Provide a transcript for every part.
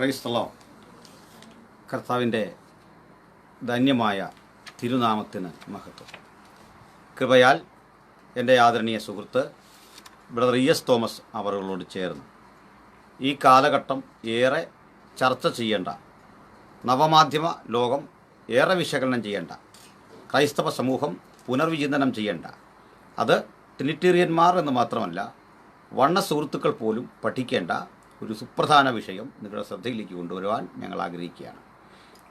ക്രൈസ്തലോ കർത്താവിൻ്റെ ധന്യമായ തിരുനാമത്തിന് മഹത്വം. കൃപയാൽ എൻ്റെ ആദരണീയ സുഹൃത്ത് ബ്രദർ ഇ.എസ്. തോമസ് അവരോട് ചേർന്ന് ഈ കാലഘട്ടം ഏറെ ചർച്ച ചെയ്യേണ്ട, നവമാധ്യമ ലോകം ഏറെ വിശകലനം ചെയ്യേണ്ട, ക്രൈസ്തവ സമൂഹം പുനർവിചിന്തനം ചെയ്യേണ്ട, അത് ട്രിനിറ്റേറിയന്മാർ എന്ന് മാത്രമല്ല വണ്ണ സുഹൃത്തുക്കൾ പോലും പഠിക്കേണ്ട ഒരു സുപ്രധാന വിഷയം നിങ്ങളുടെ ശ്രദ്ധയിലേക്ക് കൊണ്ടുവരുവാൻ ഞങ്ങൾ ആഗ്രഹിക്കുകയാണ്.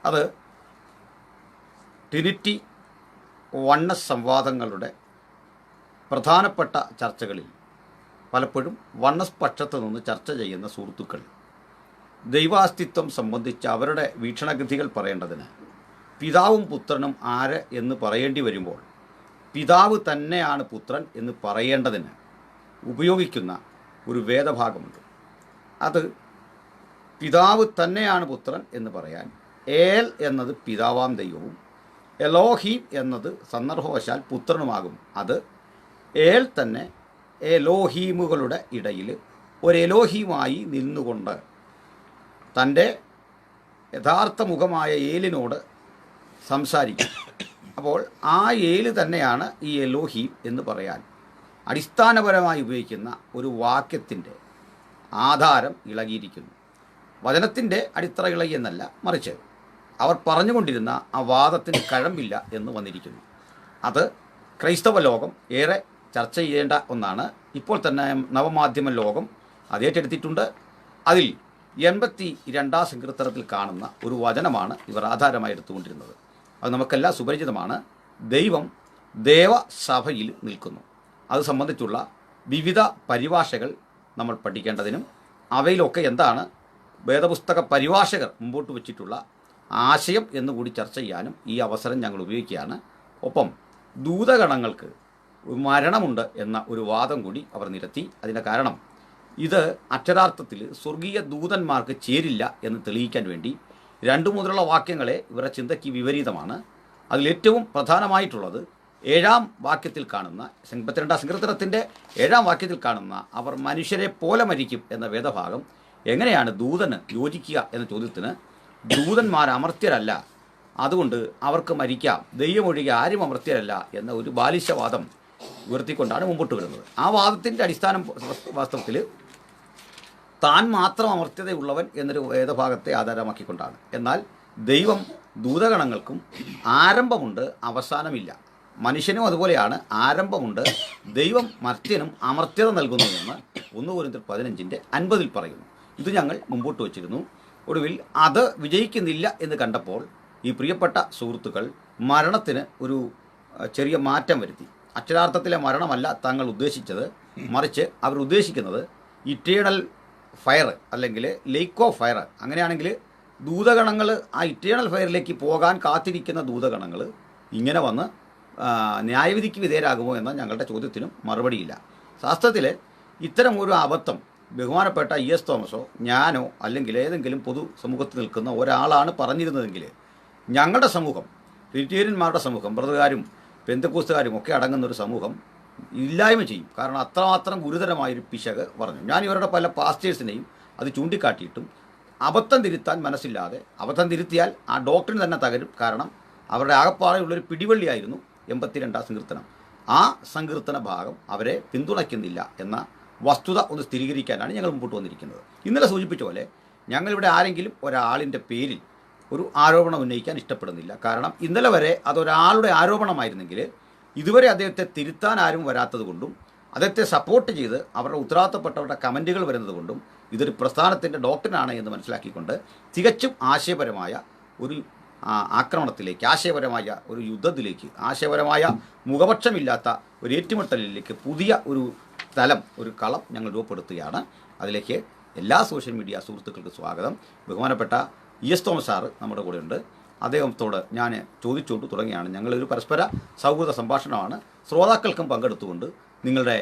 അത് ട്രിനിറ്റി വണ്ണ സംവാദങ്ങളുടെ പ്രധാനപ്പെട്ട ചർച്ചകളിൽ പലപ്പോഴും വണ്ണസ് പക്ഷത്ത് നിന്ന് ചർച്ച ചെയ്യുന്ന സുഹൃത്തുക്കൾ ദൈവാസ്തിത്വം സംബന്ധിച്ച് അവരുടെ വീക്ഷണഗതികൾ പറയേണ്ടതിന് പിതാവും പുത്രനും ആര് എന്ന് പറയേണ്ടി വരുമ്പോൾ പിതാവ് തന്നെയാണ് പുത്രൻ എന്ന് പറയേണ്ടതിന് ഉപയോഗിക്കുന്ന ഒരു വേദഭാഗമുണ്ട്. അത് പിതാവ് തന്നെയാണ് പുത്രൻ എന്ന് പറയാൻ ഏൽ എന്നത് പിതാവാം ദൈവവും എലോഹീം എന്നത് സന്ദർഭവശാൽ പുത്രനുമാകും. അത് ഏൽ തന്നെ എലോഹീമുകളുടെ ഇടയിൽ ഒരു എലോഹീമായി നിന്നുകൊണ്ട് തൻ്റെ യഥാർത്ഥ മുഖമായ ഏലിനോട് സംസാരിക്കും. അപ്പോൾ ആ ഏല് തന്നെയാണ് ഈ എലോഹീം എന്ന് പറയാൻ അടിസ്ഥാനപരമായി ഉപയോഗിക്കുന്ന ഒരു വാക്യത്തിൻ്റെ ആധാരം ഇളകിയിരിക്കുന്നു. വചനത്തിൻ്റെ അടിത്തറ ഇളകി എന്നല്ല, മറിച്ച് അവർ പറഞ്ഞുകൊണ്ടിരുന്ന ആ വാദത്തിന് കഴമ്പില്ല എന്ന് വന്നിരിക്കുന്നു. അത് ക്രൈസ്തവ ലോകം ഏറെ ചർച്ച ചെയ്യേണ്ട ഒന്നാണ്. ഇപ്പോൾ തന്നെ നവമാധ്യമ ലോകം അത് ഏറ്റെടുത്തിട്ടുണ്ട്. അതിൽ 82 സങ്കീർത്തനത്തിൽ കാണുന്ന ഒരു വചനമാണ് ഇവർ ആധാരമായി എടുത്തുകൊണ്ടിരുന്നത്. അത് നമുക്കെല്ലാം സുപരിചിതമാണ്. ദൈവം ദേവസഭയിൽ നിൽക്കുന്നു. അത് സംബന്ധിച്ചുള്ള വിവിധ പരിഭാഷകൾ നമ്മൾ പഠിക്കേണ്ടതിനും അവയിലൊക്കെ എന്താണ് വേദപുസ്തക പരിഭാഷകർ മുമ്പോട്ട് വച്ചിട്ടുള്ള ആശയം എന്നുകൂടി ചർച്ച ചെയ്യാനും ഈ അവസരം ഞങ്ങൾ ഉപയോഗിക്കുകയാണ്. ഒപ്പം ദൂതഗണങ്ങൾക്ക് മരണമുണ്ട് എന്ന ഒരു വാദം കൂടി അവർ നിരത്തി. അതിൻ്റെ കാരണം ഇത് അക്ഷരാർത്ഥത്തിൽ സ്വർഗീയ ദൂതന്മാർക്ക് ചേരില്ല എന്ന് തെളിയിക്കാൻ വേണ്ടി 2 മുതലുള്ള വാക്യങ്ങളെ ഇവരുടെ ചിന്തയ്ക്ക് വിപരീതമാണ്. അതിലേറ്റവും പ്രധാനമായിട്ടുള്ളത് 7-ാം വാക്യത്തിൽ കാണുന്ന 52-ാം സങ്കീർത്തനത്തിൻ്റെ 7-ാം വാക്യത്തിൽ കാണുന്ന അവർ മനുഷ്യരെ പോലെ മരിക്കും എന്ന വേദഭാഗം എങ്ങനെയാണ് ദൂതന് യോജിക്കുക എന്ന ചോദ്യത്തിന് ദൂതന്മാർ അമർത്യരല്ല, അതുകൊണ്ട് അവർക്ക് മരിക്കാം, ദൈവമൊഴികെ ആരും അമർത്യരല്ല എന്ന ഒരു ബാലിശവാദം ഉയർത്തിക്കൊണ്ടാണ് മുമ്പോട്ട് വരുന്നത്. ആ വാദത്തിൻ്റെ അടിസ്ഥാനം വാസ്തവത്തിൽ താൻ മാത്രം അമർത്യതയുള്ളവൻ എന്നൊരു വേദഭാഗത്തെ ആധാരമാക്കിക്കൊണ്ടാണ്. എന്നാൽ ദൈവം ദൂതഗണങ്ങൾക്കും ആരംഭമുണ്ട്, അവസാനമില്ല. മനുഷ്യനും അതുപോലെയാണ്, ആരംഭമുണ്ട്. ദൈവം മർത്യനും അമർത്യത നൽകുന്നുവെന്ന് 1 കൊരിന്ത്യർ 15:50 പറയുന്നു. ഇത് ഞങ്ങൾ മുമ്പോട്ട് വച്ചിരുന്നു. ഒടുവിൽ അത് വിജയിക്കുന്നില്ല എന്ന് കണ്ടപ്പോൾ ഈ പ്രിയപ്പെട്ട സുഹൃത്തുക്കൾ മരണത്തിന് ഒരു ചെറിയ മാറ്റം വരുത്തി. അക്ഷരാർത്ഥത്തിലെ മരണമല്ല തങ്ങൾ ഉദ്ദേശിച്ചത്, മറിച്ച് അവർ ഉദ്ദേശിക്കുന്നത് ഇറ്റേണൽ ഫയർ അല്ലെങ്കിൽ ലേക്ക് ഓഫ് ഫയർ. അങ്ങനെയാണെങ്കിൽ ദൂതഗണങ്ങൾ ആ ഇറ്റേണൽ ഫയറിലേക്ക് പോകാൻ കാത്തിരിക്കുന്ന ദൂതഗണങ്ങൾ ഇങ്ങനെ വന്ന് ന്യായവിധിക്ക് വിധേയരാകുമോ എന്ന ഞങ്ങളുടെ ചോദ്യത്തിനും മറുപടിയില്ല. ശാസ്ത്രത്തിൽ ഇത്തരം ഒരു അബദ്ധം ബഹുമാനപ്പെട്ട ഇ.എസ്. തോമസോ ഞാനോ അല്ലെങ്കിൽ ഏതെങ്കിലും പൊതു സമൂഹത്തിൽ നിൽക്കുന്ന ഒരാളാണ് പറഞ്ഞിരുന്നതെങ്കിൽ ഞങ്ങളുടെ സമൂഹം, ട്രിനിറ്റേറിയന്മാരുടെ സമൂഹം, ബ്രദറുകാരും പെന്തക്കോസ്തുകാരും ഒക്കെ അടങ്ങുന്ന ഒരു സമൂഹം ഇല്ലായ്മ ചെയ്യും. കാരണം അത്രമാത്രം ഗുരുതരമായൊരു പിശക് പറഞ്ഞു. ഞാൻ ഇവരുടെ പല പാസ്റ്റേഴ്സിനെയും അത് ചൂണ്ടിക്കാട്ടിയിട്ടും അബദ്ധം തിരുത്താൻ മനസ്സില്ലാതെ, അബദ്ധം തിരുത്തിയാൽ ആ ഡോക്ടറിന് തന്നെ തകരും. കാരണം അവരുടെ ആകപ്പാറയുള്ളൊരു പിടിവള്ളിയായിരുന്നു 82-ാം സങ്കീർത്തനം. ആ സങ്കീർത്തന ഭാഗം അവരെ പിന്തുണയ്ക്കുന്നില്ല എന്ന വസ്തുത ഒന്ന് സ്ഥിരീകരിക്കാനാണ് ഞങ്ങൾ മുമ്പോട്ട് വന്നിരിക്കുന്നത്. ഇന്നലെ സൂചിപ്പിച്ച പോലെ ഞങ്ങളിവിടെ ആരെങ്കിലും ഒരാളിൻ്റെ പേരിൽ ഒരു ആരോപണം ഉന്നയിക്കാൻ ഇഷ്ടപ്പെടുന്നില്ല. കാരണം ഇന്നലെ വരെ അതൊരാളുടെ ആരോപണമായിരുന്നെങ്കിൽ ഇതുവരെ അദ്ദേഹത്തെ തിരുത്താൻ ആരും വരാത്തത് കൊണ്ടും അദ്ദേഹത്തെ സപ്പോർട്ട് ചെയ്ത് അവരുടെ ഉത്തരവാദിത്തപ്പെട്ടവരുടെ കമൻറ്റുകൾ വരുന്നത് കൊണ്ടും ഇതൊരു പ്രസ്ഥാനത്തിൻ്റെ ഡോക്ടറാണ് എന്ന് മനസ്സിലാക്കിക്കൊണ്ട് തികച്ചും ആശയപരമായ ഒരു ആക്രമണത്തിലേക്ക്, ആശയപരമായ ഒരു യുദ്ധത്തിലേക്ക്, ആശയപരമായ മുഖപക്ഷമില്ലാത്ത ഒരു ഏറ്റുമുട്ടലിലേക്ക് പുതിയ ഒരു തലം, ഒരു കളം ഞങ്ങൾ രൂപപ്പെടുത്തുകയാണ്. അതിലേക്ക് എല്ലാ സോഷ്യൽ മീഡിയ സുഹൃത്തുക്കൾക്ക് സ്വാഗതം. ബഹുമാനപ്പെട്ട ഇ.എസ്. തോമസ് സാറ് നമ്മുടെ കൂടെയുണ്ട്. അദ്ദേഹത്തോട് ഞാൻ ചോദിച്ചുകൊണ്ട് തുടങ്ങിയാണ്. ഞങ്ങളൊരു പരസ്പര സൗഹൃദ സംഭാഷണമാണ്. ശ്രോതാക്കൾക്കും പങ്കെടുത്തുകൊണ്ട് നിങ്ങളുടെ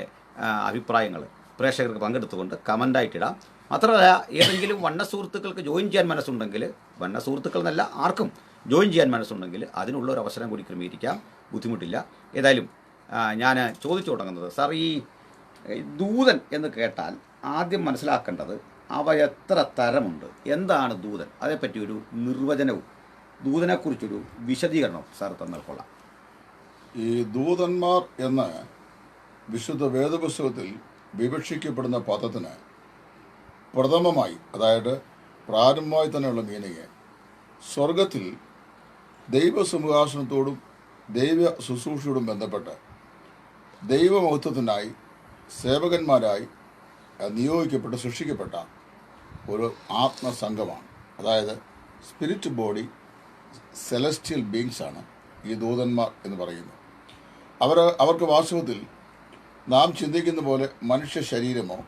അഭിപ്രായങ്ങൾ പ്രേക്ഷകർക്ക് പങ്കെടുത്തുകൊണ്ട് കമൻ്റായിട്ടിടാം. മാത്രമല്ല, ഏതെങ്കിലും വണ്ണ സുഹൃത്തുക്കൾക്ക് ജോയിൻ ചെയ്യാൻ മനസ്സുണ്ടെങ്കിൽ, വണ്ണ സുഹൃത്തുക്കൾ എന്നല്ല ആർക്കും ജോയിൻ ചെയ്യാൻ മനസ്സുണ്ടെങ്കിൽ അതിനുള്ള ഒരു അവസരം കൂടി ക്രമീകരിക്കാം, ബുദ്ധിമുട്ടില്ല. ഏതായാലും ഞാൻ ചോദിച്ചു തുടങ്ങുന്നത്, സാർ ഈ ദൂതൻ എന്ന് കേട്ടാൽ ആദ്യം മനസ്സിലാക്കേണ്ടത് അവ എത്ര തരമുണ്ട്, എന്താണ് ദൂതൻ, അതേപ്പറ്റി ഒരു നിർവചനവും ദൂതനെക്കുറിച്ചൊരു വിശദീകരണവും സാർ തന്നാൽ കൊള്ളാം. ഈ ദൂതന്മാർ എന്ന വിശുദ്ധ വേദപുസ്തകത്തിൽ വിവക്ഷിക്കപ്പെടുന്ന പദത്തിന് പ്രഥമമായി, അതായത് പ്രാരംഭമായി തന്നെയുള്ള മീനിങ് സ്വർഗത്തിൽ ദൈവസിംഹാസനത്തോടും ദൈവ ശുശ്രൂഷയോടും ബന്ധപ്പെട്ട് ദൈവമഹത്വത്തിനായി സേവകന്മാരായി നിയോഗിക്കപ്പെട്ട് സൃഷ്ടിക്കപ്പെട്ട ഒരു ആത്മസംഘമാണ്. അതായത് സ്പിരിറ്റ് ബോഡി സെലസ്റ്റിയൽ ബീങ്സാണ് ഈ ദൂതന്മാർ എന്ന് പറയുന്നത്. അവർക്ക് വാസ്തവത്തിൽ നാം ചിന്തിക്കുന്ന പോലെ മനുഷ്യ ശരീരമോ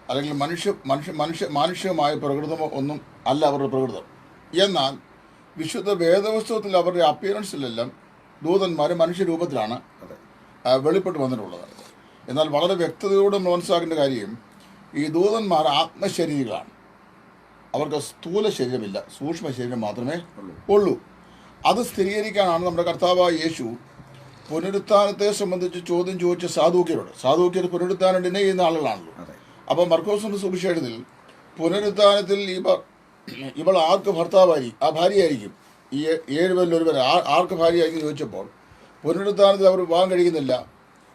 അല്ലെങ്കിൽ മാനുഷികമായ പ്രകൃതമോ ഒന്നും അല്ല അവരുടെ പ്രകൃതം. എന്നാൽ വിശുദ്ധ വേദപുസ്തകത്തിൽ അവരുടെ അപ്പിയറൻസിലെല്ലാം ദൂതന്മാർ മനുഷ്യരൂപത്തിലാണ് വെളിപ്പെട്ട് വന്നിട്ടുള്ളത്. എന്നാൽ വളരെ വ്യക്തതയോടെ മനസ്സിലാക്കേണ്ട കാര്യം, ഈ ദൂതന്മാർ ആത്മശരീരികളാണ്. അവർക്ക് സ്ഥൂല ശരീരമില്ല, സൂക്ഷ്മ ശരീരം മാത്രമേ ഉള്ളൂ. അത് സ്ഥിരീകരിക്കാനാണ് നമ്മുടെ കർത്താവായ യേശു പുനരുത്ഥാനത്തെ സംബന്ധിച്ച് ചോദ്യം ചോദിച്ച സാധൂക്യർ പുനരുത്ഥാനം ഡിനൈ ചെയ്യുന്ന ആളുകളാണല്ലോ. അപ്പോൾ മർക്കോസിന്റെ സുവിശേഷത്തിൽ പുനരുത്ഥാനത്തിൽ ഇവൾ ആർക്ക് ഭാര്യയായിരിക്കും, ഈ 7 പേരിൽ ഒരുവർ ആർക്ക് ഭാര്യയായിരിക്കും ചോദിച്ചപ്പോൾ പുനരുത്ഥാനത്തിൽ അവർ വിവാഹം കഴിക്കുന്നില്ല,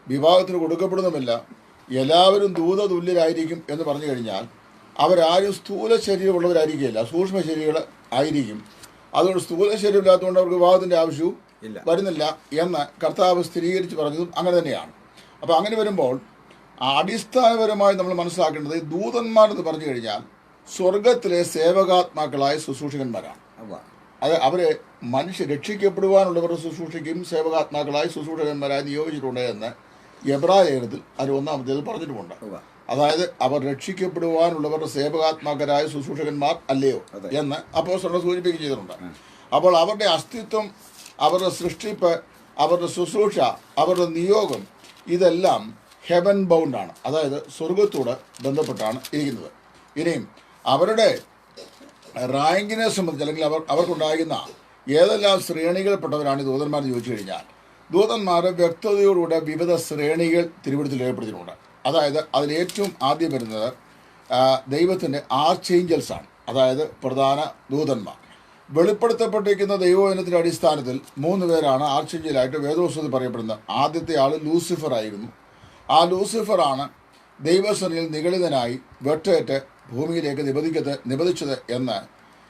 വിവാഹത്തിന് കൊടുക്കപ്പെടുന്നുമില്ല, എല്ലാവരും ദൂതതുല്യരായിരിക്കും എന്ന് പറഞ്ഞു കഴിഞ്ഞാൽ അവരാരും സ്ഥൂല ശരീരമുള്ളവരായിരിക്കില്ല, സൂക്ഷ്മ ശരീരങ്ങൾ ആയിരിക്കും. അതുകൊണ്ട് സ്ഥൂല ശരീരമില്ലാത്തതുകൊണ്ട് അവർക്ക് വിവാഹത്തിൻ്റെ ആവശ്യവും വരുന്നില്ല എന്ന് കർത്താവ് സ്ഥിരീകരിച്ച് പറഞ്ഞതും അങ്ങനെ തന്നെയാണ്. അപ്പോൾ അങ്ങനെ വരുമ്പോൾ അടിസ്ഥാനപരമായി നമ്മൾ മനസ്സിലാക്കേണ്ടത് ദൂതന്മാരെന്ന് പറഞ്ഞു കഴിഞ്ഞാൽ സ്വർഗത്തിലെ സേവകാത്മാക്കളായ ശുശ്രൂഷകന്മാരാണ്. അത് അവരെ രക്ഷിക്കപ്പെടുവാനുള്ളവരുടെ ശുശ്രൂഷയ്ക്കും സേവകാത്മാക്കളായി ശുശ്രൂഷകന്മാരായി നിയോഗിച്ചിട്ടുണ്ട് എന്ന് എബ്രായത്തിൽ അത് 1-ാമത്തേത് പറഞ്ഞിട്ടുമുണ്ട്. അതായത് അവർ രക്ഷിക്കപ്പെടുവാനുള്ളവരുടെ സേവകാത്മാക്കരായ ശുശ്രൂഷകന്മാർ അല്ലയോ എന്ന് അപ്പോസ്തലൻ സൂചിപ്പിക്കുകയും ചെയ്തിട്ടുണ്ട്. അപ്പോൾ അവരുടെ അസ്തിത്വം, അവരുടെ സൃഷ്ടിപ്പ്, അവരുടെ ശുശ്രൂഷ, അവരുടെ നിയോഗം ഇതെല്ലാം ഹെവൻ ബൗണ്ടാണ്, അതായത് സ്വർഗത്തോട് ബന്ധപ്പെട്ടാണ് ഇരിക്കുന്നത്. ഇനിയും അവരുടെ റാങ്കിനെ സംബന്ധിച്ച് അല്ലെങ്കിൽ അവർക്കുണ്ടാകുന്ന ഏതെല്ലാം ശ്രേണികൾപ്പെട്ടവരാണ് ഈ ദൂതന്മാരെന്ന് ചോദിച്ചു കഴിഞ്ഞാൽ, ദൂതന്മാർ വ്യക്തതയോടുകൂടെ വിവിധ ശ്രേണികൾ തിരുവഴുത്തിൽ ഏർപ്പെടുത്തിയിട്ടുണ്ട്. അതായത് അതിലേറ്റവും ആദ്യം വരുന്നത് ദൈവത്തിൻ്റെ ആർച്ചേഞ്ചൽസാണ്, അതായത് പ്രധാന ദൂതന്മാർ. വെളിപ്പെടുത്തപ്പെട്ടിരിക്കുന്ന ദൈവവചനത്തിൻ്റെ അടിസ്ഥാനത്തിൽ 3 പേരാണ് ആർച്ചേഞ്ചലായിട്ട് വേദപുസ്തകത്തിൽ പറയപ്പെടുന്നത്. ആദ്യത്തെ ആൾ ലൂസിഫർ ആയിരുന്നു. ആ ലൂസിഫറാണ് ദൈവസേനയിൽ നിഗളിതനായി വെട്ടേറ്റ് ഭൂമിയിലേക്ക് നിബന്ധിച്ചത് എന്ന്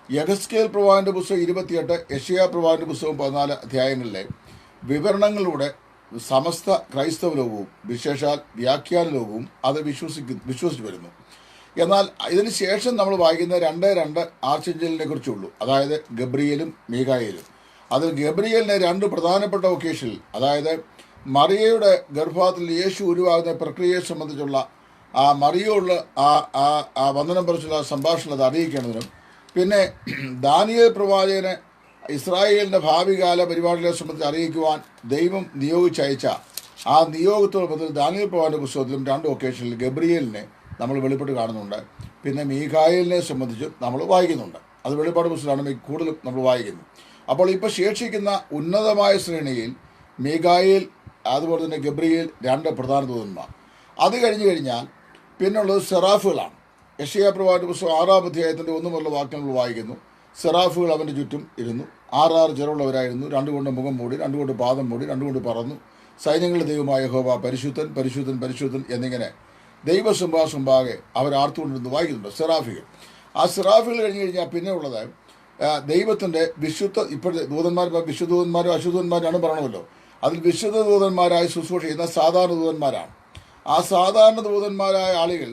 യഹസ്കേൽ പ്രവാചകന്റെ പുസ്തകം 28, യെശയ്യാ പ്രവാചകന്റെ പുസ്തകം 14 അധ്യായങ്ങളിലെ വിവരണങ്ങളിലൂടെ സമസ്ത ക്രൈസ്തവ ലോകവും വിശേഷാൽ വ്യാഖ്യാന ലോകവും അത് വിശ്വസിച്ചു വരുന്നു. എന്നാൽ ഇതിന് ശേഷം നമ്മൾ വായിക്കുന്ന 2 ആർച്ചേഞ്ചലിനെ കുറിച്ചുള്ളൂ, അതായത് ഗബ്രിയേലും മീഖായേലും. അതിൽ ഗബ്രിയേലിനെ 2 പ്രധാനപ്പെട്ട ഒക്കേഷനിൽ, അതായത് മറിയയുടെ ഗർഭത്തിൽ യേശു ഉരുവാകുന്ന പ്രക്രിയയെ സംബന്ധിച്ചുള്ള മറിയോടുള്ള വന്ദനം പറിച്ചുള്ള സംഭാഷണം അത് അറിയിക്കേണ്ടതിനും, പിന്നെ ദാനിയേൽ പ്രവാചകനെ ഇസ്രായേലിൻ്റെ ഭാവികാല പരിപാടികളെ സംബന്ധിച്ച് അറിയിക്കുവാൻ ദൈവം നിയോഗിച്ചയച്ച ആ നിയോഗത്തോട് ബന്ധത്തിൽ ദാനിയേൽ പ്രവാചകന്റെ പുസ്തകത്തിലും 2 ഒക്കേഷനിൽ ഗബ്രിയേലിനെ നമ്മൾ വെളിപ്പെട്ട് കാണുന്നുണ്ട്. പിന്നെ മീഖായേലിനെ സംബന്ധിച്ചും നമ്മൾ വായിക്കുന്നുണ്ട്. അത് വെളിപ്പാട് പുസ്തകമാണ് കൂടുതലും നമ്മൾ വായിക്കുന്നത്. അപ്പോൾ ഇപ്പോൾ ശേഷിക്കുന്ന ഉന്നതമായ ശ്രേണിയിൽ മീഖായേൽ, അതുപോലെ തന്നെ ഗബ്രിയേൽ 2 പ്രധാന ദൂതന്മാർ. അത് കഴിഞ്ഞാൽ പിന്നുള്ളത് സെറാഫുകളാണ്. യെശയ്യാ പ്രവാചകന്റെ പുസ്തകം 6-ാം അധ്യായത്തിൻ്റെ 1 മുതലുള്ള വാക്യങ്ങൾ വായിക്കുന്നു. സെറാഫുകൾ അവൻ്റെ ചുറ്റും ഇരുന്നു, 6 ജനമുള്ളവരായിരുന്നു. 2 കൊണ്ട് മുഖം മൂടി, 2 കൊണ്ട് പാദം മൂടി, 2 കൊണ്ട് പറന്നു. സൈന്യങ്ങളുടെ ദൈവമായ യഹോവ പരിശുദ്ധൻ പരിശുദ്ധൻ പരിശുദ്ധൻ എന്നിങ്ങനെ ദൈവസിംഹാസനമുമ്പാകെ അവർ ആർത്തുകൊണ്ടിരുന്ന് വായിക്കുന്നുണ്ട് സെറാഫികൾ. ആ സെറാഫികൾ കഴിഞ്ഞാൽ പിന്നെ ഉള്ളത് ദൈവത്തിൻ്റെ ഇപ്പോഴത്തെ ദൂതന്മാർ വിശുദ്ധൂതന്മാരും അശുദ്ധന്മാരാണ് പറയണമല്ലോ. അതിൽ വിശുദ്ധ ദൂതന്മാരായി ശുശ്രൂഷ ചെയ്യുന്ന സാധാരണ ദൂതന്മാരാണ്. ആ സാധാരണ ദൂതന്മാരായ ആളുകൾ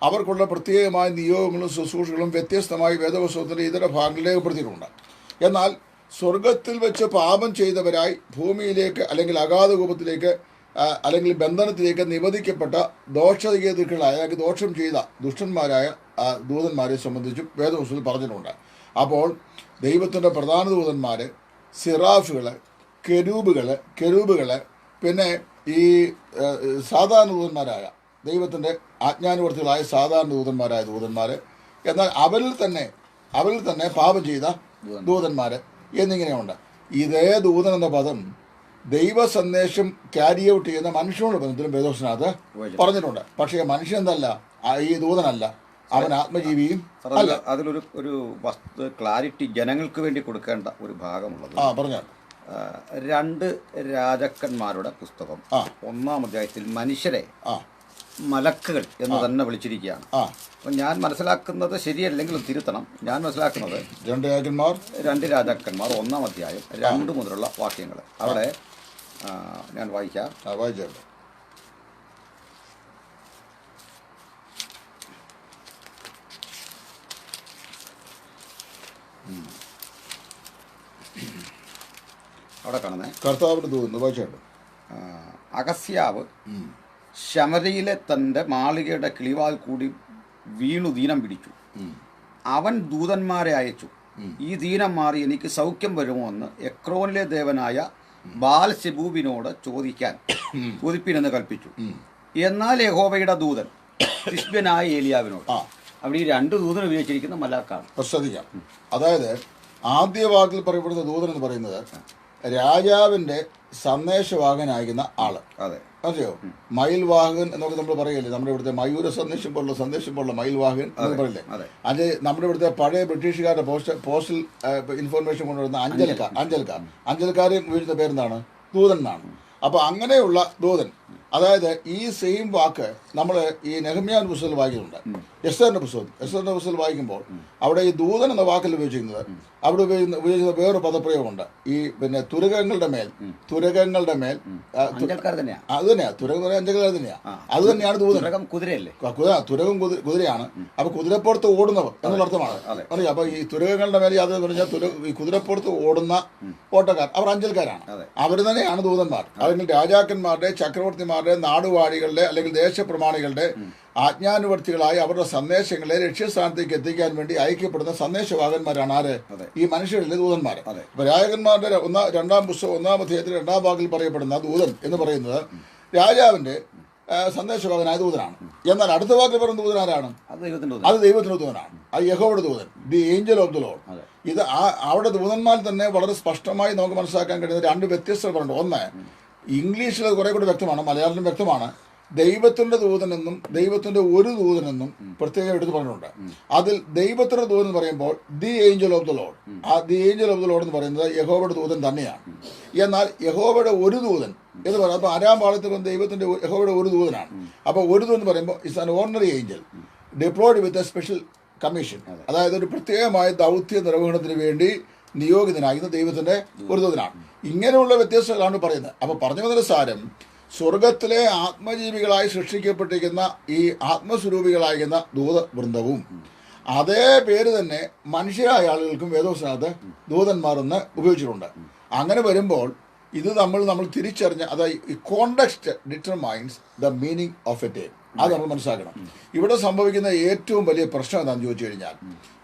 അവർക്കുള്ള പ്രത്യേകമായ നിയോഗങ്ങളും ശുശ്രൂഷകളും വ്യത്യസ്തമായി വേദപുസ്തകത്തിൻ്റെ ഇതര ഭാഗങ്ങളിൽ രേഖപ്പെടുത്തിയിട്ടുണ്ട്. എന്നാൽ സ്വർഗത്തിൽ വെച്ച് പാപം ചെയ്തവരായി ഭൂമിയിലേക്ക് അല്ലെങ്കിൽ അഗാധകൂപത്തിലേക്ക് അല്ലെങ്കിൽ ബന്ധനത്തിലേക്ക് നിബന്ധിക്കപ്പെട്ട ദോഷഗതികളായ അല്ലെങ്കിൽ ദോഷം ചെയ്ത ദുഷ്ടന്മാരായ ദൂതന്മാരെ സംബന്ധിച്ചും വേദപുസ്തകത്തിൽ പറഞ്ഞിട്ടുണ്ട്. അപ്പോൾ ദൈവത്തിൻ്റെ പ്രധാന ദൂതന്മാർ, സിറാഫുകൾ, കെരൂബുകൾ, പിന്നെ ഈ സാധാരണ ദൂതന്മാരായ ദൈവത്തിൻ്റെ ആജ്ഞാനുവർത്തികളായ സാധാരണ ദൂതന്മാർ, എന്നാൽ അവരിൽ തന്നെ പാപം ചെയ്ത ദൂതന്മാർ എന്നിങ്ങനെയുണ്ട്. ഇതേ ദൂതൻ എന്ന പദം ദൈവ സന്ദേശം ക്യാരി ഔട്ട് ചെയ്യുന്ന മനുഷ്യനോട് ബന്ധത്തിലും വേദോസിനകത്ത് പറഞ്ഞിട്ടുണ്ട്. പക്ഷേ മനുഷ്യൻ എന്തല്ല, ഈ ദൂതനല്ല, അവൻ ആത്മജീവിയും സാർ, അല്ല. അതിലൊരു ഒരു വസ്തു ക്ലാരിറ്റി ജനങ്ങൾക്ക് വേണ്ടി കൊടുക്കേണ്ട ഒരു ഭാഗമുള്ളത്. പറഞ്ഞാൽ 2 രാജാക്കന്മാരുടെ പുസ്തകം 1-ാം അധ്യായത്തിൽ മനുഷ്യരെ മലക്കുകൾ എന്ന് തന്നെ വിളിച്ചിരിക്കുകയാണ്. അപ്പം ഞാൻ മനസ്സിലാക്കുന്നത് ശരിയല്ലെങ്കിലും തിരുത്തണം. ഞാൻ മനസ്സിലാക്കുന്നത് 2 രാജാക്കന്മാർ 1-ാം അധ്യായം 2 മുതലുള്ള വാക്യങ്ങൾ. അവിടെ ഞാൻ വായിക്കാം. അവിടെ കാണുന്നേ, കർത്താവിന് തോന്നുന്നു വായിച്ചാണ്. അഗസ്യാവ് ശമരയിലെ തൻ്റെ മാളികയുടെ കിളിവാൽ കൂടി വീണു ദീനം പിടിച്ചു. അവൻ ദൂതന്മാരെ അയച്ചു, ഈ ദീനം മാറി എനിക്ക് സൗഖ്യം വരുമോ എന്ന് എക്രോനിലെ ദേവനായ ബാൽ സെബൂബിനോട് ചോദിപ്പിനെന്ന് കൽപ്പിച്ചു. എന്നാൽ യഹോവയുടെ ദൂതൻ തിശ്ബ്യനായ ഏലിയാവിനോട്. അവിടെ ഈ 2 ദൂതൻ ഉപയോഗിച്ചിരിക്കുന്ന മലാക്കാണ്. ശ്രദ്ധിക്കാം. അതായത് ആദ്യ വാക്കിൽ പറയപ്പെടുന്ന ദൂതൻ എന്ന് പറയുന്നത് രാജാവിന്റെ സന്ദേശവാഹകനായിരിക്കുന്ന ആള്. അതെ, അറിയോ? മയിൽ വാഹകൻ എന്നൊക്കെ നമ്മൾ പറയല്ലേ, നമ്മുടെ ഇവിടുത്തെ മയൂര സന്ദേശം പോലുള്ള മയിൽ വാഹകൻ എന്ന് പറയില്ലേ. അത് നമ്മുടെ ഇവിടുത്തെ പഴയ ബ്രിട്ടീഷുകാരുടെ പോസ്റ്റൽ ഇൻഫോർമേഷൻ കൊണ്ടുവരുന്ന അഞ്ചൽക്കാരെയും ഉപയോഗിച്ച പേരെന്താണ്? ദൂതൻ എന്നാണ്. അപ്പൊ അങ്ങനെയുള്ള ദൂതൻ, അതായത് ഈ സെയിം വാക്ക് നമ്മൾ ഈ നെഹമ്യാവിന്റെ പുസ്തകത്തിൽ വായിക്കുന്നുണ്ട്. എസ്തറിന്റെ പുസ്തകത്തിൽ വായിക്കുമ്പോൾ അവിടെ ഈ ദൂതൻ എന്ന വാക്കിൽ ഉപയോഗിച്ചിരിക്കുന്നത്, അവിടെ ഉപയോഗിക്കുന്ന വേറൊരു പദപ്രയോഗമുണ്ട്. ഈ പിന്നെ തുരകങ്ങളുടെ മേൽ അത് തന്നെയാ തുരകം അഞ്ചൽക്കാർ തന്നെയാ. അത് തന്നെയാണ് ദൂതൻ. തുരകം കുതിരയാണ്. അപ്പൊ കുതിരപ്പുറത്ത് ഓടുന്നവർ എന്നുള്ള അർത്ഥമാണ്. അറിയാം. അപ്പൊ ഈ തുരകങ്ങളുടെ മേൽ യാതൊരു പറഞ്ഞാൽ ഈ കുതിരപ്പുറത്ത് ഓടുന്ന ഓട്ടക്കാർ അവർ അഞ്ചൽക്കാരാണ്. അവർ തന്നെയാണ് ദൂതന്മാർ. അല്ലെങ്കിൽ രാജാക്കന്മാരുടെ, ചക്രവർത്തിമാരുടെ, നാടുവാഴികളുടെ അല്ലെങ്കിൽ ദേശപ്രമാണികളുടെ ആജ്ഞാനുവർത്തികളായി അവരുടെ സന്ദേശങ്ങളെ ലക്ഷ്യസ്ഥാനത്തേക്ക് എത്തിക്കാൻ വേണ്ടി അയക്കപ്പെടുന്ന സന്ദേശവാഹകന്മാരാണ് ആര്? ഈ മനുഷ്യരിലെ ദൂതന്മാർ. അപ്പൊ രാജാക്കന്മാരുടെ 2-ാം പുസ്തകം 1-ാം അധ്യായത്തിൽ 2-ാം ഭാഗത്തിൽ പറയപ്പെടുന്ന ദൂതൻ എന്ന് പറയുന്നത് രാജാവിന്റെ സന്ദേശവാഹകനായ ദൂതനാണ്. എന്നാൽ അടുത്ത വാക്കിൽ പറയുന്ന ദൂതൻ ആരാണ്? അത് ദൈവത്തിന്റെ ദൂതനാണ്. അത് യഹോവയുടെ ദൂതൻ, the Angel of the Lord. ഇത് അവിടെ ദൂതന്മാർ തന്നെ വളരെ സ്പഷ്ടമായി നമുക്ക് മനസ്സിലാക്കാൻ കഴിയുന്ന 2 വ്യത്യസ്തത പറഞ്ഞിട്ടുണ്ട്. ഒന്ന്, ഇംഗ്ലീഷിൽ അത് കുറെ കൂടി വ്യക്തമാണ്, മലയാളത്തിലും വ്യക്തമാണ്. ദൈവത്തിന്റെ ദൂതനെന്നും ദൈവത്തിന്റെ ഒരു ദൂതനെന്നും പ്രത്യേകം എടുത്ത് പറഞ്ഞിട്ടുണ്ട്. അതിൽ ദൈവത്തിന്റെ ദൂതൻ എന്ന് പറയുമ്പോൾ the Angel of the Lord, the Angel of the Lord എന്ന് പറയുന്നത് യഹോവയുടെ ദൂതൻ തന്നെയാണ്. എന്നാൽ യഹോവയുടെ ഒരു ദൂതൻ എന്ന് പറയുന്നത്, അപ്പൊ 2-ാം ഭാഗത്തിൽ ദൈവത്തിന്റെ യഹോവയുടെ ഒരു ദൂതനാണ്. അപ്പൊ ഒരു ദൂതൻ എന്ന് പറയുമ്പോൾ it's an ordinary Angel deployed with a special commission. അതായത് ഒരു പ്രത്യേകമായ ദൗത്യ നിർവഹണത്തിന് വേണ്ടി നിയോഗിതനാകുന്ന ദൈവത്തിന്റെ ഒരു ദൂതനാണ്. ഇങ്ങനെയുള്ള വ്യത്യസ്തങ്ങളാണ് പറയുന്നത്. അപ്പൊ പറഞ്ഞു വന്നൊരു സാരം, സ്വർഗത്തിലെ ആത്മജീവികളായി സൃഷ്ടിക്കപ്പെട്ടിരിക്കുന്ന ഈ ആത്മസ്വരൂപികളായിരിക്കുന്ന ദൂതവൃന്ദവും അതേ പേര് തന്നെ മനുഷ്യരായ ആളുകൾക്കും വേദോസിനകത്ത് ദൂതന്മാർ എന്ന് ഉപയോഗിച്ചിട്ടുണ്ട്. അങ്ങനെ വരുമ്പോൾ ഇത് നമ്മൾ തിരിച്ചറിഞ്ഞ, അതായത് ഈ context determines the meaning of A term. അത് നമ്മൾ മനസ്സിലാക്കണം. ഇവിടെ സംഭവിക്കുന്ന ഏറ്റവും വലിയ പ്രശ്നം എന്താണെന്ന് ചോദിച്ചു കഴിഞ്ഞാൽ,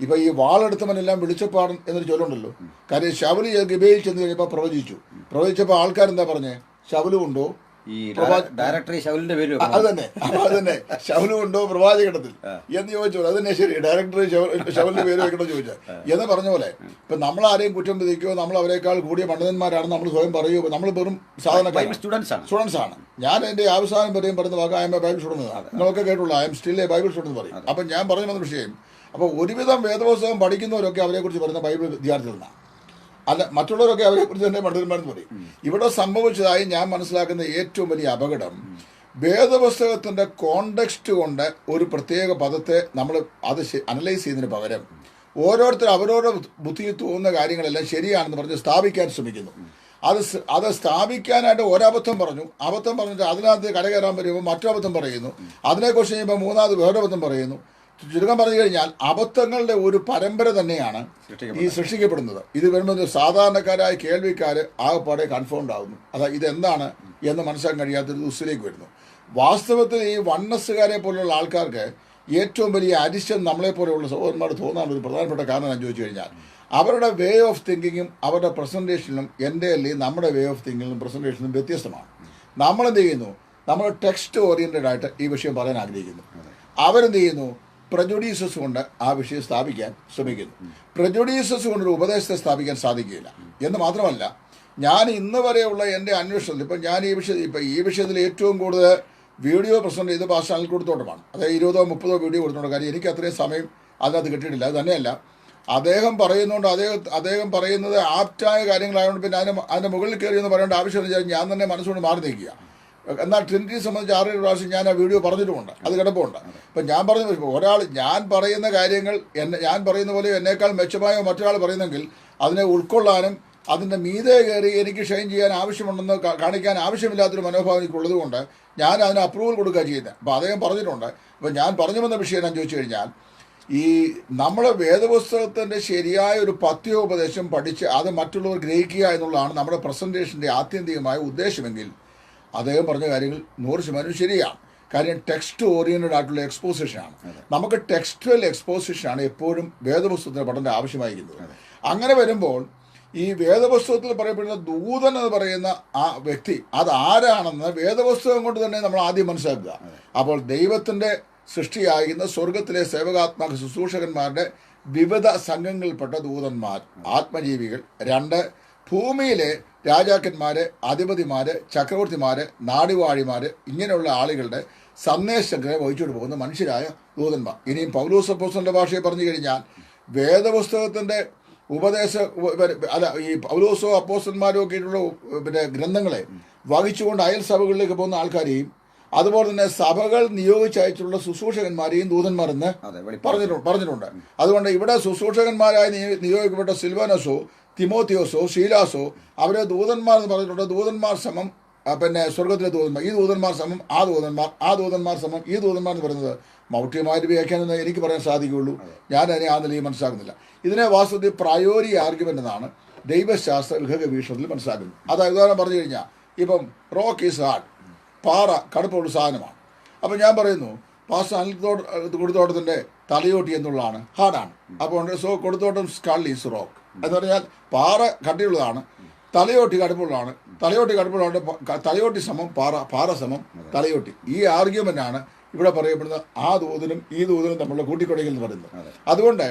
ഇപ്പൊ ഈ വാളെടുത്തവനെല്ലാം വിളിച്ചപ്പാടൻ എന്നൊരു ചൊല്ലുണ്ടല്ലോ. കാര്യം ശൗല് ഗിബെയിൽ ചെന്ന് കഴിഞ്ഞപ്പോൾ പ്രവചിച്ചപ്പോൾ ആൾക്കാരെന്താ പറഞ്ഞേ? ശൗലും ഉണ്ടോ? ഡയറക്ടറി ശൗലിന്റെ പേര് അത് തന്നെ ശൗലും ഉണ്ടോ പ്രവാചകടത്തിൽ എന്ന് ചോദിച്ചോളൂ. അത് തന്നെ ശരി, ഡയറക്ടറി ശൗലിന്റെ പേര് വെക്കണമെന്ന് ചോദിച്ചാൽ എന്ന് പറഞ്ഞ പോലെ ഇപ്പൊ നമ്മൾ ആരെയും കുറ്റം വിധിക്കുകയോ നമ്മൾ അവരെക്കാൾ കൂടിയ പണ്ഡിതന്മാരാണെന്ന് നമ്മൾ സ്വയം പറയുകയോ, നമ്മൾ വെറും സാധാരണ സ്റ്റുഡൻസ് ആണ്. ഞാൻ എന്റെ അവസാനം വരെയും പറയുന്ന വാക്ക് I am a Bible student. നിങ്ങളൊക്കെ കേട്ടുള്ള I am still a Bible student പറയും. അപ്പൊ ഞാൻ പറഞ്ഞു വന്ന വിഷയം, അപ്പൊ ഒരുവിധം വേദപുസ്തകം പഠിക്കുന്നവരൊക്കെ അവരെ കുറിച്ച് പറയുന്ന ബൈബിൾ വിദ്യാർത്ഥികളാണ്. അല്ല, മറ്റുള്ളവരൊക്കെ അവരെക്കുറിച്ച് തന്നെ പണ്ഡിതന്മാരെന്ന് പറയും. ഇവിടെ സംഭവിച്ചതായി ഞാൻ മനസ്സിലാക്കുന്ന ഏറ്റവും വലിയ അപകടം, വേദപുസ്തകത്തിന്റെ കോണ്ടെക്സ്റ്റ് കൊണ്ട് ഒരു പ്രത്യേക പദത്തെ നമ്മൾ അത് അനലൈസ് ചെയ്യുന്നതിന് പകരം ഓരോരുത്തർ അവരോട് ബുദ്ധിയിൽ തോന്നുന്ന കാര്യങ്ങളെല്ലാം ശരിയാണെന്ന് പറഞ്ഞ് സ്ഥാപിക്കാൻ ശ്രമിക്കുന്നു. അത് സ്ഥാപിക്കാനായിട്ട് ഒരബദ്ധം പറഞ്ഞിട്ട് അതിനകത്ത് കരകയറാൻ വരുമ്പോൾ മറ്റൊരബദ്ധം പറയുന്നു. അതിനെക്കുറിച്ച് കഴിയുമ്പോൾ 3ാമത് വേറൊരബദ്ധം പറയുന്നു. ചുരുക്കം പറഞ്ഞു കഴിഞ്ഞാൽ അബദ്ധങ്ങളുടെ ഒരു പരമ്പര തന്നെയാണ് ഈ സൃഷ്ടിക്കപ്പെടുന്നത്. ഇത് വരുമ്പോൾ സാധാരണക്കാരായ കേൾവിക്കാർ ആകെപ്പാടെ കൺഫൗണ്ട് ആകുന്നു. ഇതെന്താണ് എന്ന് മനസ്സിലാക്കാൻ കഴിയാത്തൊരു ദിവസത്തിലേക്ക് വരുന്നു. വാസ്തവത്തിൽ ഈ വണ്ണസ്സുകാരെ പോലുള്ള ആൾക്കാർക്ക് ഏറ്റവും വലിയ അരിശം നമ്മളെപ്പോലെയുള്ള സഹോദരന്മാർ തോന്നാൻ ഒരു പ്രധാനപ്പെട്ട കാരണം ഞാൻ ചോദിച്ചു കഴിഞ്ഞാൽ, അവരുടെ വേ ഓഫ് തിങ്കിങ്ങും അവരുടെ പ്രസന്റേഷനും എൻ്റെ അല്ലെങ്കിൽ നമ്മുടെ വേ ഓഫ് തിങ്കിങ്ങും പ്രസന്റേഷനും വ്യത്യസ്തമാണ്. നമ്മളെന്ത് ചെയ്യുന്നു? നമ്മൾ ടെക്സ്റ്റ് ഓറിയന്റഡ് ആയിട്ട് ഈ വിഷയം പറയാൻ ആഗ്രഹിക്കുന്നു. അവരെന്ത് ചെയ്യുന്നു? പ്രജുഡീസസ് കൊണ്ട് ആ വിഷയം സ്ഥാപിക്കാൻ ശ്രമിക്കുന്നു. പ്രജുഡീസസ് കൊണ്ടൊരു ഉപദേശത്തെ സ്ഥാപിക്കാൻ സാധിക്കുകയില്ല. എന്ന് മാത്രമല്ല, ഞാൻ ഇന്ന് വരെയുള്ള എൻ്റെ അന്വേഷണത്തിൽ ഇപ്പം ഞാൻ ഈ വിഷയത്തിൽ ഏറ്റവും കൂടുതൽ വീഡിയോ പ്രസൻറ്റ് ചെയ്ത് പാസ്റ്റർ അനിൽ കൊടുത്തോട്ടമാണ്. അതായത് 20-30 വീഡിയോ കൊടുത്തോണ്ട്. കാര്യം എനിക്ക് അത്രയും സമയം അതിനകത്ത് കിട്ടിയിട്ടില്ല. അത് തന്നെയല്ല, അദ്ദേഹം പറയുന്നതുകൊണ്ട് അദ്ദേഹം പറയുന്നത് ആപ്റ്റായ കാര്യങ്ങളായതുകൊണ്ട് പിന്നെ അതിൻ്റെ മുകളിൽ കയറി എന്ന് പറയേണ്ട ആവശ്യമില്ല. ഞാൻ തന്നെ മനസ്സുകൊണ്ട് മാറി നിൽക്കുക. എന്നാൽ ട്രിനിറ്റിയെ സംബന്ധിച്ച് 6 പ്രാവശ്യം ഞാൻ ആ വീഡിയോ പറഞ്ഞിട്ടുമുണ്ട്, അത് കിടപ്പുണ്ട്. ഇപ്പം ഞാൻ പറഞ്ഞു, ഒരാൾ ഞാൻ പറയുന്ന കാര്യങ്ങൾ ഞാൻ പറയുന്ന പോലെ എന്നേക്കാൾ മെച്ചമായോ മറ്റൊരാൾ പറയുന്നെങ്കിൽ അതിനെ ഉൾക്കൊള്ളാനും അതിൻ്റെ മീതെ കയറി എനിക്ക് ഷൈൻ ചെയ്യാൻ ആവശ്യമുണ്ടെന്ന് കാണിക്കാൻ ആവശ്യമില്ലാത്തൊരു മനോഭാവം എനിക്കുള്ളത് കൊണ്ട് ഞാൻ അതിന് അപ്രൂവൽ കൊടുക്കുക ചെയ്യുന്നത്. അപ്പോൾ അദ്ദേഹം പറഞ്ഞിട്ടുണ്ട്. അപ്പോൾ ഞാൻ പറഞ്ഞു വന്ന വിഷയം ഞാൻ ചോദിച്ചു കഴിഞ്ഞാൽ, ഈ നമ്മുടെ വേദപുസ്തകത്തിൻ്റെ ശരിയായ ഒരു പഥ്യോപദേശം പഠിച്ച് അത് മറ്റുള്ളവർ ഗ്രഹിക്കുക എന്നുള്ളതാണ് നമ്മുടെ പ്രസൻറ്റേഷൻ്റെ ആത്യന്തികമായ ഉദ്ദേശമെങ്കിൽ അദ്ദേഹം പറഞ്ഞ കാര്യങ്ങൾ 100% ശരിയാണ്. കാര്യം ടെക്സ്റ്റ് ഓറിയൻറ്റഡ് ആയിട്ടുള്ള എക്സ്പോസിഷനാണ്. നമുക്ക് ടെക്സ്റ്റൽ എക്സ്പോസിഷനാണ് എപ്പോഴും വേദപുസ്തകത്തിൻ്റെ പഠനം ആവശ്യമായിരിക്കുന്നത്. അങ്ങനെ വരുമ്പോൾ ഈ വേദപുസ്തകത്തിൽ പറയപ്പെടുന്ന ദൂതൻ എന്ന് പറയുന്ന ആ വ്യക്തി അത് ആരാണെന്ന് വേദപുസ്തകം കൊണ്ട് തന്നെ നമ്മൾ ആദ്യം മനസ്സിലാക്കുക. അപ്പോൾ ദൈവത്തിൻ്റെ സൃഷ്ടിയായിരുന്ന സ്വർഗത്തിലെ സേവകാത്മക ശുശ്രൂഷകന്മാരുടെ വിവിധ സംഘങ്ങളിൽപ്പെട്ട ദൂതന്മാർ, ആത്മജീവികൾ. 2, ഭൂമിയിലെ രാജാക്കന്മാർ, അധിപതിമാർ, ചക്രവർത്തിമാർ, നാടുവാഴിമാർ, ഇങ്ങനെയുള്ള ആളുകളുടെ സന്ദേശങ്ങളെ വഹിച്ചുകൊണ്ട് പോകുന്ന മനുഷ്യരായ ദൂതന്മാർ. ഇനിയും പൗലോസ് അപ്പോസ്തലന്റെ ഭാഷയെ പറഞ്ഞു കഴിഞ്ഞാൽ വേദപുസ്തകത്തിൻ്റെ ഈ പൗലോസോ അപ്പോസ്തലന്മാരോ ഒക്കെയുള്ള ഗ്രന്ഥങ്ങളെ വഹിച്ചുകൊണ്ട് അയൽ സഭകളിലേക്ക് പോകുന്ന ആൾക്കാരെയും അതുപോലെ തന്നെ സഭകൾ നിയോഗിച്ചയച്ചുള്ള ശുശ്രൂഷകന്മാരെയും ദൂതന്മാരെന്ന് പറഞ്ഞിട്ടുണ്ട്. അതുകൊണ്ട് ഇവിടെ ശുശ്രൂഷകന്മാരായി നിയോഗിക്കപ്പെട്ട സിൽവാനോസോ, തിമോത്തിയോസോ, ശീലാസോ അവരെ ദൂതന്മാർ എന്ന് പറഞ്ഞിട്ടുണ്ട്. ദൂതന്മാർ സമം സ്വർഗത്തിലെ ദൂതന്മാർ, ഈ ദൂതന്മാർ സമം ആ ദൂതന്മാർ, ആ ദൂതന്മാർ സമം ഈ ദൂതന്മാർ എന്ന് പറയുന്നത് മൗഢ്യമായിട്ട് വ്യാഖ്യാനം എനിക്ക് പറയാൻ സാധിക്കുകയുള്ളൂ. ഞാൻ അതിനെ ആ നിലയിൽ മനസ്സിലാക്കുന്നില്ല. ഇതിനെ വാസ്തവത്തിൽ പ്രയോറി ആർഗ്യുമെൻ്റ് എന്നാണ് ദൈവശാസ്ത്ര വിഹക വീക്ഷണത്തിൽ മനസ്സിലാക്കുന്നത്. അതായത് ഉദാഹരണം പറഞ്ഞു കഴിഞ്ഞാൽ, ഇപ്പം റോക്ക് ഈസ് ഹാർഡ്, പാറ കടുപ്പമുള്ള സാധനമാണ്. അപ്പം ഞാൻ പറയുന്നു പാസ്റ്റർ അനിൽ കൊടുത്തോട്ടത്തിൻ്റെ തലയോട്ടി എന്നുള്ളതാണ് ഹാർഡാണ്. അപ്പോൾ കൊടുത്തോട്ടം സ്കൾ ഈസ് റോക്ക് എന്ന് പറഞ്ഞാൽ പാറ കട്ടിയുള്ളതാണ്, തലയോട്ടി കടുപ്പുള്ളതാണ്. തലയോട്ടി സമം പാറ, പാറ സമം തലയോട്ടി. ഈ ആർഗ്യുമെൻ്റാണ് ഇവിടെ പറയപ്പെടുന്ന ആ ദൂതനും ഈ ദൂതനും തമ്മിലുള്ള കൂട്ടിക്കൊടുക്കൽ എന്ന് പറയുന്നത്. അതുകൊണ്ട്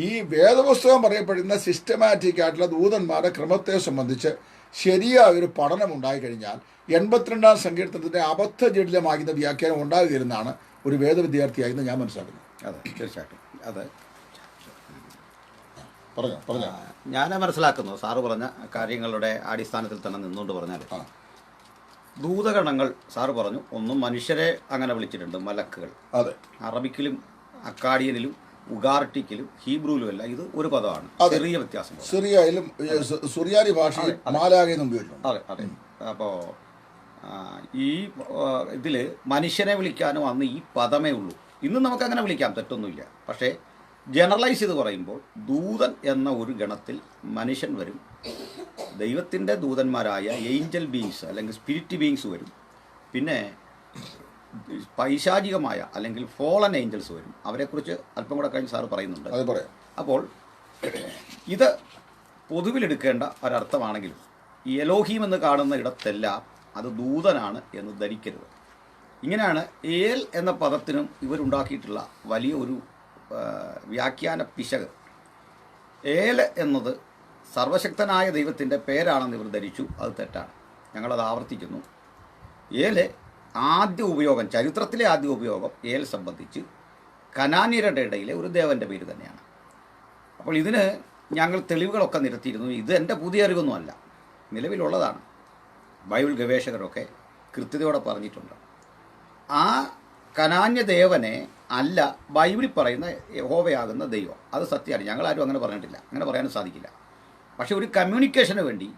ഈ വേദപുസ്തകം പറയപ്പെടുന്ന സിസ്റ്റമാറ്റിക് ആയിട്ടുള്ള ദൂതന്മാരുടെ ക്രമത്തെ സംബന്ധിച്ച് ശരിയായ ഒരു പഠനം ഉണ്ടായിക്കഴിഞ്ഞാൽ 82-ാം സങ്കീർത്തനത്തിൻ്റെ അബദ്ധജടിലമാകുന്ന വ്യാഖ്യാനം ഉണ്ടാകുകയെന്നാണ് ഒരു വേദവിദ്യാർത്ഥിയായിരുന്നു ഞാൻ മനസ്സിലാക്കുന്നത്. അതെ, തീർച്ചയായിട്ടും. അതെ, പറഞ്ഞോ. ഞാൻ മനസ്സിലാക്കുന്നു സാറ് പറഞ്ഞ കാര്യങ്ങളുടെ അടിസ്ഥാനത്തിൽ തന്നെ നിന്നുകൊണ്ട് പറഞ്ഞാൽ, ദൂതഗണങ്ങൾ സാറ് പറഞ്ഞു, ഒന്നും മനുഷ്യരെ അങ്ങനെ വിളിച്ചിട്ടുണ്ട്, മലക്കുകൾ. അതെ, അറബിക്കിലും അക്കാഡിയനിലും ഉഗാർട്ടിക്കിലും ഹീബ്രുവിലും അല്ല, ഇത് ഒരു പദമാണ്. ചെറിയ വ്യത്യാസം. സിറിയയിലും സുറിയാനി ഭാഷയിൽ മാലാഖയെന്ന് ഉപയോഗിക്കുന്നു. അതെ അതെ. അപ്പോൾ ഈ ഇതിൽ മനുഷ്യനെ വിളിക്കാനും അന്ന് ഈ പദമേ ഉള്ളൂ. ഇന്ന് നമുക്കങ്ങനെ വിളിക്കാം, തെറ്റൊന്നുമില്ല. പക്ഷേ ജനറലൈസ് ചെയ്ത് പറയുമ്പോൾ ദൂതൻ എന്ന ഒരു ഗണത്തിൽ മനുഷ്യൻ വരും, ദൈവത്തിൻ്റെ ദൂതന്മാരായ ഏഞ്ചൽ ബീങ്സ് അല്ലെങ്കിൽ സ്പിരിറ്റ് ബീങ്സ് വരും, പിന്നെ പൈശാചികമായ അല്ലെങ്കിൽ ഫോളൻ ഏഞ്ചൽസ് വരും. അവരെക്കുറിച്ച് അല്പം കൂടെ കഴിഞ്ഞ് സാറ് പറയുന്നുണ്ട്. അപ്പോൾ ഇത് പൊതുവിലെടുക്കേണ്ട ഒരർത്ഥമാണെങ്കിലും ഈ എലോഹീം എന്ന് കാണുന്ന ഇടത്തെല്ലാം അത് ദൂതനാണ് എന്ന് ധരിക്കരുത്. ഇങ്ങനെയാണ് ഏൽ എന്ന പദത്തിനും ഇവരുണ്ടാക്കിയിട്ടുള്ള വലിയ ഒരു വ്യാഖ്യാന പിശക്. ഏൽ എന്നത് സർവശക്തനായ ദൈവത്തിൻ്റെ പേരാണെന്ന് ഇവർ ധരിച്ചു. അത് തെറ്റാണ്. ഞങ്ങളത് ആവർത്തിക്കുന്നു. ഏല് ആദ്യ ഉപയോഗം, ചരിത്രത്തിലെ ആദ്യ ഉപയോഗം ഏൽ സംബന്ധിച്ച് കനാന്യരുടെ ഇടയിലെ ഒരു ദേവൻ്റെ പേര് തന്നെയാണ്. അപ്പോൾ ഇതിന് ഞങ്ങൾ തെളിവുകളൊക്കെ നിരത്തിയിരുന്നു. ഇത് എൻ്റെ പുതിയ അറിവൊന്നുമല്ല, നിലവിലുള്ളതാണ്. ബൈബിൾ ഗവേഷകരൊക്കെ കൃത്യതയോടെ പറഞ്ഞിട്ടുണ്ട്. ആ കനാന്യ ദേവനെ അല്ല ബൈബിളിൽ പറയുന്ന യഹോവയാകുന്ന ദൈവം. അത് സത്യമാണ്. ഞങ്ങളാരും അങ്ങനെ പറഞ്ഞിട്ടില്ല, അങ്ങനെ പറയാനും സാധിക്കില്ല. പക്ഷെ ഒരു കമ്മ്യൂണിക്കേഷന് വേണ്ടി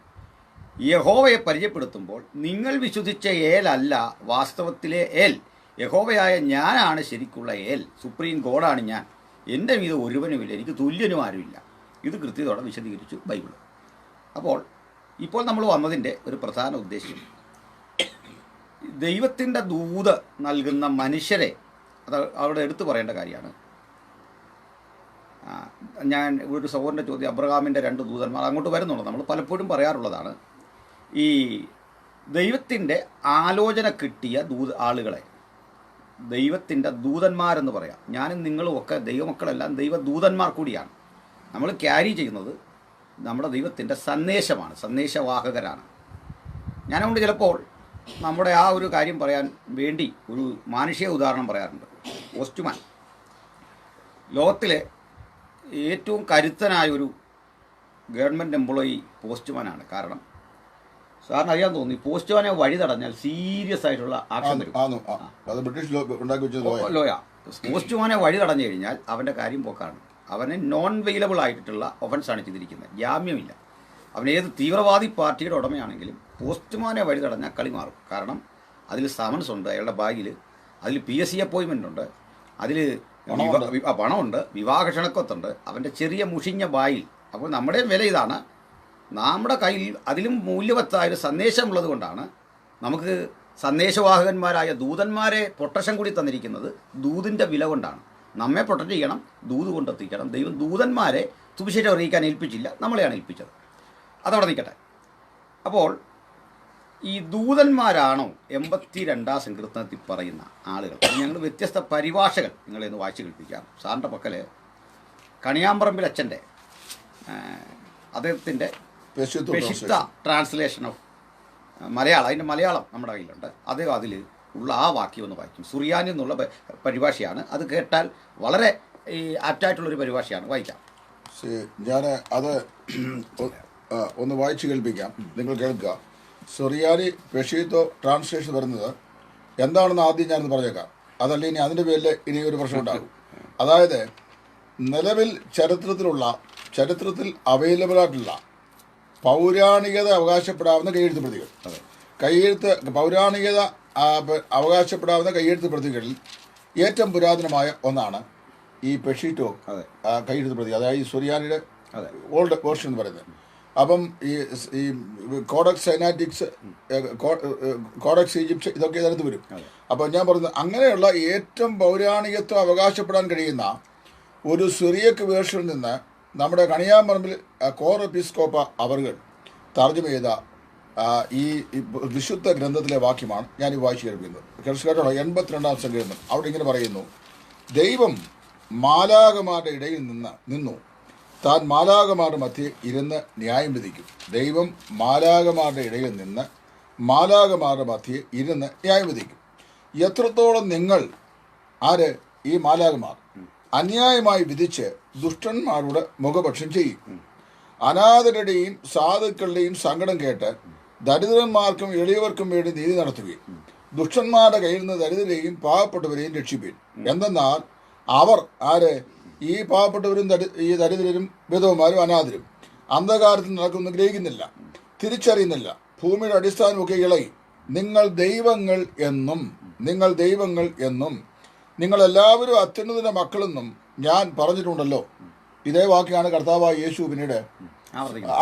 യഹോവയെ പരിചയപ്പെടുത്തുമ്പോൾ നിങ്ങൾ വിശ്വസിച്ച ഏലല്ല വാസ്തവത്തിലെ ഏൽ, യഹോവയായ ഞാനാണ് ശരിക്കുള്ള ഏൽ, സുപ്രീം ഗോഡാണ് ഞാൻ, എൻ്റെ മീത് ഒരുവനുമില്ല, എനിക്ക് തുല്യനും ആരുമില്ല. ഇത് കൃത്യതയോടെ വിശദീകരിച്ചു ബൈബിൾ. അപ്പോൾ ഇപ്പോൾ നമ്മൾ വന്നതിൻ്റെ ഒരു പ്രധാന ഉദ്ദേശ്യം, ദൈവത്തിൻ്റെ ദൂത് നൽകുന്ന മനുഷ്യരെ അത് അവിടെ എടുത്തു പറയേണ്ട കാര്യമാണ്. ഞാൻ ഒരു സഹോദരൻ്റെ ചോദ്യം, അബ്രഹാമിൻ്റെ 2 ദൂതന്മാർ അങ്ങോട്ട് വരുന്നുള്ളത് നമ്മൾ പലപ്പോഴും പറയാറുള്ളതാണ്. ഈ ദൈവത്തിൻ്റെ ആലോചന കിട്ടിയ ആളുകളെ ദൈവത്തിൻ്റെ ദൂതന്മാരെന്ന് പറയാം. ഞാനും നിങ്ങളും ഒക്കെ ദൈവമക്കളെല്ലാം ദൈവദൂതന്മാർ കൂടിയാണ്. നമ്മൾ ക്യാരി ചെയ്യുന്നത് നമ്മുടെ ദൈവത്തിൻ്റെ സന്ദേശമാണ്, സന്ദേശവാഹകരാണ്. ഞാനതുകൊണ്ട് ചിലപ്പോൾ നമ്മുടെ ആ ഒരു കാര്യം പറയാൻ വേണ്ടി ഒരു മാനുഷിക ഉദാഹരണം പറയാറുണ്ട്. പോസ്റ്റ്മാൻ ലോകത്തിലെ ഏറ്റവും കരുത്തനായ ഒരു ഗവൺമെൻറ് എംപ്ലോയി പോസ്റ്റ്മാനാണ്. കാരണം സാറിന് അറിയാൻ തോന്നി, പോസ്റ്റ്മാനെ വഴി തടഞ്ഞാൽ സീരിയസ് ആയിട്ടുള്ള ആക്ഷൻ വരും. അത് ബ്രിട്ടീഷ് ഉണ്ടാക്കി വെച്ചത് ലോയ. പോസ്റ്റ്മാനെ വഴി തടഞ്ഞു കഴിഞ്ഞാൽ അവൻ്റെ കാര്യം പോക്കാണ്. അവന് നോൺ വെയിലബിൾ ആയിട്ടുള്ള ഒഫൻസാണ് ചെയ്തിരിക്കുന്നത്, ജാമ്യമില്ല. അവൻ ഏത് തീവ്രവാദി പാർട്ടിയുടെ ഉടമയാണെങ്കിലും പോസ്റ്റ്മാനെ വഴി തടഞ്ഞാൽ കളി മാറും. കാരണം അതിൽ സമൻസ് ഉണ്ട്, അയാളുടെ ബാഗിൽ, അതിൽ PSC അപ്പോയിൻമെൻ്റ് ഉണ്ട്, അതിൽ പണമുണ്ട്, വിവാഹ ക്ഷണക്കത്തുണ്ട്, അവൻ്റെ ചെറിയ മുഷിഞ്ഞ ബായിൽ. അപ്പോൾ നമ്മുടെ വില ഇതാണ്, നമ്മുടെ കയ്യിൽ അതിലും മൂല്യവത്തായൊരു സന്ദേശമുള്ളത് കൊണ്ടാണ് നമുക്ക് സന്ദേശവാഹകന്മാരായ ദൂതന്മാരെ പ്രൊട്ടക്ഷൻ കൂടി തന്നിരിക്കുന്നത്. ദൂതിൻ്റെ വില കൊണ്ടാണ്. നമ്മെ പ്രൊട്ടക്റ്റ് ചെയ്യണം, ദൂത് കൊണ്ടെത്തിക്കണം. ദൈവം ദൂതന്മാരെ സുവിശേഷം അറിയിക്കാൻ ഏൽപ്പിച്ചില്ല, നമ്മളെയാണ് ഏൽപ്പിച്ചത്. അതവിടെ നിൽക്കട്ടെ. അപ്പോൾ ഈ ദൂതന്മാരാണോ 82 സങ്കീർത്തനത്തിൽ പറയുന്ന ആളുകൾ? ഞങ്ങൾ വ്യത്യസ്ത പരിഭാഷകൾ നിങ്ങളെ ഒന്ന് വായിച്ചു കേൾപ്പിക്കാം. സാറിൻ്റെ പക്കൽ കണിയാമ്പറമ്പിൽ അച്ഛൻ്റെ അദ്ദേഹത്തിൻ്റെ പെഷിത്ത ട്രാൻസ്ലേഷൻ ഓഫ് മലയാളം, അതിൻ്റെ മലയാളം നമ്മുടെ കയ്യിലുണ്ട്. അദ്ദേഹം അതിൽ ഉള്ള ആ വാക്യം ഒന്ന് വായിക്കും. സുറിയാനി എന്നുള്ള പരിഭാഷയാണ്. അത് കേട്ടാൽ വളരെ ഈ ആപ്റ്റായിട്ടുള്ളൊരു പരിഭാഷയാണ്. വായിക്കാം. ഞാൻ അത് ഒന്ന് വായിച്ചു കേൾപ്പിക്കാം, നിങ്ങൾ കേൾക്കുക. സുറിയാനി പെഷീത്തോ ട്രാൻസ്ലേഷൻ വരുന്നത് എന്താണെന്ന് ആദ്യം ഞാനൊന്ന് പറഞ്ഞേക്കാം. അതല്ല ഇനി അതിൻ്റെ പേരിൽ ഇനി ഒരു പ്രശ്നം ഉണ്ടാകും. അതായത് നിലവിൽ ചരിത്രത്തിൽ അവൈലബിൾ ആയിട്ടുള്ള പൗരാണികത അവകാശപ്പെടാവുന്ന കൈയെഴുത്ത് പ്രതികൾ, പൗരാണികത അവകാശപ്പെടാവുന്ന കൈയെഴുത്ത് പ്രതികളിൽ ഏറ്റവും പുരാതനമായ ഒന്നാണ് ഈ പെഷീറ്റോ കൈയെഴുത്ത് പ്രതി, അതായത് ഈ സുറിയാനിയുടെ ഓൾഡ് വേർഷൻ എന്ന് പറയുന്നത്. അപ്പം ഈ കോഡക്സ് സൈനാറ്റിക്സ്, കോഡക്സ് ഈജിപ്ഷ്യൻ, ഇതൊക്കെ ഇതിനകത്ത് വരും. അപ്പം ഞാൻ പറയുന്നത് അങ്ങനെയുള്ള ഏറ്റവും പൗരാണികത്വം അവകാശപ്പെടാൻ കഴിയുന്ന ഒരു സിറിയക്ക് വേർഷനിൽ നിന്ന് നമ്മുടെ കണിയാമ്പറമ്പിൽ കോർ എപ്പിസ്കോപ്പ അവറുകൾ തർജ്ജമ ചെയ്ത ഈ വിശുദ്ധ ഗ്രന്ഥത്തിലെ വാക്യമാണ് ഞാൻ ഈ വായിച്ചു കേൾപ്പിക്കുന്നത്. കേട്ടോ, 82 സങ്കീർത്തനം. അവിടെ ഇങ്ങനെ പറയുന്നു: ദൈവം മാലാകമാരുടെ ഇടയിൽ നിന്നു താൻ മാലാകമാരുടെ മധ്യേ ഇരുന്ന് ന്യായം വിധിക്കും. ദൈവം മാലാകമാരുടെ ഇടയിൽ നിന്ന് മാലാകമാരുടെ മധ്യേ ഇരുന്ന് ന്യായം വിധിക്കും. എത്രത്തോളം നിങ്ങൾ ഈ മാലാകമാർ അന്യായമായി വിധിച്ച് ദുഷ്ടന്മാരുടെ മുഖപക്ഷം ചെയ്യും. അനാഥരുടെയും സാധുക്കളുടെയും സങ്കടം കേട്ട് ദരിദ്രന്മാർക്കും എളിയവർക്കും വേണ്ടി നീതി നടത്തുകയും ദുഷ്ടന്മാരുടെ കയ്യിൽ നിന്ന് ദരിദ്രരെയും പാവപ്പെട്ടവരെയും രക്ഷിപ്പീൻ. എന്തെന്നാൽ അവർ ഈ പാവപ്പെട്ടവരും ഈ ദരിദ്രരും വിധവന്മാരും അനാഥരും അന്ധകാരത്തിൽ നടക്കുന്ന ഗ്രഹിക്കുന്നില്ല, തിരിച്ചറിയുന്നില്ല. ഭൂമിയുടെ അടിസ്ഥാനമൊക്കെ ഇളകി. നിങ്ങൾ ദൈവങ്ങൾ എന്നും നിങ്ങളെല്ലാവരും അത്യുന്നതിൻ്റെ മക്കളെന്നും ഞാൻ പറഞ്ഞിട്ടുണ്ടല്ലോ. ഇതേ വാക്യാണ് കർത്താവായ യേശു പിന്നീട്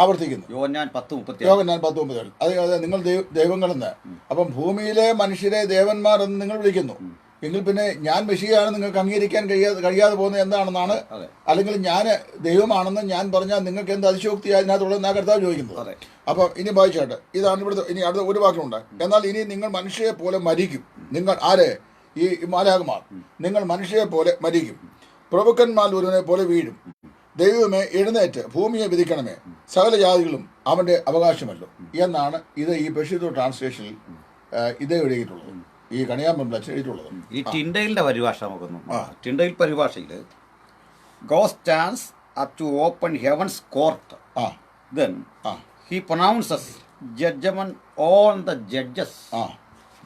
ആവർത്തിക്കുന്നു. യോഹന്നാൻ 10:37. അതെ, നിങ്ങൾ ദൈവങ്ങളെന്ന്. അപ്പം ഭൂമിയിലെ മനുഷ്യരെ ദേവന്മാരെന്ന് നിങ്ങൾ വിളിക്കുന്നു. എങ്കിൽ പിന്നെ ഞാൻ മെഷിയാണ് നിങ്ങൾക്ക് അംഗീകരിക്കാൻ കഴിയാതെ പോകുന്നത് എന്താണെന്നാണ്, അല്ലെങ്കിൽ ഞാൻ ദൈവമാണെന്ന് ഞാൻ പറഞ്ഞാൽ നിങ്ങൾക്ക് എന്ത് അതിശോക്തി അതിനകത്തുള്ള കർത്താവ് ചോദിക്കുന്നത്. അപ്പം ഇനി വായിച്ചാട്ടെ, ഇതാണ് ഇവിടുത്തെ. ഇനി അടുത്ത ഒരു വാക്കുണ്ട്: എന്നാൽ ഇനി നിങ്ങൾ മനുഷ്യരെ പോലെ മരിക്കും. നിങ്ങൾ ഈ മാലാകമാർ, നിങ്ങൾ മനുഷ്യരെ പോലെ മരിക്കും. പ്രഭുക്കന്മാർ ഒരുവനെ പോലെ വീഴും. ദൈവമേ, എഴുന്നേറ്റ് ഭൂമിയെ വിധിക്കണമേ, സകല ജാതികളും അവന്റെ അവകാശമല്ലോ എന്നാണ് ഇത് ഈ പെഷീത്തോ ട്രാൻസ്ലേഷനിൽ ഇതേ എഴുതിയിട്ടുള്ളത്, ഈ കണിയാമ്പറമ്പിൽ എഴുതിയിട്ടുള്ളത്. ഈ ടിൻഡയിലിന്റെ പരിഭാഷ നോക്കുന്നു. ടിൻഡയിൽ പരിഭാഷയിൽ God stands up to open heaven's court. Then he pronounces judgment on the judges.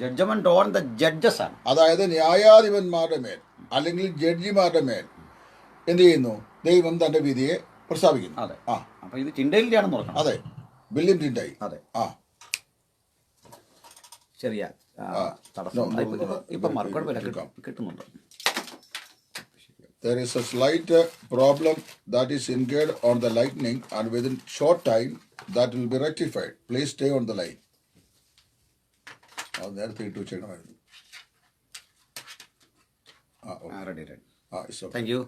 Judgment on the judges ആണ്. അതായത് ന്യായാധിപന്മാരുടെ മേൽ അല്ലെങ്കിൽ ജഡ്ജിമാരുടെ മേൽ എന്ത് ചെയ്യുന്നു? ദൈവം തന്റെ വിധിയെ പ്രസ്താവിക്കുന്നു. അതെ. അപ്പൊ ഇത് ടിൻഡയിലാണെന്ന് നോക്കണം. അതെ, വില്യം ടിൻഡൈൽ. അതെ. ശരിയാ. ഇപ്പൊ മറുപടി വില കിട്ടുന്നുണ്ട്. There is a slight problem that is incurred on the lightning, and within short time that will be rectified. Please stay on the line. നേരത്തെ ഇട്ടു ചെയ്യണമായിരുന്നു. Thank you.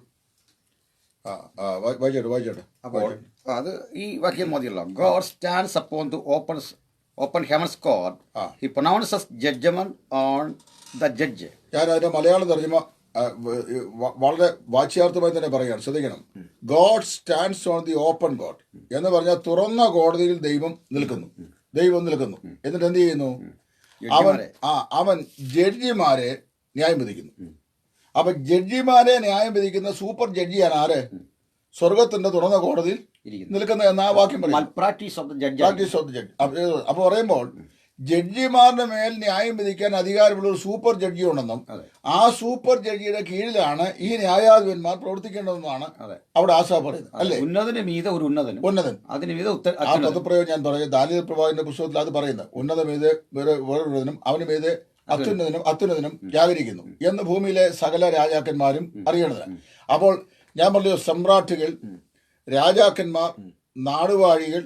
വായിച്ചോട്ടെ. അപ്പോൾ അത് ഈ വാക്യം മതിയല്ലോ. God stands upon the open heaven's court. He pronounces judgment on the judge. ഞാൻ അതിന്റെ മലയാളം തർജ്ജമ വളരെ വാച്യാർത്ഥമായി തന്നെ പറയുകയാണ്, ശ്രദ്ധിക്കണം. God stands on the open court എന്ന് പറഞ്ഞാൽ തുറന്ന കോടതിയിൽ ദൈവം നിൽക്കുന്നു. എന്നിട്ട് എന്ത് ചെയ്യുന്നു? അവൻ ജഡ്ജിമാരെ ന്യായം വിധിക്കുന്നു. അപ്പൊ ജഡ്ജിമാരെ ന്യായം വിധിക്കുന്ന സൂപ്പർ ജഡ്ജിയാണ് ആര്? സ്വർഗത്തിന്റെ തുറന്ന കോടതിയിൽ നിൽക്കുന്ന എന്ന ആ വാക്യം പറയും. Practice of the judge. അപ്പൊ പറയുമ്പോൾ ജഡ്ജിമാരുടെ മേൽ ന്യായം വിധിക്കാൻ അധികാരമുള്ള ഒരു സൂപ്പർ ജഡ്ജി ഉണ്ടെന്നും ആ സൂപ്പർ ജഡ്ജിയുടെ കീഴിലാണ് ഈ ന്യായാധിപന്മാർ പ്രവർത്തിക്കേണ്ടതെന്നാണ് അവിടെ ആശാ പറയുന്നത്, അല്ലേ? ഉന്നതന് മീതെ ഒരു ഉന്നതൻ. ആ പദപ്രയോഗം ഞാൻ പറയും, ദാനിയേൽ പ്രവാചകന്റെ പുസ്തകത്തിൽ അത് പറയുന്നത്. ഉന്നത മീതെ വേറൊരുവനും അവന് മീതെ അത്യുന്നതനും ജാഗരിക്കുന്നു എന്ന് ഭൂമിയിലെ സകല രാജാക്കന്മാരും അറിയണത്. അപ്പോൾ ഞാൻ പറഞ്ഞു, സമ്രാട്ടുകൾ, രാജാക്കന്മാർ, നാടുവാഴികൾ,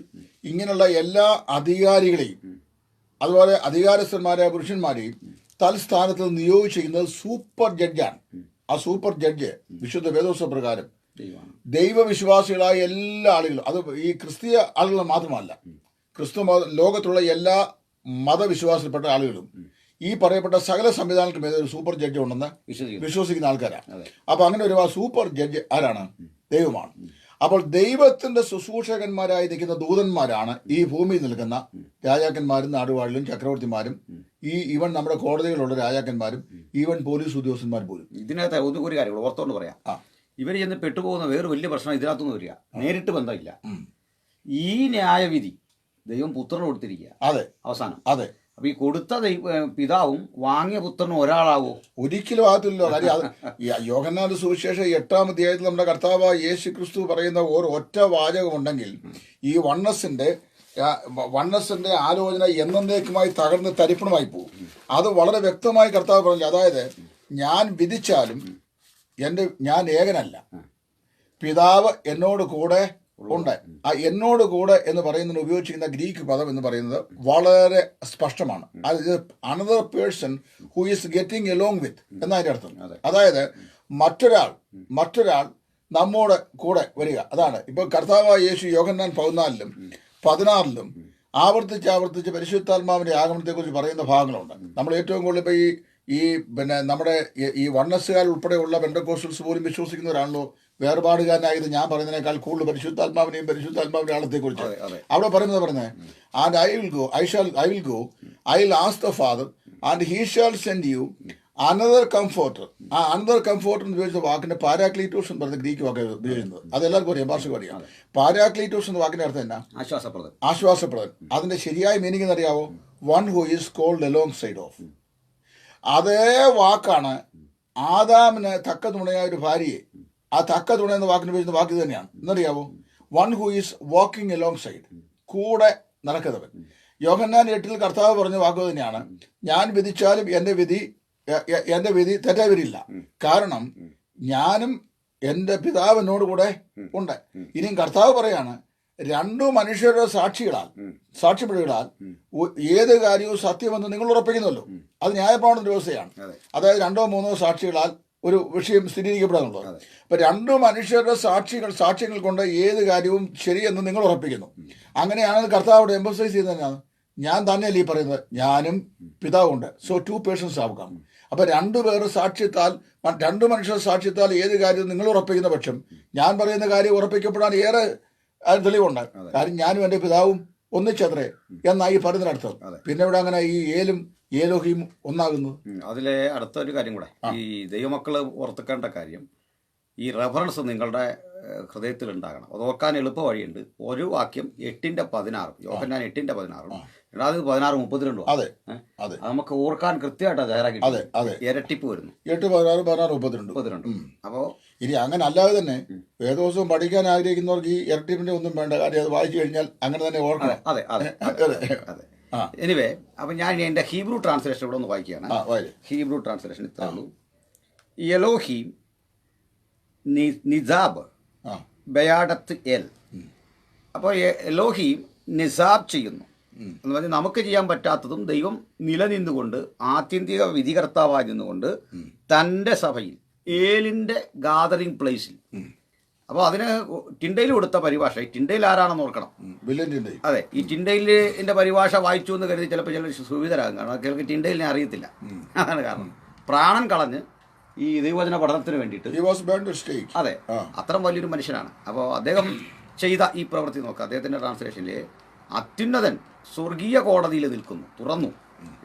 ഇങ്ങനെയുള്ള എല്ലാ അധികാരികളെയും അതുപോലെ അധികാരസ്ഥന്മാരായ പുരുഷന്മാരെയും തൽസ്ഥാനത്ത് നിയോഗിച്ചിരിക്കുന്നത് സൂപ്പർ ജഡ്ജാണ്. ആ സൂപ്പർ ജഡ്ജ് വിശുദ്ധ വേദോത്സവ പ്രകാരം ദൈവവിശ്വാസികളായ എല്ലാ ആളുകളും, അത് ഈ ക്രിസ്തീയ ആളുകൾ മാത്രമല്ല, ലോകത്തുള്ള എല്ലാ മതവിശ്വാസത്തിൽപ്പെട്ട ആളുകളും ഈ പറയപ്പെട്ട സകല സംവിധാനങ്ങൾക്ക് മേലെ ഒരു സൂപ്പർ ജഡ്ജ് ഉണ്ടെന്ന് വിശ്വസിക്കുന്ന ആൾക്കാരാണ്. അപ്പൊ അങ്ങനെ ഒരു സൂപ്പർ ജഡ്ജ് ആരാണ്? ദൈവമാണ്. അപ്പോൾ ദൈവത്തിന്റെ ശുശ്രൂഷകന്മാരായി നിൽക്കുന്ന ദൂതന്മാരാണ് ഈ ഭൂമിയിൽ നിൽക്കുന്ന രാജാക്കന്മാരും നാടുവാഴികളും ചക്രവർത്തിമാരും ഈവൻ നമ്മുടെ കോടതികളുള്ള രാജാക്കന്മാരും ഈവൻ പോലീസ് ഉദ്യോഗസ്ഥന്മാർ പോലും. ഇതിനകത്ത് ഒരു കാര്യം ഓർത്തോണ്ട് പറയാം, ഇവർ ചെന്ന് പെട്ടുപോകുന്ന വേറെ വലിയ പ്രശ്നം ഇതിനകത്തുനിന്ന് വരിക, നേരിട്ട് ബന്ധമില്ല. ഈ ന്യായവിധി ദൈവം പുത്രന് കൊടുത്തിരിക്കുക. അതെ, അവസാനം. അതെ. അപ്പൊ ഈ കൊടുത്ത പിതാവും വാങ്ങിയ പുത്രനും ഒരാളാവോ? ഒരിക്കലും ആകത്തില്ലല്ലോ. കാര്യം യോഹന്നാന്റെ സുവിശേഷം 8-ാം അധ്യായത്തിൽ നമ്മുടെ കർത്താവ് യേശു ക്രിസ്തു പറയുന്ന ഒറ്റ വാചകമുണ്ടെങ്കിൽ ഈ വണ്ണസിന്റെ ആലോചന എന്നേക്കുമായി തകർന്ന് തരിപ്പണമായി പോകും. അത് വളരെ വ്യക്തമായി കർത്താവ് പറഞ്ഞു. അതായത് ഞാൻ വിധിച്ചാലും ഞാൻ ഏകനല്ല, പിതാവ് എന്നോട് കൂടെ ഉണ്ട്. ആ എന്നോട് കൂടെ എന്ന് പറയുന്നതിന് ഉപയോഗിച്ചിരിക്കുന്ന ഗ്രീക്ക് പദം എന്ന് പറയുന്നത് വളരെ സ്പഷ്ടമാണ്. അത് another person who is getting along with എന്നതിന്റെ അർത്ഥം. അതായത് മറ്റൊരാൾ നമ്മോട് കൂടെ വരിക. അതാണ് ഇപ്പൊ കർത്താവായ യേശു യോഹന്നാൻ 14-ലും 16-ലും ആവർത്തിച്ച് പരിശുദ്ധാത്മാവിന്റെ ആഗമനത്തെക്കുറിച്ച് പറയുന്ന ഭാഗങ്ങളുണ്ട്. നമ്മൾ ഏറ്റവും കൂടുതൽ ഇപ്പൊ ഈ നമ്മുടെ ഈ വണ്ണസുകാർ ഉൾപ്പെടെയുള്ള പെന്തക്കോസ്റ്റൽസ് പോലും വിശ്വസിക്കുന്നവരാണല്ലോ വേർപാടുകാരനായത് ഞാൻ പറയുന്നതിനേക്കാൾ കൂടുതൽ പരിശുദ്ധാത്മാവിന്റെ ആളത്തെക്കുറിച്ച് അവിടെ പറയുന്നത് and I will go I will ask the father and he shall send you another comforter. ആ അനദർ കംഫോർട്ടർ എന്ന് ഉപയോഗിച്ച വാക്കിന്റെ പാരാക്ലീറ്റോസ് എന്ന് പറയുന്ന ഗ്രീക്ക് വാക്ക് ഉപയോഗിക്കുന്നത്. അതെല്ലാവർക്കും അറിയാം, ഭാഷയ്ക്ക് അറിയാം. പാരാക്ലീറ്റോസ് എന്ന വാക്കിന്റെ അർത്ഥം എന്നാ? ആശ്വാസപ്രദൻ. അതിന്റെ ശരിയായ മീനിങ് എന്നറിയാവോ? One who is called along side of. അതേ വാക്കാണ് ആദാമിന് തക്ക തുണയായ ഒരു ഭാര്യയെ, ആ തക്ക തുണ എന്ന വാക്കിന് ഉപയോഗിക്കുന്ന വാക്ക് തന്നെയാണ്. എന്നറിയാവോ? One who is walking along side, കൂടെ നടക്കുന്നവൻ. യോഹന്നാൻ 8-ൽ കർത്താവ് പറഞ്ഞ വാക്ക് തന്നെയാണ്, ഞാൻ വിധിച്ചാലും എൻ്റെ വിധി തെറ്റായി വരില്ല. കാരണം ഞാനും എൻ്റെ പിതാവ് എന്നോട് കൂടെ ഉണ്ട്. ഇനിയും കർത്താവ് പറയാണ്, രണ്ടു മനുഷ്യരുടെ സാക്ഷിമൊഴികളാൽ ഏത് കാര്യവും സത്യമെന്ന് നിങ്ങൾ ഉറപ്പിക്കുന്നുവല്ലോ. അത് ന്യായപ്രമാണത്തിന്റെ വ്യവസ്ഥയാണ്. അതായത് 2-3 സാക്ഷികളാൽ ഒരു വിഷയം സ്ഥിരീകരിക്കപ്പെടാനുള്ളത്. അപ്പൊ 2 മനുഷ്യരുടെ സാക്ഷ്യങ്ങൾ കൊണ്ട് ഏത് കാര്യവും ശരിയെന്ന് നിങ്ങൾ ഉറപ്പിക്കുന്നു. അങ്ങനെയാണ് കർത്താവോട് എംഫസൈസ് ചെയ്യുന്നത്. ഞാൻ തന്നെയല്ലേ ഈ പറയുന്നത്, ഞാനും പിതാവുണ്ട്. സോ 2 പേഴ്സൺസ് ആവുക. അപ്പൊ 2 മനുഷ്യരുടെ സാക്ഷ്യത്താൽ ഏത് കാര്യവും നിങ്ങൾ ഉറപ്പിക്കുന്ന പക്ഷം ഞാൻ പറയുന്ന കാര്യം ഉറപ്പിക്കപ്പെടാൻ ഏറെ തെളിവുണ്ട്. കാര്യം ഞാനും എൻ്റെ പിതാവും ഒന്നിച്ചത്രേ എന്നായി പറയുന്നതിനർത്ഥം. പിന്നെ ഇവിടെ അങ്ങനെ ഈ ഏലോഹിയും ഒന്നാകുന്നത്. അതിലെ അടുത്തൊരു കാര്യം കൂടെ, ഈ ദൈവമക്കള് ഓർത്തിക്കേണ്ട കാര്യം, ഈ റെഫറൻസ് നിങ്ങളുടെ ഹൃദയത്തിൽ ഉണ്ടാകണം. അത് ഓർക്കാൻ എളുപ്പ വഴിയുണ്ട്. ഒരു വാക്യം 8-16, യോഹന്നാൻ 8-16, 16-32. അത് നമുക്ക് ഓർക്കാൻ കൃത്യമായിട്ട് തയ്യാറാക്കി. ഇരട്ടിപ്പ് വരുന്നു. 8-16-32. അപ്പോ ഇനി അങ്ങനെ അല്ലാതെ തന്നെ വേദോത്സവം പഠിക്കാൻ ആഗ്രഹിക്കുന്നവർക്ക് ഈ ഇരട്ടിപ്പിന്റെ ഒന്നും വേണ്ട. കാര്യം അത് വായിച്ചു കഴിഞ്ഞാൽ അങ്ങനെ തന്നെ ഓർക്കണം. അതെ. എനിവേ, അപ്പൊ ഞാൻ എൻ്റെ ഹീബ്രു ട്രാൻസ്ലേഷൻ ഇവിടെ ഒന്ന് വായിക്കുകയാണ്. ഹീബ്രു ട്രാൻസ്ലേഷൻ ഇത്രേ ഉള്ളൂ. എലോഹീം നിസാബ് ബയാഡത്ത് എൽ. അപ്പോൾ എലോഹീം നിസാബ് ചെയ്യുന്നു എന്ന് പറഞ്ഞാൽ നമുക്ക് ചെയ്യാൻ പറ്റാത്തതും ദൈവം നിലനിന്നുകൊണ്ട് ആത്യന്തിക വിധികർത്താവായി നിന്നുകൊണ്ട് തൻ്റെ സഭയിൽ ഏലിൻ്റെ ഗാദറിംഗ് പ്ലേസിൽ. അപ്പോൾ അതിന് ടിൻഡയിൽ കൊടുത്ത പരിഭാഷ, ഈ ടിൻഡയിൽ ആരാണെന്ന് ഓർക്കണം. അതെ, ഈ ടിൻഡയിലിന്റെ പരിഭാഷ വായിച്ചു എന്ന് കരുതി ചിലപ്പോൾ ചിലർ സുവിധരാകും. കാരണം ചിലർക്ക് ടിൻഡയിലിനെ അറിയത്തില്ല. അതാണ് കാരണം. പ്രാണൻ കളഞ്ഞ് ഈ ദൈവവചന പഠനത്തിന് വേണ്ടിയിട്ട്, അതെ, അത്ര വലിയൊരു മനുഷ്യനാണ്. അപ്പോൾ അദ്ദേഹം ചെയ്ത ഈ പ്രവൃത്തി നോക്കുക. അദ്ദേഹത്തിന്റെ ട്രാൻസ്ലേഷനിൽ അത്യുന്നതൻ സ്വർഗീയ കോടതിയിൽ നിൽക്കുന്നു, തുറന്നു.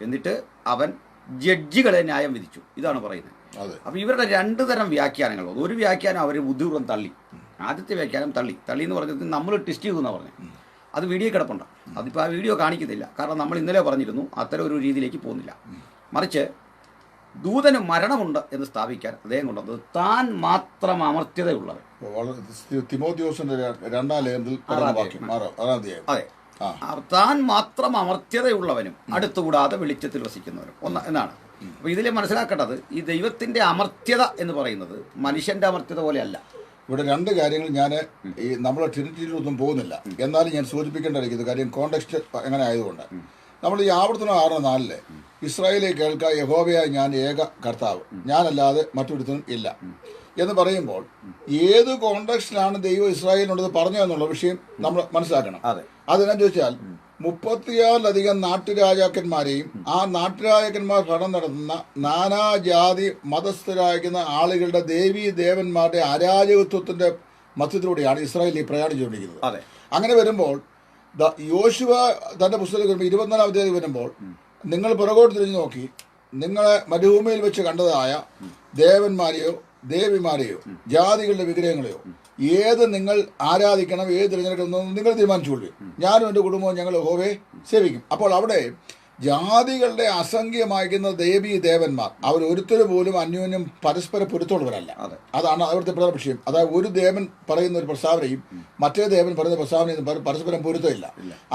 എന്നിട്ട് അവൻ ജഡ്ജികളെ ന്യായം വിധിച്ചു. ഇതാണ് പറയുന്നത്. അപ്പോൾ ഇവരുടെ രണ്ട് തരം വ്യാഖ്യാനങ്ങളുണ്ട്. ഒരു വ്യാഖ്യാനം അവർ ബുദ്ധിപൂർവ്വം തള്ളി. ആദ്യത്തെ വ്യാഖ്യാനം തള്ളി എന്ന് പറഞ്ഞത് നമ്മൾ ടെസ്റ്റ് ചെയ്തു എന്നാണ് പറഞ്ഞത്. അത് വീഡിയോ കിടപ്പുണ്ട്. അതിപ്പോൾ ആ വീഡിയോ കാണിക്കുന്നില്ല. കാരണം നമ്മൾ ഇന്നലെ പറഞ്ഞിരുന്നു അത്തരം ഒരു രീതിയിലേക്ക് പോകുന്നില്ല. മറിച്ച് ദൂതന് മരണമുണ്ട് എന്ന് സ്ഥാപിക്കാൻ അദ്ദേഹം കൊണ്ടത് താൻ മാത്രം അമർത്യതയുള്ളവൻ. അതെ, താൻ മാത്രം അമർത്യതയുള്ളവനും അടുത്തുകൂടാതെ വെളിച്ചത്തിൽ വസിക്കുന്നവനും എന്നാണ്. അപ്പോൾ ഇതിൽ മനസ്സിലാക്കേണ്ടത് ഈ ദൈവത്തിന്റെ അമർത്യത എന്ന് പറയുന്നത് മനുഷ്യന്റെ അമർത്യത പോലെയല്ല. ഇവിടെ രണ്ട് കാര്യങ്ങൾ ഞാൻ ഈ നമ്മളെ ട്രിനിറ്റിയിലൊന്നും പോകുന്നില്ല, എന്നാലും ഞാൻ സൂചിപ്പിക്കേണ്ടിയിരിക്കുന്നത് കാര്യം കോണ്ടെക്സ്റ്റ് എങ്ങനെ ആയതുകൊണ്ട്. നമ്മൾ ഈ ആവർത്തനം 6:4 ഇസ്രായേലെ കേൾക്കുക യഹോവയായി ഞാൻ ഏക കർത്താവ്, ഞാനല്ലാതെ മറ്റൊരുത്തനും ഇല്ല എന്ന് പറയുമ്പോൾ ഏത് കോണ്ടെക്സ്റ്റിലാണ് ദൈവം ഇസ്രായേലിനോട് പറഞ്ഞതെന്നുള്ള വിഷയം നമ്മൾ മനസ്സിലാക്കണം. അതെന്നാ ചോദിച്ചാൽ 36 നാട്ടുരാജാക്കന്മാരെയും ആ നാട്ടുരാജാക്കന്മാർ ഭരണം നടത്തുന്ന നാനാജാതി മതസ്ഥരായിരിക്കുന്ന ആളുകളുടെ ദേവീ ദേവന്മാരുടെ അരാജകത്വത്തിന്റെ മധ്യത്തിലൂടെയാണ് ഇസ്രായേൽ പ്രയാണിച്ചുകൊണ്ടിരിക്കുന്നത്. അങ്ങനെ വരുമ്പോൾ യോശുവ തന്റെ പുസ്തകത്തിൽ 24-ാം അധ്യായം വരുമ്പോൾ നിങ്ങൾ പുറകോട്ട് തിരിഞ്ഞു നോക്കി നിങ്ങളെ മരുഭൂമിയിൽ വെച്ച് കണ്ടതായ ദേവന്മാരെയോ ദേവിമാരെയോ ജാതികളുടെ വിഗ്രഹങ്ങളെയോ ഏത് നിങ്ങൾ ആരാധിക്കണം, ഏത് തിരഞ്ഞെടുക്കണം നിങ്ങൾ തീരുമാനിച്ചുകൊള്ളു. ഞാനും എൻ്റെ കുടുംബവും ഞങ്ങൾ യഹോവയെ സേവിക്കും. അപ്പോൾ അവിടെ ജാതികളുടെ അസംഖ്യമായിരിക്കുന്ന ദേവീ ദേവന്മാർ അവർ ഒരുത്തരും പോലും അന്യോന്യം പരസ്പര പൊരുത്തമുള്ളവരല്ല. അതാണ് അവിടുത്തെ പ്രധാന വിഷയം. അതായത് ഒരു ദേവൻ പറയുന്ന ഒരു പ്രസ്താവനയും മറ്റേ ദേവൻ പറയുന്ന പ്രസ്താവനയും പരസ്പരം പൊരുത്തമില്ല.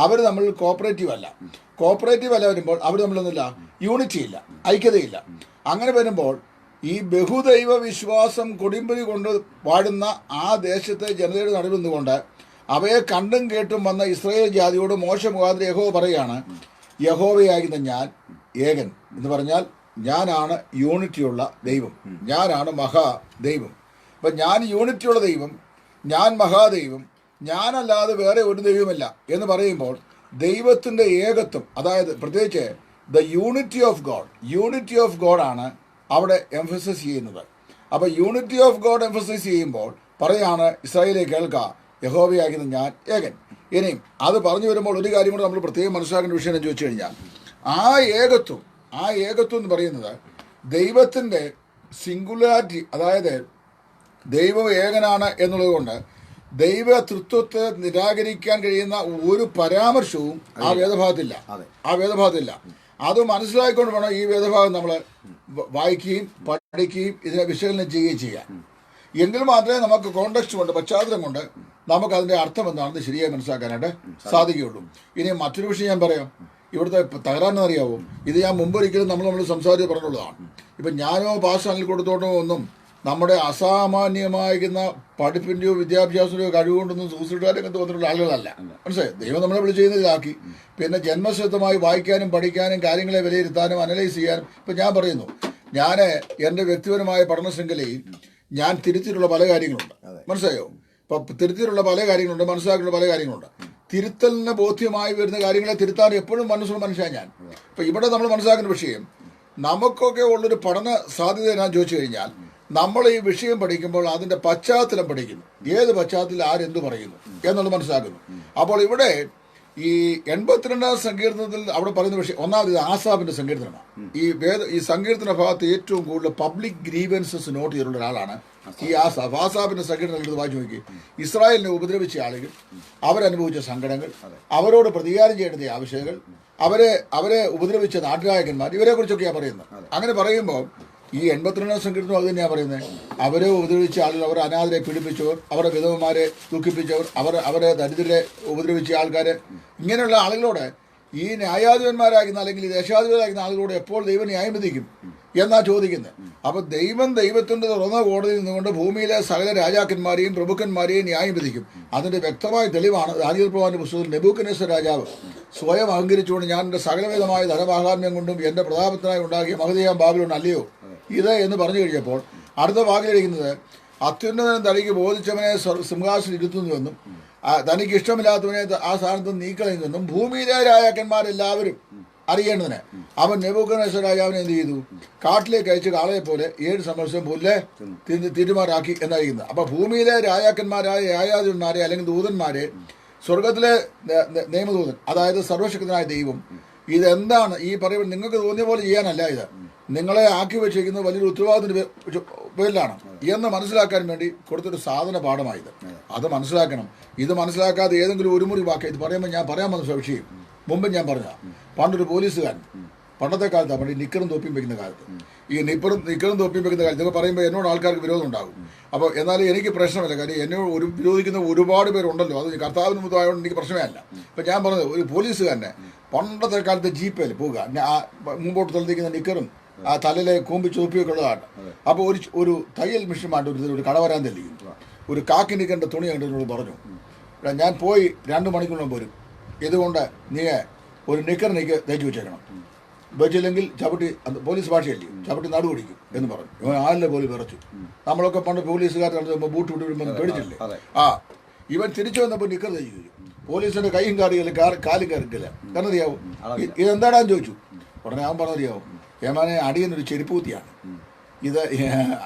അവർ നമ്മൾ കോപ്പറേറ്റീവ് അല്ല വരുമ്പോൾ അവർ തമ്മിലൊന്നുമില്ല, യൂണിറ്റി ഇല്ല, ഐക്യതയില്ല. അങ്ങനെ വരുമ്പോൾ ഈ ബഹുദൈവ വിശ്വാസം കൊടിമ്പുരി കൊണ്ട് വാഴുന്ന ആ ദേശത്തെ ജനതയുടെ നടുവിൽ നിന്നുകൊണ്ട് അവയെ കണ്ടും കേട്ടും വന്ന ഇസ്രായേൽ ജാതിയോട് മോശ മുഖാന്തരം യഹോവ പറയുകയാണ്, യഹോവയാകുന്ന ഞാൻ ഏകൻ എന്ന് പറഞ്ഞാൽ ഞാനാണ് യൂണിറ്റിയുള്ള ദൈവം, ഞാനാണ് മഹാദൈവം. അപ്പം ഞാൻ യൂണിറ്റിയുള്ള ദൈവം, ഞാൻ മഹാദൈവം, ഞാനല്ലാതെ വേറെ ഒരു ദൈവമല്ല എന്ന് പറയുമ്പോൾ ദൈവത്തിൻ്റെ ഏകത്വം, അതായത് പ്രത്യേകിച്ച് ദ യൂണിറ്റി ഓഫ് ഗോഡാണ് അവിടെ എംഫസിസ് ചെയ്യുന്നത്. അപ്പോൾ യൂണിറ്റി ഓഫ് ഗോഡ് എംഫസിസ് ചെയ്യുമ്പോൾ പറയാണ് ഇസ്രായേലെ കേൾക്കുക യഹോവയാകുന്ന ഞാൻ ഏകൻ. ഇനിയും അത് പറഞ്ഞു വരുമ്പോൾ ഒരു കാര്യം കൂടെ നമ്മൾ പ്രത്യേകം മനസ്സിലാക്കേണ്ട വിഷയം എന്ന് ചോദിച്ചു കഴിഞ്ഞാൽ ആ ഏകത്വം എന്ന് പറയുന്നത് ദൈവത്തിൻ്റെ സിംഗുലാരിറ്റി, അതായത് ദൈവം ഏകനാണ് എന്നുള്ളത് കൊണ്ട് ദൈവ തൃത്വത്തെ നിരാകരിക്കാൻ കഴിയുന്ന ഒരു പരാമർശവും ആ വേദഭാഗത്തില്ല. അത് മനസ്സിലാക്കിക്കൊണ്ട് വേണം ഈ വേദഭാഗം നമ്മൾ വായിക്കുകയും പഠിക്കുകയും ഇതിനെ വിശകലനം ചെയ്യുകയും ചെയ്യാം. എങ്കിൽ മാത്രമേ നമുക്ക് കോണ്ടെക്സ്റ്റ് കൊണ്ട് പശ്ചാത്തലം കൊണ്ട് നമുക്ക് അതിൻ്റെ അർത്ഥം എന്താണെന്ന് ശരിയായി മനസ്സിലാക്കാനായിട്ട് സാധിക്കുകയുള്ളൂ. ഇനി മറ്റൊരു വിഷയം ഞാൻ പറയാം. ഇവിടുത്തെ തകരാനെന്നറിയാവോ, ഇത് ഞാൻ മുമ്പൊരിക്കലും നമ്മൾ സംസാരിച്ച് പറഞ്ഞുള്ളതാണ്. ഇപ്പം ഞാനോ പാസ് അനിൽ കൊടുത്തോട്ടോ ഒന്നും നമ്മുടെ അസാമാന്യമായിരിക്കുന്ന പഠിപ്പിൻ്റെയോ വിദ്യാഭ്യാസത്തിൻ്റെയോ കഴിവുകൊണ്ടൊന്നും സൂസിഡാരൊക്കെ തോന്നിയിട്ടുള്ള ആളുകളല്ല. മനസ്സിലായി? ദൈവം നമ്മളെ വിളിച്ച് ചെയ്യുന്നതിലാക്കി. പിന്നെ ജന്മസിദ്ധമായി വായിക്കാനും പഠിക്കാനും കാര്യങ്ങളെ വിലയിരുത്താനും അനലൈസ് ചെയ്യാനും. ഇപ്പം ഞാൻ പറയുന്നു, ഞാൻ എൻ്റെ വ്യക്തിപരമായ പഠന ശൃംഖലയിൽ ഞാൻ തിരുത്തിയിട്ടുള്ള പല കാര്യങ്ങളുണ്ട്. മനസ്സിലായോ? ഇപ്പം തിരുത്തിയിട്ടുള്ള പല കാര്യങ്ങളുണ്ട്, മനസ്സിലാക്കിയുള്ള പല കാര്യങ്ങളുണ്ട്. തിരുത്തലിന് ബോധ്യമായി വരുന്ന കാര്യങ്ങളെ തിരുത്താൻ എപ്പോഴും മനസ്സുള്ള മനുഷ്യൻ ഞാൻ. ഇപ്പം ഇവിടെ നമ്മൾ മനസ്സിലാക്കുന്ന വിഷയം നമുക്കൊക്കെ ഉള്ളൊരു പഠന സാധ്യത ഞാൻ ചോദിച്ചു കഴിഞ്ഞാൽ നമ്മൾ ഈ വിഷയം പഠിക്കുമ്പോൾ അതിൻ്റെ പശ്ചാത്തലം പഠിക്കുന്നു. ഏത് പശ്ചാത്തലം ആരെന്ത് പറയുന്നു എന്നുള്ളത് മനസ്സിലാക്കുന്നു. അപ്പോൾ ഇവിടെ ഈ 82-ാം സങ്കീർത്തനത്തിൽ അവിടെ പറയുന്ന വിഷയം ഒന്നാമത് ആസാബിന്റെ സങ്കീർത്തനമാണ്. ഈ സങ്കീർത്തന ഭാഗത്ത് ഏറ്റവും കൂടുതൽ പബ്ലിക് ഗ്രീവൻസസ് നോട്ട് ചെയ്തിട്ടുള്ള ഒരാളാണ് ഈ ആസാബ്. ആസാബിന്റെ സങ്കീർത്തനം എടുത്ത് വായിച്ചു നോക്കി. ഇസ്രായേലിനെ ഉപദ്രവിച്ച ആളുകൾ, അവരനുഭവിച്ച സങ്കടങ്ങൾ, അവരോട് പ്രതികാരം ചെയ്യേണ്ട ആവശ്യങ്ങൾ, അവരെ ഉപദ്രവിച്ച നാട്ടുരാജകന്മാർ, ഇവരെ കുറിച്ചൊക്കെയാണ് പറയുന്നത്. അങ്ങനെ പറയുമ്പോൾ ഈ 82-ാം സങ്കീർത്തനം അത് തന്നെയാണ് പറയുന്നത്. അവരെ ഉപദ്രവിച്ച ആളുകൾ, അവർ അനാഥരെ പീഡിപ്പിച്ചവർ, അവരുടെ വിധവന്മാരെ ദുഃഖിപ്പിച്ചവർ, അവരെ ദരിദ്രരെ ഉപദ്രവിച്ച ആൾക്കാർ, ഇങ്ങനെയുള്ള ആളുകളോട് ഈ ന്യായാധിപന്മാരാകുന്ന അല്ലെങ്കിൽ ഈ ദേശാധിപരാകുന്ന ആളുകളോട് എപ്പോൾ ദൈവം ന്യായം വിധിക്കും എന്നാ ചോദിക്കുന്നത്. അപ്പോൾ ദൈവത്തിൻ്റെ തുറന്ന കോടതിയിൽ നിന്നുകൊണ്ട് ഭൂമിയിലെ സകല രാജാക്കന്മാരെയും പ്രഭുക്കന്മാരെയും ന്യായം വിധിക്കും. അതിൻ്റെ വ്യക്തമായ തെളിവാണ് ദാനിയേൽ പ്രവാചകന്റെ പുസ്തകത്തിൽ നെബൂഖദ്നേസർ രാജാവ് സ്വയം അഹങ്കരിച്ചുകൊണ്ട് ഞാൻ എൻ്റെ സകലവിധമായ ധനമാഹാത്മ്യം കൊണ്ടും എൻ്റെ പ്രതാപത്തിനായി ഉണ്ടാക്കിയ മഹതിയാം ബാബിലോൺ അല്ലയോ ഇത് എന്ന് പറഞ്ഞു കഴിഞ്ഞപ്പോൾ അടുത്ത വാക്കിലിരിക്കുന്നത് അത്യുന്നതനും തനിക്ക് ബോധിച്ചവനെ സിംഹാസനം ഇരുത്തുന്നുവെന്നും തനിക്ക് ഇഷ്ടമില്ലാത്തവനെ ആ സ്ഥാനത്ത് നീക്കളയുന്നെന്നും ഭൂമിയിലെ രാജാക്കന്മാരെല്ലാവരും അറിയേണ്ടതിന് അവൻ നെബൂഖദ്നേസർ രാജാവിനെ എന്ത് ചെയ്തു? കാട്ടിലേക്ക് അയച്ച് കാളയെ പോലെ 7 സംവത്സരം പുല്ല് തിരുമാറാക്കി എന്നറിയുന്നത്. അപ്പൊ ഭൂമിയിലെ രാജാക്കന്മാരായ ന്യായാധിപന്മാരെ അല്ലെങ്കിൽ ദൂതന്മാരെ സ്വർഗത്തിലെ നിയമദൂതൻ, അതായത് സർവശക്തനായ ദൈവം ഇതെന്താണ് ഈ പറയുമ്പോൾ നിങ്ങൾക്ക് തോന്നിയ പോലെ ചെയ്യാനല്ല ഇത്. നിങ്ങളെ ആക്കി വെച്ചിരിക്കുന്നത് വലിയൊരു ഉത്തരവാദിത്തത്തിന്റെ പേരിലാണ് എന്ന് മനസ്സിലാക്കാൻ വേണ്ടി കൊടുത്തൊരു സാധന പാഠമായത്. അത് മനസ്സിലാക്കണം. ഇത് മനസ്സിലാക്കാതെ ഏതെങ്കിലും ഒരു മുറി വാക്ക് ഇത് പറയുമ്പോൾ ഞാൻ പറയാൻ വന്ന വിഷയം മുമ്പ് ഞാൻ പറഞ്ഞ പണ്ടൊരു പോലീസുകാരൻ, പണ്ടത്തെ കാലത്താണ്, പണ്ട് ഈ നിക്കറും തൊപ്പിയും വെക്കുന്ന കാലത്ത്, ഈ നിക്കറും തൊപ്പിയും വെക്കുന്ന കാലത്ത് ഇതൊക്കെ പറയുമ്പോൾ എന്നോട് ആൾക്കാർക്ക് വിരോധം ഉണ്ടാകും. അപ്പോൾ എന്നാലും എനിക്ക് പ്രശ്നമില്ല, കാര്യം എന്നോട് വിരോധിക്കുന്ന ഒരുപാട് പേരുണ്ടല്ലോ. അത് കർത്താവിന് മുതലായതുകൊണ്ട് എനിക്ക് പ്രശ്നമേ അല്ല. അപ്പം ഞാൻ പറഞ്ഞത് ഒരു പോലീസുകാരനെ പണ്ടത്തെ കാലത്ത് ജീപ്പയിൽ പോവുക, മുമ്പോട്ട് തള്ളിക്കുന്ന നിക്കറും ആ തലയിലെ കൂമ്പി ചുവപ്പിയൊക്കെ ഉള്ളതാണ്. അപ്പോൾ ഒരു തയ്യൽ മിഷനുമായിട്ട് ഒരു കട വരാൻ തെളിയും. ഒരു കാക്കി നിക്കറിൻ്റെ തുണി കണ്ടതിനോട് പറഞ്ഞു, ഞാൻ പോയി 2 മണിക്കൂറിനും പോരും, ഇതുകൊണ്ട് നീ ഒരു നിക്കർ നീക്ക് തയ്ച്ചു വെച്ചേക്കണം, വെച്ചില്ലെങ്കിൽ ചവിട്ടി, പോലീസ് ഭാഷയല്ലേ, ചവിട്ടി നടു പിടിക്കും എന്ന് പറഞ്ഞു. ഇവൻ ആളിലെ പോലും വിറച്ചു. നമ്മളൊക്കെ പണ്ട് പോലീസുകാർ ബൂട്ട് വിട്ട് വിടുമ്പോൾ പേടിച്ചില്ലേ? ഇവൻ തിരിച്ചു വന്നപ്പോൾ നിക്കർ തയ്ച്ചു. പോലീസിന്റെ കൈയും കാലും കയറിക്കില്ല. കാരണം അറിയാവോ ഇതെന്താടാന്ന് ചോദിച്ചു. ഉടനെ അവൻ പറഞ്ഞറിയാവോ, ഏമാനെ അടിയനൊരു ചെരുപ്പ് കുത്തിയാണ്, ഇത്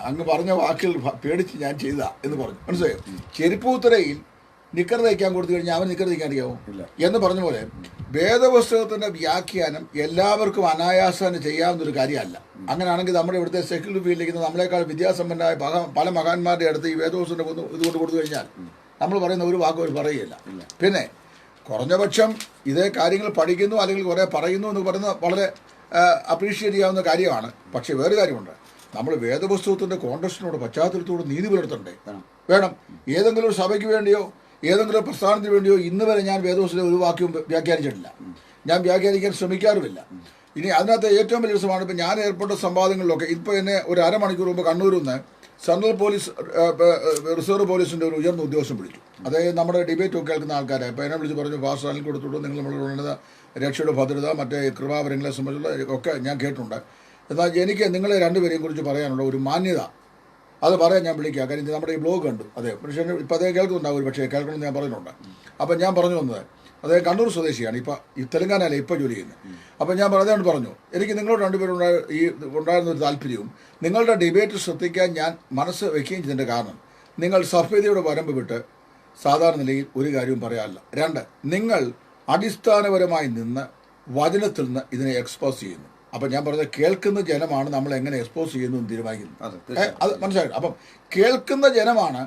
അങ്ങ് പറഞ്ഞ വാക്കുകൾ പേടിച്ച് ഞാൻ ചെയ്തതാ എന്ന് പറഞ്ഞു. മനസ്സിലായോ? ചെരുപ്പ് കുത്തരയിൽ നിക്കർ തയ്ക്കാൻ കൊടുത്തു കഴിഞ്ഞാൽ അവൻ നിക്കർ തയ്ക്കാൻ അറിയാവോ എന്ന് പറഞ്ഞ പോലെ വേദപുസ്തകത്തിന്റെ വ്യാഖ്യാനം എല്ലാവർക്കും അനായാസം ചെയ്യാവുന്നൊരു കാര്യമല്ല. അങ്ങനെയാണെങ്കിൽ നമ്മുടെ ഇവിടുത്തെ സെക്യുലർ ഫീൽഡിലേക്ക് നമ്മളെക്കാൾ വിദ്യാസമ്പന്നരായ പല മഹാന്മാരുടെ അടുത്ത് ഈ വേദപുസ്തകം ഇതുകൊണ്ട് കൊടുത്തു കഴിഞ്ഞാൽ നമ്മൾ പറയുന്ന ഒരു വാക്കും അവർ പറയുകയില്ല. പിന്നെ കുറഞ്ഞപക്ഷം ഇതേ കാര്യങ്ങൾ പഠിക്കുന്നു അല്ലെങ്കിൽ കുറേ പറയുന്നു എന്ന് പറയുന്നത് വളരെ അപ്രീഷിയേറ്റ് ചെയ്യാവുന്ന കാര്യമാണ്. പക്ഷേ വേറെ കാര്യമുണ്ട്, നമ്മൾ വേദപുസ്തകത്തിന്റെ കോണ്ടക്സ്റ്റിനോട് പശ്ചാത്തലത്തോട് നീതി പുലർത്തണ്ടേ? വേണം. ഏതെങ്കിലും ഒരു സഭയ്ക്ക് വേണ്ടിയോ ഏതെങ്കിലും പ്രസ്ഥാനത്തിന് വേണ്ടിയോ ഇന്ന് വരെ ഞാൻ വേദപുസ്തകത്തെ ഒരു വാക്യവും വ്യാഖ്യാനിച്ചിട്ടില്ല. ഞാൻ വ്യാഖ്യാനിക്കാൻ ശ്രമിക്കാറുമില്ല. ഇനി അതിനകത്ത് ഏറ്റവും വലിയ രസമാണ്, ഇപ്പം ഞാൻ ഏർപ്പെട്ട സംവാദങ്ങളിലൊക്കെ ഇപ്പോൾ എന്നെ ഒരു അരമണിക്കൂർ മുമ്പ് കണ്ണൂരിൽ നിന്ന് സെൻട്രൽ പോലീസ് റിസർവ് പോലീസിൻ്റെ ഒരു ഉയർന്ന ഉദ്യോഗസ്ഥൻ വിളിച്ചു. അതായത് നമ്മുടെ ഡിബേറ്റ് ഒക്കെ കേൾക്കുന്ന ആൾക്കാരെ ഇപ്പോൾ എന്നെ വിളിച്ച് പറഞ്ഞു, ഫാസ്റ്റ് കൊടുത്തിട്ടു, നിങ്ങൾ നമ്മളുടെ രക്ഷയുടെ ഭദ്രത മറ്റേ കൃപാവരങ്ങളെ സംബന്ധിച്ചുള്ള ഒക്കെ ഞാൻ കേട്ടിട്ടുണ്ട്. എന്നാൽ എനിക്ക് നിങ്ങളെ രണ്ടുപേരെയും കുറിച്ച് പറയാനുള്ള ഒരു മാന്യത അത് പറയാൻ ഞാൻ വിളിക്കുക. കാര്യം നമ്മുടെ ഈ ബ്ലോഗ് കണ്ടു, അതെ പക്ഷേ ഇപ്പം അതേ കേൾക്കുന്നുണ്ടാവും, ഒരു പക്ഷേ കേൾക്കണമെന്ന് ഞാൻ പറയുന്നുണ്ട്. അപ്പം ഞാൻ പറഞ്ഞു വന്നത്, അദ്ദേഹം കണ്ണൂർ സ്വദേശിയാണ്, ഇപ്പം ഈ തെലങ്കാനയിലെ ഇപ്പോൾ ജോലി ചെയ്യുന്നത്. അപ്പം ഞാൻ അതുകൊണ്ട് പറഞ്ഞു, എനിക്ക് നിങ്ങളോട് രണ്ടുപേരും ഉണ്ടായിരുന്ന ഒരു താല്പര്യവും നിങ്ങളുടെ ഡിബേറ്റ് ശ്രദ്ധിക്കാൻ ഞാൻ മനസ്സ് വയ്ക്കുകയും ചെയ്തതിൻ്റെ കാരണം, നിങ്ങൾ സഭ്യതയുടെ വരമ്പ് വിട്ട് സാധാരണ നിലയിൽ ഒരു കാര്യവും പറയാറില്ല. 2, നിങ്ങൾ അടിസ്ഥാനപരമായി നിന്ന് വചനത്തിൽ നിന്ന് ഇതിനെ എക്സ്പോസ് ചെയ്യുന്നു. അപ്പം ഞാൻ പറഞ്ഞത് കേൾക്കുന്ന ജനമാണ് നമ്മൾ എങ്ങനെ എക്സ്പോസ് ചെയ്യുന്നു എന്ന് തീരുമാനിക്കുന്നത്. അത് മനസ്സിലാക്കണം. അപ്പം കേൾക്കുന്ന ജനമാണ്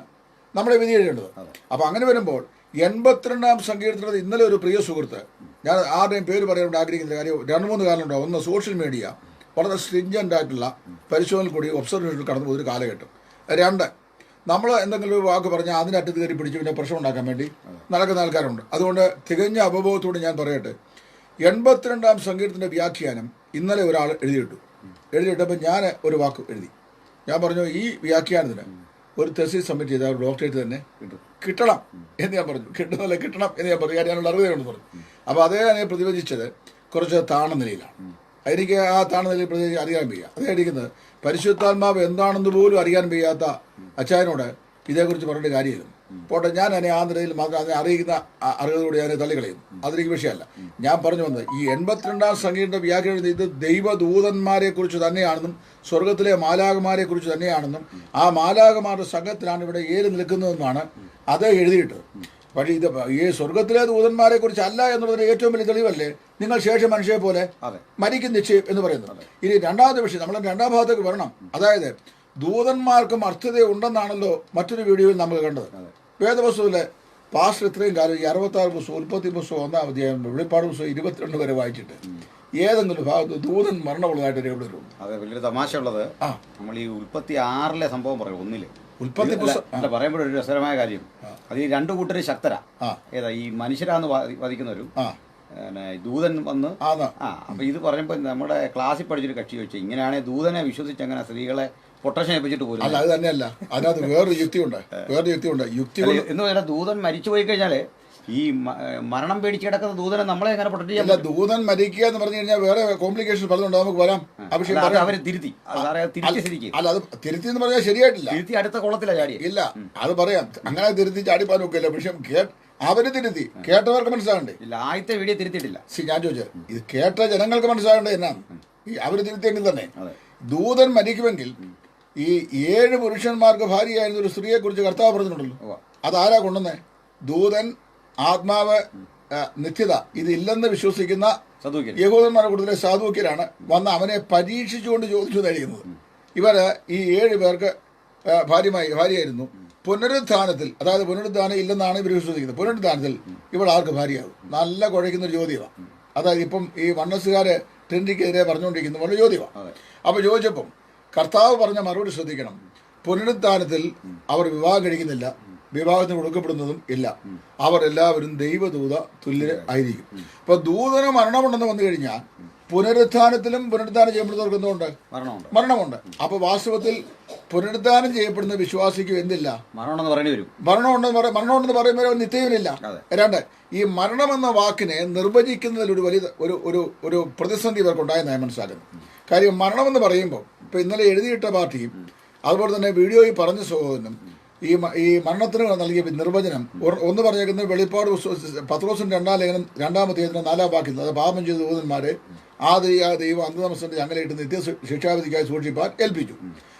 നമ്മളെ വിധി എഴുതേണ്ടത്. അപ്പം അങ്ങനെ വരുമ്പോൾ 82-ാം സങ്കീർത്തനത്തിൽ ഇന്നലെ ഒരു പ്രിയ സുഹൃത്ത്, ഞാൻ ആരുടെയും പേര് പറയാൻ ആഗ്രഹിക്കുന്ന കാര്യം 2-3 കാരണമുണ്ടാവും. ഒന്ന്, സോഷ്യൽ മീഡിയ വളരെ സ്ട്രിഞ്ചൻ്റ് ആയിട്ടുള്ള പരിശോധന കൂടി ഒബ്സർവേഷനിൽ കടന്നു പോകുന്നൊരു കാലഘട്ടം. 2, നമ്മൾ എന്തെങ്കിലും ഒരു വാക്ക് പറഞ്ഞാൽ അതിനറ്റത്ത് കയറി പിടിച്ച് പിന്നെ പ്രശ്നം ഉണ്ടാക്കാൻ വേണ്ടി നടക്കുന്ന ആൾക്കാരുണ്ട്. അതുകൊണ്ട് തികഞ്ഞ അവബോധത്തോട് ഞാൻ പറയട്ടെ, 82-ാം സങ്കീർത്തനത്തിൻ്റെ വ്യാഖ്യാനം ഇന്നലെ ഒരാൾ എഴുതിയിട്ടപ്പോൾ ഞാൻ ഒരു വാക്ക് എഴുതി. ഞാൻ പറഞ്ഞു, ഈ വ്യാഖ്യാനത്തിന് ഒരു തെസിസ് സബ്മിറ്റ് ചെയ്ത ഒരു ഡോക്ടറേറ്റ് തന്നെ കിട്ടണം എന്ന് ഞാൻ പറഞ്ഞു. കിട്ടണം എന്ന് ഞാൻ പറഞ്ഞു. ഞാനുള്ള അറിവുണ്ടെന്ന് പറഞ്ഞു. അപ്പോൾ അതേ ഞാൻ പ്രതിവചിച്ചത് കുറച്ച് താണ നിലയിലാണ്. എനിക്ക് ആ താണ നിലയിൽ പ്രതിവചിച്ച് അറിയാൻ വയ്യ. അതേ അടിക്കുന്നത് പരിശുദ്ധാത്മാവ് എന്താണെന്ന് പോലും അറിയാൻ വയ്യാത്ത അച്ചായനോട് ഇതേക്കുറിച്ച് പറഞ്ഞിട്ട് കാര്യമില്ല. പോട്ടെ, ഞാൻ അതിനെ ആ നിലയിൽ മാത്രം അതിനെ അറിയിക്കുന്ന അറിവോട് ഞാൻ തള്ളിക്കളയും. അതെനിക്ക് വിഷയമല്ല. ഞാൻ പറഞ്ഞു വന്നത്, ഈ 82-ാം സങ്കീർത്തന വ്യാഖ്യാനം ഇത് ദൈവദൂതന്മാരെ കുറിച്ച് തന്നെയാണെന്നും സ്വർഗത്തിലെ മാലാകമാരെ കുറിച്ച് തന്നെയാണെന്നും ആ മാലാകമാരുടെ സംഘത്തിലാണ് ഇവിടെ ഏല് നിൽക്കുന്നതെന്നാണ് അത് എഴുതിയിട്ടത്. പക്ഷേ ഇത് ഈ സ്വർഗത്തിലെ ദൂതന്മാരെ കുറിച്ച് അല്ല എന്നുള്ളതിന് ഏറ്റവും വലിയ തെളിവല്ലേ നിങ്ങൾ ശേഷം മനുഷ്യരെ പോലെ മരിക്കും നിശ്ചയം എന്ന് പറയുന്നത്. ഇനി രണ്ടാമത്തെ വിഷയം, നമ്മൾ 2-ാം ഭാഗത്തേക്ക് വരണം. അതായത് ദൂതന്മാർക്കും അർത്ഥതയുണ്ടെന്നാണല്ലോ മറ്റൊരു വീഡിയോയിൽ നമ്മൾ കണ്ടത്. വേദപുസ്തകത്തിലെ പാസ്റ്റർ ഇത്രയും കാലം ഈ 66 പുസ്തകം, ഉൽപ്പത്തി പുസ്തകം 1-ാം അധ്യായം, വെളിപ്പാട് പുസ്തകം 22 വരെ വായിച്ചിട്ട് ഏതെങ്കിലും ഭാഗത്ത് ദൂതൻ മരണമുള്ളതായിട്ട് രേഖപ്പെടുത്തുള്ളൂ. അതെ, വലിയൊരു തമാശ ഉള്ളത്, നമ്മൾ ഈ 36-ലെ സംഭവം പറയും, 1-ൽ ഉൽപ്പത്തി പുസ്തകം പറയുമ്പോഴൊരു രസകരമായ കാര്യം, അത് ഈ 2 കൂട്ടര് ശക്തരാ. ഏതാ ഈ മനുഷ്യരാന്ന് വധിക്കുന്നവരും ദൂതൻ വന്ന് അപ്പൊ ഇത് പറയുമ്പോൾ നമ്മുടെ ക്ലാസ്സിൽ പഠിച്ചൊരു കക്ഷി വെച്ച്, ഇങ്ങനെയാണെങ്കിൽ ദൂതനെ വിശ്വസിച്ച് അങ്ങനെ സ്ത്രീകളെ പൊട്ടേഷൻ ഏൽപ്പിച്ചിട്ട് പോലും. അല്ല, അത് തന്നെയല്ല, അതിനകത്ത് വേറൊരു യുക്തിയുണ്ട്. എന്ന് പറഞ്ഞാൽ ദൂതൻ മരിച്ചു പോയി കഴിഞ്ഞാല് ഈ മരണം പേടിച്ച് കിടക്കുന്ന ദൂതനെ നമ്മളെ എങ്ങനെ പ്രൊട്ടക്ട് ചെയ്യാൻ? ദൂതൻ മരിക്കുക എന്ന് പറഞ്ഞു കഴിഞ്ഞാൽ വേറെ കോംപ്ലിക്കേഷൻ പലതുണ്ട്, നമുക്ക് വരാം. അവര് തിരുത്തി ശരിക്കും. അല്ല, അത് തിരുത്തി എന്ന് പറഞ്ഞാൽ ശരിയായിട്ടില്ല. തിരുത്തി അടുത്ത കുളത്തില ചാടി. ഇല്ല, അത് പറയാം, അങ്ങനെ തിരുത്തി ചാടിപ്പാനൊക്കെ ഇല്ല. പക്ഷെ അവര് തിരുത്തി, കേട്ടവർക്ക് മനസ്സിലാകണ്ടേ? ഇല്ല, ആദ്യത്തെ വീഡിയോ തിരുത്തിയിട്ടില്ല. ഞാൻ ചോദിച്ചത്, ഇത് കേട്ട ജനങ്ങൾക്ക് മനസ്സിലാകണ്ടേ എന്നാണ്? അവര് തിരുത്തിയെങ്കിൽ തന്നെ ദൂതൻ മരിക്കുമെങ്കിൽ ഈ 7 പുരുഷന്മാർക്ക് ഭാര്യയായിരുന്ന ഒരു സ്ത്രീയെ കുറിച്ച് കർത്താവ് പറഞ്ഞിട്ടുണ്ടല്ലോ. അതാരാ കൊണ്ടുവന്നേ? ദൂതൻ, ആത്മാവ്, നിത്യത ഇതില്ലെന്ന് വിശ്വസിക്കുന്ന സദൂക്യൻ. യഹൂദന്മാരുടെ കൂടുതലെ സാധുക്യരാണ് വന്ന് അവനെ പരീക്ഷിച്ചുകൊണ്ട് ചോദിച്ചു കഴിയുന്നത്. ഇവര് ഈ 7 പേർക്ക് ഭാര്യയായിരുന്നു. പുനരുത്ഥാനത്തിൽ, അതായത് പുനരുത്ഥാനം ഇല്ലെന്നാണ് ഇവർ വിശ്വസിക്കുന്നത്. പുനരുത്ഥാനത്തിൽ ഇവൾ ആർക്ക് ഭാര്യയാകും? നല്ല കുഴയ്ക്കുന്നൊരു ചോദ്യമാണ്. അതായത് ഇപ്പം ഈ വണ്ണസുകാര് ട്രിനിറ്റിക്കെതിരെ പറഞ്ഞുകൊണ്ടിരിക്കുന്ന പോലെ ചോദ്യമാണ്. അപ്പൊ ചോദിച്ചപ്പം കർത്താവ് പറഞ്ഞ മറുപടി ശ്രദ്ധിക്കണം. പുനരുത്ഥാനത്തിൽ അവർ വിവാഹം കഴിക്കുന്നില്ല, വിവാഹത്തിന് കൊടുക്കപ്പെടുന്നതും ഇല്ല. അവർ എല്ലാവരും ദൈവദൂത തുല്യര് ആയിരിക്കും. അപ്പൊ ദൂതന് മരണമുണ്ടെന്ന് വന്നു കഴിഞ്ഞാൽ പുനരുത്ഥാനത്തിലും പുനരുത്ഥാനം ചെയ്യപ്പെടുന്നവർക്ക് എന്തുകൊണ്ട്? മരണമുണ്ട്. അപ്പൊ വാസ്തവത്തിൽ പുനരുത്ഥാനം ചെയ്യപ്പെടുന്ന വിശ്വാസിക്കും എന്തില്ല? മരണമുണ്ടെന്ന് പറയുമ്പോൾ നിത്യവിനില്ല. രണ്ട്, ഈ മരണമെന്ന വാക്കിനെ നിർവചിക്കുന്നതിൽ ഒരു വലിയ ഒരു പ്രതിസന്ധി ഇവർക്കുണ്ടായെന്ന് ഞാൻ മനസ്സിലാക്കുന്നു. കാര്യം മരണമെന്ന് പറയുമ്പോൾ ഇപ്പൊ ഇന്നലെ എഴുതിയിട്ട പാർട്ടിയും അതുപോലെ തന്നെ വീഡിയോയിൽ പറഞ്ഞ സഹോദരനും ഈ മരണത്തിന് നൽകിയ നിർവചനം ഒന്ന് പറഞ്ഞേക്കുന്നത് വെളിപ്പാട് പത്രോസിന്റെ 2-ാം ലേഖനം 2-ാം അധ്യായത്തിന്റെ 4-ാം വാക്യം, അത് പാപം ചെയ്ത ദൂതന്മാരെ ആ ദൈവം അന്ധതമസ്സന്റെ ചങ്ങലയിട്ട് നിത്യ ശിക്ഷാവിധിക്കായി സൂക്ഷിപ്പാൻ ഏൽപ്പിച്ചു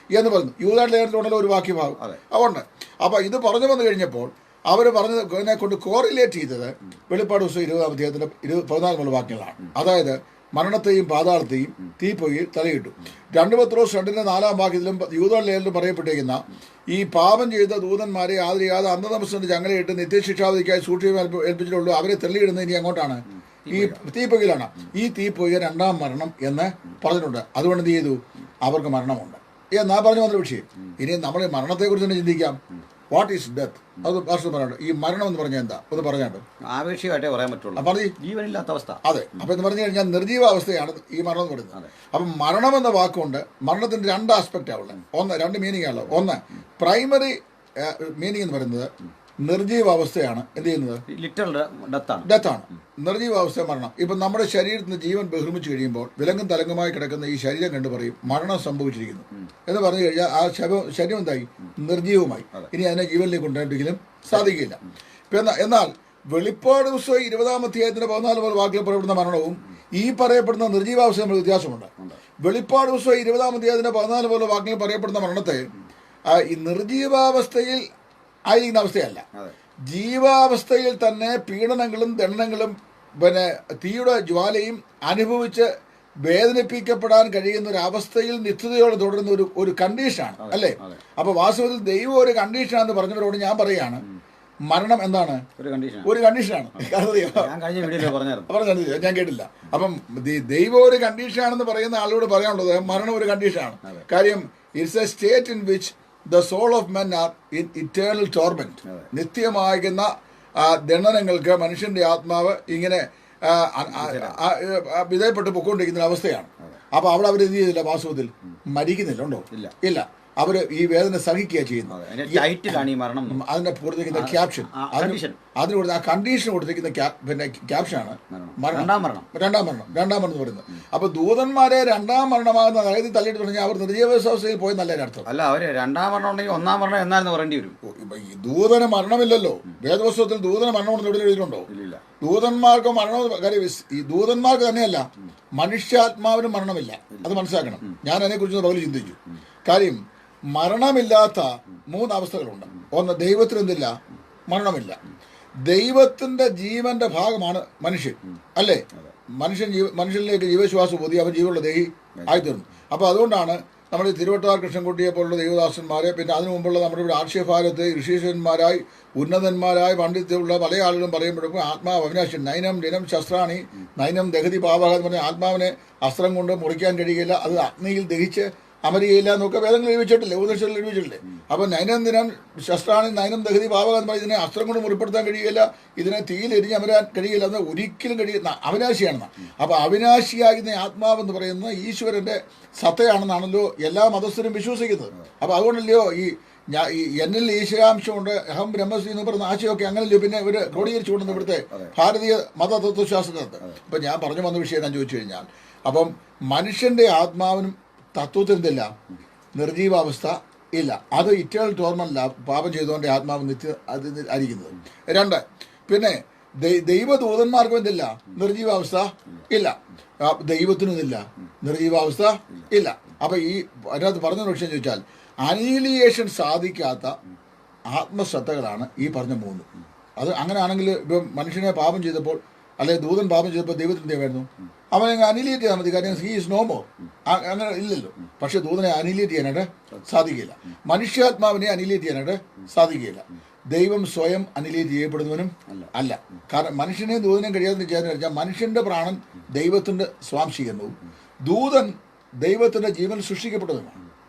എന്ന് പറഞ്ഞു. യൂദാ ലേഖനത്തിലുണ്ടല്ലോ ഒരു വാക്യഭാഗം അതുകൊണ്ട്. അപ്പൊ ഇത് പറഞ്ഞു വന്നു കഴിഞ്ഞപ്പോൾ അവർ പറഞ്ഞതിനെ കൊണ്ട് കോറിലേറ്റ് ചെയ്തത് വെളിപ്പാട് പുസ്തകം 20-ാം അധ്യായത്തിന്റെ 14 വാക്യങ്ങളാണ്. അതായത് മരണത്തെയും പാതാളത്തെയും തീപ്പൊയ്യിൽ തലയിട്ടു. 2 പത്രോസ് 2-ന്റെ 4-ാം വാക്യത്തിലും യൂദാ ലേഖനത്തിലും പറയപ്പെട്ടിരിക്കുന്ന ഈ പാപം ചെയ്ത ദൂതന്മാരെ ആദരിയാതെ അന്ധതമസ്സന്റെ ചങ്ങലയിട്ട് നിത്യശിക്ഷാവിധിക്കായി സൂക്ഷിക്കാൻ ഏൽപ്പിച്ചിട്ടുള്ളൂ. അവരെ തെളിയിടുന്നത് ഇനി അങ്ങോട്ടാണ്, ഈ തീപ്പൊയ്യിലാണ്. ഈ തീപ്പൊയ്യ 2-ാം മരണം എന്ന് പറഞ്ഞിട്ടുണ്ട്. അതുകൊണ്ട് എന്ത് ചെയ്തു? അവർക്ക് മരണമുണ്ട് എന്നാ പറഞ്ഞു വന്ന വിഷയം. ഇനി നമ്മൾ മരണത്തെക്കുറിച്ച് തന്നെ ചിന്തിക്കാം. What is death? അത് ഭാഷ പറയാണ്ട്. ഈ മരണം എന്ന് പറഞ്ഞാൽ എന്താ ഒന്ന് പറഞ്ഞാണ്ട് ആവേശികമായിട്ടേ പറയാൻ പറ്റുള്ളൂ. പറഞ്ഞു ജീവനില്ലാത്ത അവസ്ഥ. അതെ. അപ്പൊ എന്ന് പറഞ്ഞു കഴിഞ്ഞാൽ നിർജീവാവസ്ഥയാണ് ഈ മരണം എന്ന് പറയുന്നത്. അപ്പം മരണം എന്ന വാക്കുകൊണ്ട് മരണത്തിന്റെ 2 ആസ്പെക്റ്റാണ് ഉള്ളത്. 2 മീനിങ് ആണല്ലോ. ഒന്ന്, പ്രൈമറി മീനിങ് എന്ന് പറയുന്നത് നിർജീവാവസ്ഥയാണ്. എന്ത് ചെയ്യുന്നത്? ലിറ്ററൽ ഡെത്താണ്. നിർജീവാവസ്ഥ മരണം. ഇപ്പം നമ്മുടെ ശരീരത്തിന് ജീവൻ ബഹിർമിച്ച് കഴിയുമ്പോൾ വിലങ്ങും തലങ്ങുമായി കിടക്കുന്ന ഈ ശരീരം കണ്ടു പറയും മരണം സംഭവിച്ചിരിക്കുന്നു എന്ന് പറഞ്ഞു കഴിഞ്ഞാൽ ആ ശരീരം എന്തായി? നിർജീവമായി. ഇനി അതിനെ ജീവനിലേക്ക് കൊണ്ടുവരാൻ സാധിക്കില്ല. എന്നാൽ വെളിപ്പാട് പുസ്തകം 20-ാം അധ്യായത്തിന്റെ 14 വാക്കിൽ പറയപ്പെടുന്ന മരണവും ഈ പറയപ്പെടുന്ന നിർജീവാവസ്ഥ തമ്മിൽ വ്യത്യാസമുണ്ട്. വെളിപ്പാട് പുസ്തകം 20-ാം അധ്യായത്തിന്റെ 14 വാക്കിൽ പറയപ്പെടുന്ന മരണത്തെ ഈ നിർജീവാവസ്ഥയിൽ ആയിരിക്കുന്ന അവസ്ഥയല്ല, ജീവാവസ്ഥയിൽ തന്നെ പീഡനങ്ങളും ദണ്ഡനങ്ങളും പിന്നെ തീയുടെ ജ്വാലയും അനുഭവിച്ച് വേദനിപ്പിക്കപ്പെടാൻ കഴിയുന്ന ഒരു അവസ്ഥയിൽ നിത്യതയോടെ തുടരുന്ന ഒരു കണ്ടീഷനാണ് അല്ലേ? അപ്പൊ വാസ്തവത്തിൽ ദൈവം ഒരു കണ്ടീഷനാണെന്ന് പറഞ്ഞവരോട് ഞാൻ പറയാണ്, മരണം എന്താണ്? ഒരു കണ്ടീഷനാണ്. ഞാൻ കേട്ടില്ല. അപ്പം ദൈവം ഒരു കണ്ടീഷനാണെന്ന് പറയുന്ന ആളോട് പറയാനുള്ളത് മരണം ഒരു കണ്ടീഷനാണ്. കാര്യം it's A state in which the soul of men are in eternal torment. നിത്യമാകുന്ന ദണ്ഡനങ്ങൾക്ക് മനുഷ്യന്റെ ആത്മാവ് ഇങ്ങനെ വിധേയപ്പെട്ട് പൊക്കോണ്ടിരിക്കുന്ന അവസ്ഥയാണ്. അപ്പൊ അവിടെ അവർ എന്ത് ചെയ്തില്ല? വാസ്തവത്തിൽ മരിക്കുന്നില്ല. ഉണ്ടോ? ഇല്ല. അവര് ഈ വേദന സഹിക്കുക ചെയ്യുന്നത്. അതിന്റെ കൊടുത്തിരിക്കുന്ന ക്യാപ്ഷൻ, അതിന് കൊടുത്ത ആ കണ്ടീഷൻ കൊടുത്തിരിക്കുന്ന പിന്നെ ക്യാപ്ഷനാണ് രണ്ടാം മരണം എന്ന് പറയുന്നത്. അപ്പൊ ദൂതന്മാരെ 2-ാം മരണമാകുന്ന അതായത് തള്ളിയിട്ട് തുടങ്ങിയാൽ അവർ നിർജീവാവസ്ഥയിൽ പോയി നല്ല അർത്ഥം. അല്ല, അവര് 2-ാം മരണം ഉണ്ടെങ്കിൽ 1-ാം മരണം എന്നായിരുന്നു പറയേണ്ടി വരും. ദൂതന് മരണമില്ലല്ലോ. വേദപുസ്തകത്തിൽ ദൂതന് മരണമെന്ന് എവിടെ എഴുതിയിട്ടുണ്ടോ? ദൂതന്മാർക്ക് മരണം. കാര്യം ഈ ദൂതന്മാർക്ക് തന്നെയല്ല, മനുഷ്യാത്മാവിനും മരണമില്ല. അത് മനസ്സിലാക്കണം. ഞാൻ അതിനെക്കുറിച്ച് പകൽ ചിന്തിച്ചു. കാര്യം മരണമില്ലാത്ത 3 അവസ്ഥകളുണ്ട്. ഒന്ന്, ദൈവത്തിന് എന്തില്ല? മരണമില്ല. ദൈവത്തിന്റെ ജീവന്റെ ഭാഗമാണ് മനുഷ്യൻ അല്ലേ? മനുഷ്യനിലേക്ക് ജീവശ്വാസം പൊതി അവൻ ജീവനുള്ള ദേഹി ആയിത്തീർന്നു. അപ്പൊ അതുകൊണ്ടാണ് നമ്മൾ ഈ തിരുവട്ടാർ കൃഷ്ണൻകുട്ടിയെ പോലുള്ള ദൈവദാസന്മാരെ, പിന്നെ അതിനു മുമ്പുള്ള നമ്മുടെ ഇവിടെ ആർഷ്യഭാരത്ത് ഋഷീശ്വരന്മാരായി ഉന്നതന്മാരായി പണ്ഡിത്യമുള്ള പല ആളുകളും പറയുമ്പോഴേക്കും ആത്മാവ് അവിനാശി നൈനം ദിനം ശസ്ത്രാണി നൈനം ദഹതി പാപക എന്ന് പറഞ്ഞാൽ ആത്മാവിനെ അസ്ത്രം കൊണ്ട് മുറിക്കാൻ കഴിയില്ല, അത് അഗ്നിയിൽ ദഹിച്ച് അമരികയില്ല എന്നൊക്കെ വേദങ്ങൾ എഴുതിച്ചിട്ടില്ലേ, ഉപദേശങ്ങളിൽ എഴുതിച്ചിട്ടില്ലേ? അപ്പൊ നൈനം ദിനം ശസ്ത്രാണി നൈനം ദഹതി പാപക എന്ന് പറഞ്ഞാൽ ഇതിനെ അസ്ത്രം കൊണ്ട് മുറിപ്പെടുത്താൻ കഴിയില്ല, ഇതിനെ തീയിൽ എരിഞ്ഞ് അമരാൻ കഴിയില്ല എന്ന് ഒരിക്കലും കഴിയുന്ന അവിനാശിയാണെന്ന്. അപ്പൊ അവിനാശിയാകുന്ന ആത്മാവെന്ന് പറയുന്നത് ഈശ്വരന്റെ സത്തയാണെന്നാണല്ലോ എല്ലാ മതസ്ഥരും വിശ്വസിക്കുന്നത്. അപ്പൊ അതുകൊണ്ടല്ലയോ ഈ എന്നിൽ ഈശ്വരാംശമുണ്ട്, അഹം ബ്രഹ്മശ്രീ എന്ന് പറയുന്ന ആശയമൊക്കെ അങ്ങനല്ലോ പിന്നെ ഇവർ ക്രോഡീകരിച്ചുകൊണ്ടെന്ന് ഇവിടുത്തെ ഭാരതീയ മതതത്വശാസ്ത്രത്തെ. ഇപ്പൊ ഞാൻ പറഞ്ഞു വന്ന വിഷയം ഞാൻ ചോദിച്ചു കഴിഞ്ഞാൽ, അപ്പം മനുഷ്യന്റെ ആത്മാവിനും തത്വത്തിൽ എന്തില്ല? നിർജീവാവസ്ഥ ഇല്ല. അത് ഇറ്റേണൽ ടോർമെന്റില്ല. പാപം ചെയ്തുകൊണ്ട് ആത്മാവ് നിത്യ അത് ആയിരിക്കുന്നത്. 2, പിന്നെ ദൈവദൂതന്മാർക്കും എന്തില്ല? നിർജീവാവസ്ഥ ഇല്ല. ദൈവത്തിനും ഇതില്ല, നിർജീവാവസ്ഥ ഇല്ല. അപ്പൊ ഈ അതിനകത്ത് പറഞ്ഞ വിഷയം ചോദിച്ചാൽ അനീലിയേഷൻ സാധിക്കാത്ത ആത്മസത്തകളാണ് ഈ പറഞ്ഞ 3. അത് അങ്ങനെയാണെങ്കിൽ ഇപ്പം മനുഷ്യനെ പാപം ചെയ്തപ്പോൾ അല്ലെങ്കിൽ ദൂതൻ പാപം ചെയ്തപ്പോൾ ദൈവത്തിന് എന്തെയായിരുന്നു? അവനെ അനിലേറ്റ് ചെയ്യാൻ മതി, കാര്യം ഹീ ഈസ് നോ മോർ. അങ്ങനെ ഇല്ലല്ലോ. പക്ഷെ ദൂതനെ അനിലേറ്റ് ചെയ്യാനായിട്ട് സാധിക്കില്ല, മനുഷ്യാത്മാവിനെ അനിലേറ്റ് ചെയ്യാനായിട്ട് സാധിക്കില്ല. ദൈവം സ്വയം അനിലേറ്റ് ചെയ്യപ്പെടുന്നവനും അല്ല. കാരണം മനുഷ്യനെ ദൂതനെയും കഴിയാതെ ചെയ്യാന്ന് വെച്ചാൽ മനുഷ്യന്റെ പ്രാണൻ ദൈവത്തിന്റെ സ്വാംശീകരണവും ദൂതൻ ദൈവത്തിന്റെ ജീവൻ സൃഷ്ടിക്കപ്പെട്ടതുമാണ്.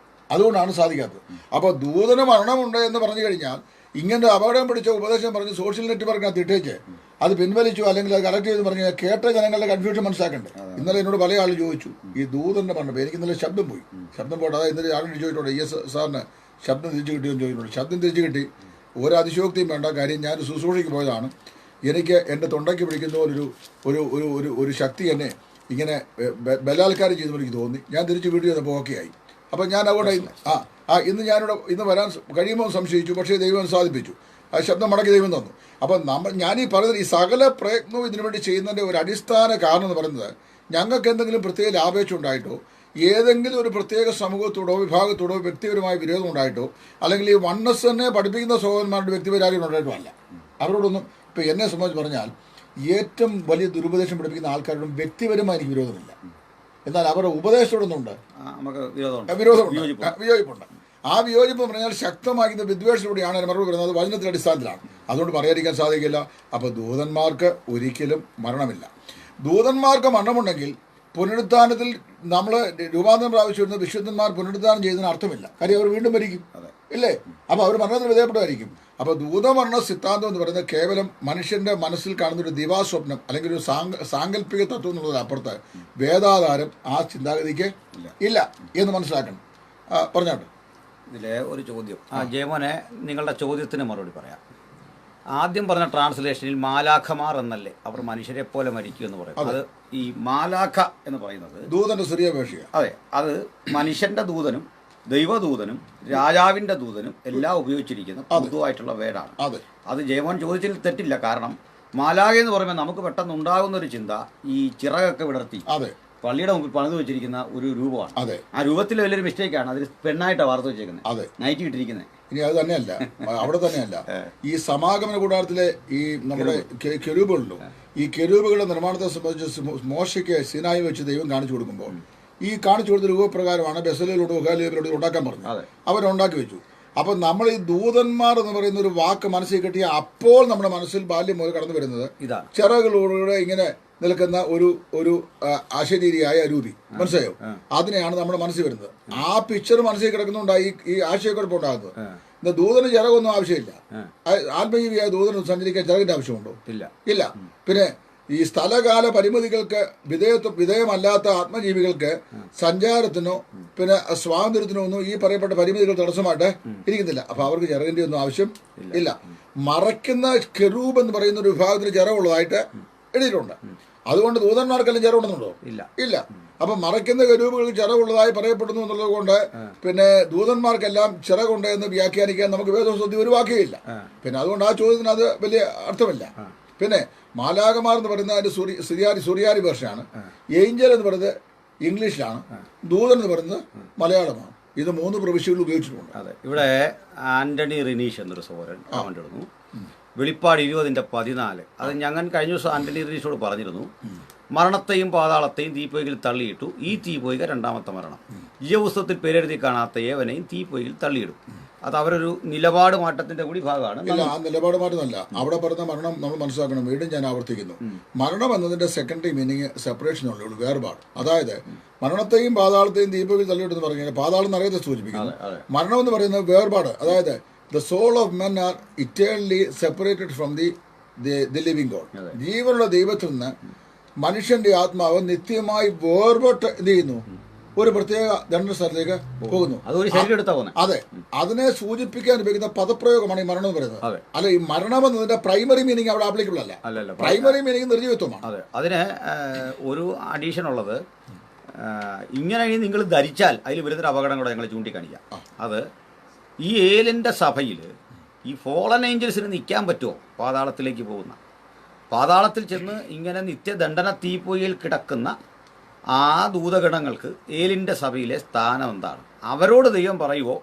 അതുകൊണ്ടാണ് സാധിക്കാത്തത്. അപ്പോൾ ദൂതന് മരണമുണ്ട് എന്ന് പറഞ്ഞു കഴിഞ്ഞാൽ ഇങ്ങനെ അപകടം പിടിച്ച ഉപദേശം പറഞ്ഞ് സോഷ്യൽ നെറ്റ്വർക്കിനകത്ത് ഇട്ടേച്ച് അത് പിൻവലിച്ചു അല്ലെങ്കിൽ അത് കറക്റ്റ് ചെയ്ത് പറഞ്ഞു കേട്ട ജനങ്ങളുടെ കൺഫ്യൂഷൻ മനസ്സിലാക്കണ്ടേ. ഇന്നലെ എന്നോട് പല ആൾ ചോദിച്ചു ഈ ദൂതന്റെ പറഞ്ഞപ്പോൾ എനിക്ക് ഇന്നലെ ശബ്ദം പോയി. ശബ്ദം പോട്ടെ, അതായത് ഇന്നലെ ആളുകൾ ചോദിച്ചിട്ടുണ്ട് ES സാറിന് ശബ്ദം തിരിച്ചു കിട്ടിയെന്ന് ചോദിച്ചിട്ടുണ്ട്. ശബ്ദം തിരിച്ചു കിട്ടി, ഒരു അതിശയോക്തിയും വേണ്ട. കാര്യം ഞാൻ ശുശ്രൂഷയ്ക്ക് പോയതാണ്. എനിക്ക് എൻ്റെ തൊണ്ടയ്ക്ക് പിടിക്കുന്ന ഒരു ഒരു ഒരു ഒരു ഒരു ശക്തി എന്നെ ഇങ്ങനെ ബലാത്കാരം ചെയ്തെന്ന് എനിക്ക് തോന്നി. ഞാൻ തിരിച്ച് വീട്ടിൽ വന്നപ്പോൾ ഓക്കെ ആയി. അപ്പം ഞാൻ അവിടെ ഇന്ന് ഞാനിവിടെ ഇന്ന് വരാൻ കഴിയുമ്പോൾ സംശയിച്ചു, പക്ഷേ ദൈവം സാധിപ്പിച്ചു. ആ ശബ്ദം മടക്കി ദൈവം തന്നു. അപ്പം ഞാനീ പറയുന്നത് ഈ സകല പ്രയത്നവും ഇതിനു വേണ്ടി ചെയ്യുന്നതിൻ്റെ ഒരു അടിസ്ഥാന കാരണം എന്ന് പറയുന്നത് ഞങ്ങൾക്ക് എന്തെങ്കിലും പ്രത്യേക ലാഭേച്ഛ ഉണ്ടായിട്ടോ ഏതെങ്കിലും ഒരു പ്രത്യേക സമൂഹത്തോടോ വിഭാഗത്തോടോ വ്യക്തിപരമായ വിരോധം ഉണ്ടായിട്ടോ അല്ലെങ്കിൽ ഈ വണ്ണസ് തന്നെ പഠിപ്പിക്കുന്ന സഹോദരന്മാരുടെ വ്യക്തിപരാഗം ഉണ്ടായിട്ടോ അല്ല. അവരോടൊന്നും ഇപ്പം എന്നെ സംബന്ധിച്ച് പറഞ്ഞാൽ ഏറ്റവും വലിയ ദുരുപദേശം പഠിപ്പിക്കുന്ന ആൾക്കാരോടും വ്യക്തിപരമായി എനിക്ക് വിരോധമില്ല. എന്നാൽ അവരുടെ ഉപദേശത്തോടൊന്നുണ്ട് വിയോജിപ്പുണ്ട്. ആ വിയോജിപ്പ് പറഞ്ഞാൽ ശക്തമാക്കുന്ന വിദ്വേഷത്തിലൂടെയാണ് മറുപടി വരുന്നത്, വചനത്തിന്റെ അടിസ്ഥാനത്തിലാണ്. അതുകൊണ്ട് പറയാതിരിക്കാൻ സാധിക്കില്ല. അപ്പോൾ ദൂതന്മാർക്ക് ഒരിക്കലും മരണമില്ല. ദൂതന്മാർക്ക് മരണമുണ്ടെങ്കിൽ പുനരുത്ഥാനത്തിൽ നമ്മൾ രൂപാന്തരം പ്രാപിച്ചിരുന്ന വിശുദ്ധന്മാർ പുനരുത്ഥാനം ചെയ്യുന്നതിന് അർത്ഥമില്ല. കാര്യം അവർ വീണ്ടും മരിക്കും, ഇല്ലേ? അപ്പോൾ അവർ മരണത്തിന് വിധേയപ്പെട്ടതായിരിക്കും. അപ്പോൾ ദൂതമരണ സിദ്ധാന്തം എന്ന് പറയുന്നത് കേവലം മനുഷ്യന്റെ മനസ്സിൽ കാണുന്ന ഒരു ദിവാസ്വപ്നം അല്ലെങ്കിൽ ഒരു സാങ്കല്പിക തത്വം എന്നുള്ളതിനപ്പുറത്ത് വേദാധാരം ആ ചിന്താഗതിക്ക് ഇല്ല എന്ന് മനസ്സിലാക്കണം. പറഞ്ഞോട്ടെ. ഇതിലെ ഒരു ചോദ്യം ജയമോനെ, നിങ്ങളുടെ ചോദ്യത്തിന് മറുപടി പറയാം. ആദ്യം പറഞ്ഞ ട്രാൻസ്ലേഷനിൽ മാലാഖമാർ എന്നല്ലേ അവർ മനുഷ്യരെ പോലെ മരിക്കും എന്ന് പറയും. അത് ഈ മാലാഖ എന്ന് പറയുന്നത് ദൂതന്റെ ചെറിയ ഭാഷയാണ്. അതെ, അത് മനുഷ്യന്റെ ദൂതനും ദൈവദൂതനും രാജാവിന്റെ ദൂതനും എല്ലാം ഉപയോഗിച്ചിരിക്കുന്ന പൊതുവായിട്ടുള്ള വേടാണ്. അത് ജയമോൻ ചോദിച്ചതിൽ തെറ്റില്ല. കാരണം മാലാഖ എന്ന് പറയുമ്പോൾ നമുക്ക് പെട്ടെന്ന് ഉണ്ടാകുന്ന ഒരു ചിന്ത ഈ ചിറകൊക്കെ വിടർത്തി പള്ളിയുടെ മുമ്പിൽ പണിത് വെച്ചിരിക്കുന്ന ഒരു രൂപമാണ്. ആ രൂപത്തിൽ വലിയൊരു മിസ്റ്റേക്കാണ്. അതിൽ പെണ്ണായിട്ടാണ് വാർത്ത വെച്ചേക്കുന്നത്, നൈറ്റി ഇട്ടിരിക്കുന്നത്. ഇനി അത് തന്നെയല്ല, അവിടെ തന്നെയല്ല, ഈ സമാഗമന കൂടാരത്തിലെ ഈ നമ്മുടെ കെരൂബുകളുണ്ടോ, ഈ കെരൂബുകളുടെ നിർമ്മാണത്തെ സംബന്ധിച്ച് മോശയ്ക്ക് സിനായി വെച്ച് ദൈവം കാണിച്ചു കൊടുക്കുമ്പോൾ ഈ കാണിച്ചു കൊടുത്ത രൂപപ്രകാരമാണ് ബെസലേലോട് ഉഹാലിയോട് ഉണ്ടാക്കാൻ പറഞ്ഞത്. അവരുണ്ടാക്കി വെച്ചു. അപ്പം നമ്മൾ ഈ ദൂതന്മാർ എന്ന് പറയുന്ന ഒരു വാക്ക് മനസ്സിൽ കിട്ടിയ അപ്പോൾ നമ്മുടെ മനസ്സിൽ ബാല്യം മുതൽ കടന്നു വരുന്നത് ചിറകുകളോടെ ഇങ്ങനെ നിൽക്കുന്ന ഒരു ഒരു അശരീരിയായ രൂപി, മനസ്സിലായോ? അതിനെയാണ് നമ്മുടെ മനസ്സിൽ വരുന്നത്. ആ പിക്ചർ മനസ്സിൽ കിടക്കുന്നുണ്ടായി ഈ ആശയക്കുഴപ്പം ഉണ്ടാകുന്നത്. ദൂതന് ചിറകൊന്നും ആവശ്യമില്ല. ആത്മജീവിയായ ദൂതന് സഞ്ചരിക്കാൻ ചിറകിന്റെ ആവശ്യമുണ്ടോ? ഇല്ല. പിന്നെ ഈ സ്ഥലകാല പരിമിതികൾക്ക് വിധേയമല്ലാത്ത ആത്മജീവികൾക്ക് സഞ്ചാരത്തിനോ പിന്നെ സ്വാതന്ത്ര്യത്തിനോ ഒന്നും ഈ പറയപ്പെട്ട പരിമിതികൾ തടസ്സമായിട്ട് ഇരിക്കുന്നില്ല. അപ്പൊ അവർക്ക് ചിറകിന്റെ ഒന്നും ആവശ്യം ഇല്ല. മറയ്ക്കുന്ന കെരൂബ് എന്ന് പറയുന്ന ഒരു വിഭാഗത്തിന് ചിറവുള്ളതായിട്ട് എഴുതിയിട്ടുണ്ട്. അതുകൊണ്ട് ദൂതന്മാർക്കെല്ലാം ചിറവുണ്ടെന്നുണ്ടോ? ഇല്ല. അപ്പൊ മറയ്ക്കുന്ന കെരൂബുകൾക്ക് ചിറവുള്ളതായി പറയപ്പെടുന്നു എന്നുള്ളത് കൊണ്ട് പിന്നെ ദൂതന്മാർക്കെല്ലാം ചിറകുണ്ട് എന്ന് വ്യാഖ്യാനിക്കാൻ നമുക്ക് വേദോസ്വത്തി ഒരു വാക്കുകയില്ല. പിന്നെ അതുകൊണ്ട് ആ ചോദ്യത്തിന് അത് വലിയ അർത്ഥമില്ല. പിന്നെ മാലാഖമാർ എന്ന് പറയുന്നത് അതിന്റെ സുറിയാനി ഭാഷയാണ്. ഏഞ്ചൽ എന്ന് പറയുന്നത് ഇംഗ്ലീഷിലാണ്. ദൂതൻ എന്ന് പറയുന്നത് മലയാളമാണ്. ഇത് 3 പ്രവിശ്യകൾ ഉപയോഗിച്ചിട്ടുണ്ട്. അതെ, ഇവിടെ ആന്റണി റിനീഷ് എന്നൊരു സഹോദരൻ കമന്റ് ഇടുന്നു. വെളിപ്പാട് 20:14. അത് ഞങ്ങൾ കഴിഞ്ഞ ദിവസം ആന്റണി റിനീഷോട് പറഞ്ഞിരുന്നു. മരണത്തെയും പാതാളത്തെയും തീപ്പൊയ്കിൽ തള്ളിയിട്ടു, ഈ തീപ്പൊയ്ക രണ്ടാമത്തെ മരണം. ജീവപുസ്തകത്തിൽ പേരെഴുതി കാണാത്ത ഏവനെയും തീപ്പൊയ്കിൽ തള്ളിയിടും. അത് അവരൊരു നിലപാട് മാറ്റത്തിന്റെ കൂടി ഭാഗമാണ്. ഇല്ല, ആ നിലപാട് മാറ്റമല്ല. അവിടെ പറഞ്ഞ മരണം നമ്മൾ മനസ്സിലാക്കണം. വീണ്ടും ഞാൻ ആവർത്തിക്കുന്നു, മരണം എന്നതിന്റെ സെക്കൻഡറി മീനിങ് സെപ്പറേഷൻ ഉള്ളൂ, വേർപാട്. അതായത് മരണത്തെയും പാതാളത്തെയും ദീപകിൽ തള്ളിയിട്ടെന്ന് പറഞ്ഞു കഴിഞ്ഞാൽ പാതാളം നിറയത്തെ സൂചിപ്പിക്കുന്നു. മരണം എന്ന് പറയുന്നത് വേർപാട്. അതായത് the soul of men are eternally separated from the living God. ജീവനുള്ള ദൈവത്തിൽ നിന്ന് മനുഷ്യന്റെ ആത്മാവ് നിത്യമായി വേർപെട്ട് എന്ത് ചെയ്യുന്നു? ഒരു പ്രത്യേക ദണ്ഡ സ്ഥലത്തേക്ക് പോകുന്നു. അതെ, അതിനെ സൂചിപ്പിക്കാൻ ഉപയോഗിക്കുന്ന പദപ്രയോഗമാണ് ഈ മരണം എന്ന് പറയുന്നത്. അല്ല, ഈ മരണം എന്നതിന്റെ പ്രൈമറി മീനിങ് അവിടെ ആപ്ലിക്കബിൾ അല്ല. പ്രൈമറി മീനിങ് നിർജീവിത്വമാണ്. അതെ, അതിന് ഒരു അഡീഷൻ ഉള്ളത്, ഇങ്ങനെ നിങ്ങൾ ധരിച്ചാൽ അതിൽ വരുന്നൊരു അപകടം കൂടെ ഞങ്ങൾ ചൂണ്ടിക്കാണിക്കാം. അത് ഈ ഏലിൻ്റെ സഭയിൽ ഈ ഫോളൻ ഏഞ്ചൽസിന് നിൽക്കാൻ പറ്റുമോ? പാതാളത്തിലേക്ക് പോകുന്ന, പാതാളത്തിൽ ചെന്ന് ഇങ്ങനെ നിത്യദണ്ഡന തീപ്പൊയ്യിൽ കിടക്കുന്ന ആ ദൂതഗണങ്ങൾക്ക് ഏലിൻ്റെ സഭയിലെ സ്ഥാനം എന്താണ്? അവരോട് ദൈവം പറയുമോ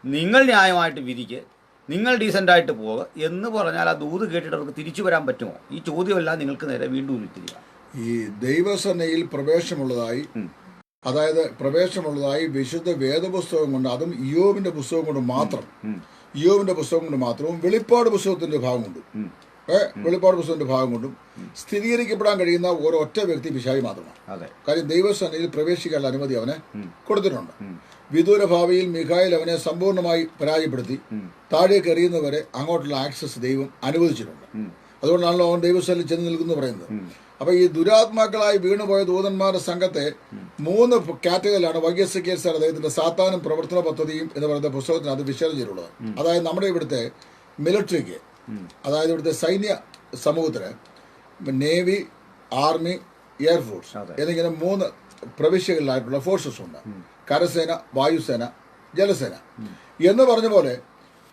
നിങ്ങൾ ന്യായമായിട്ട് വിധിക്ക്, നിങ്ങൾ ഡീസൻ്റായിട്ട് പോകുക എന്ന് പറഞ്ഞാൽ ആ ദൂത് കേട്ടിട്ട് അവർക്ക് തിരിച്ചു വരാൻ പറ്റുമോ? ഈ ചോദ്യമല്ല നിങ്ങൾക്ക് നേരെ വീണ്ടും ഉരുത്തിരിക. ഈ ദൈവസേനയിൽ പ്രവേശമുള്ളതായി, അതായത് പ്രവേശമുള്ളതായി വിശുദ്ധ വേദപുസ്തകം കൊണ്ട്, അതും ഇയ്യോബിന്റെ പുസ്തകം കൊണ്ട് മാത്രം, ഇയ്യോബിന്റെ പുസ്തകം കൊണ്ട് മാത്രവും വെളിപ്പാട് പുസ്തകത്തിന്റെ ഭാഗം കൊണ്ടും വെളിപ്പാട് പുസ്തകത്തിന്റെ ഭാഗം കൊണ്ടും സ്ഥിരീകരിക്കപ്പെടാൻ കഴിയുന്ന ഒരൊറ്റ വ്യക്തി പിശാചി മാത്രമാണ്. കാര്യം ദൈവസേനയിൽ പ്രവേശിക്കാനുള്ള അനുമതി അവന് കൊടുത്തിട്ടുണ്ട്. വിദൂര ഭാവിയിൽ മിഖായേൽ അവനെ സമ്പൂർണ്ണമായി പരാജയപ്പെടുത്തി താഴേക്ക് എറിയുന്നവരെ അങ്ങോട്ടുള്ള ആക്സസ് ദൈവം അനുവദിച്ചിട്ടുണ്ട്. അതുകൊണ്ടാണല്ലോ അവൻ ദൈവസേനയിൽ ചെന്ന് നിൽക്കുന്നു പറയുന്നത്. അപ്പൊ ഈ ദുരാത്മാക്കളായി വീണുപോയ ദൂതന്മാരുടെ സംഘത്തെ 3 കാറ്റഗറിയിലാണ് വൈഎസ്കെ സാർ അദ്ദേഹത്തിന്റെ സാത്താനും പ്രവർത്തന പദ്ധതിയും എന്ന് പറയുന്ന പുസ്തകത്തിനകത്ത് വിശകലനം ചെയ്തിട്ടുള്ളത്. അതായത് നമ്മുടെ ഇവിടുത്തെ മിലിറ്ററിക്ക്, അതായത് ഇവിടുത്തെ സൈന്യ സമൂഹത്തിന് നേവി, ആർമി, എയർഫോഴ്സ് എന്നിങ്ങനെ 3 പ്രവിശ്യകളിലായിട്ടുള്ള ഫോഴ്സസ് ഉണ്ട്. കരസേന, വായുസേന, ജലസേന എന്ന് പറഞ്ഞ പോലെ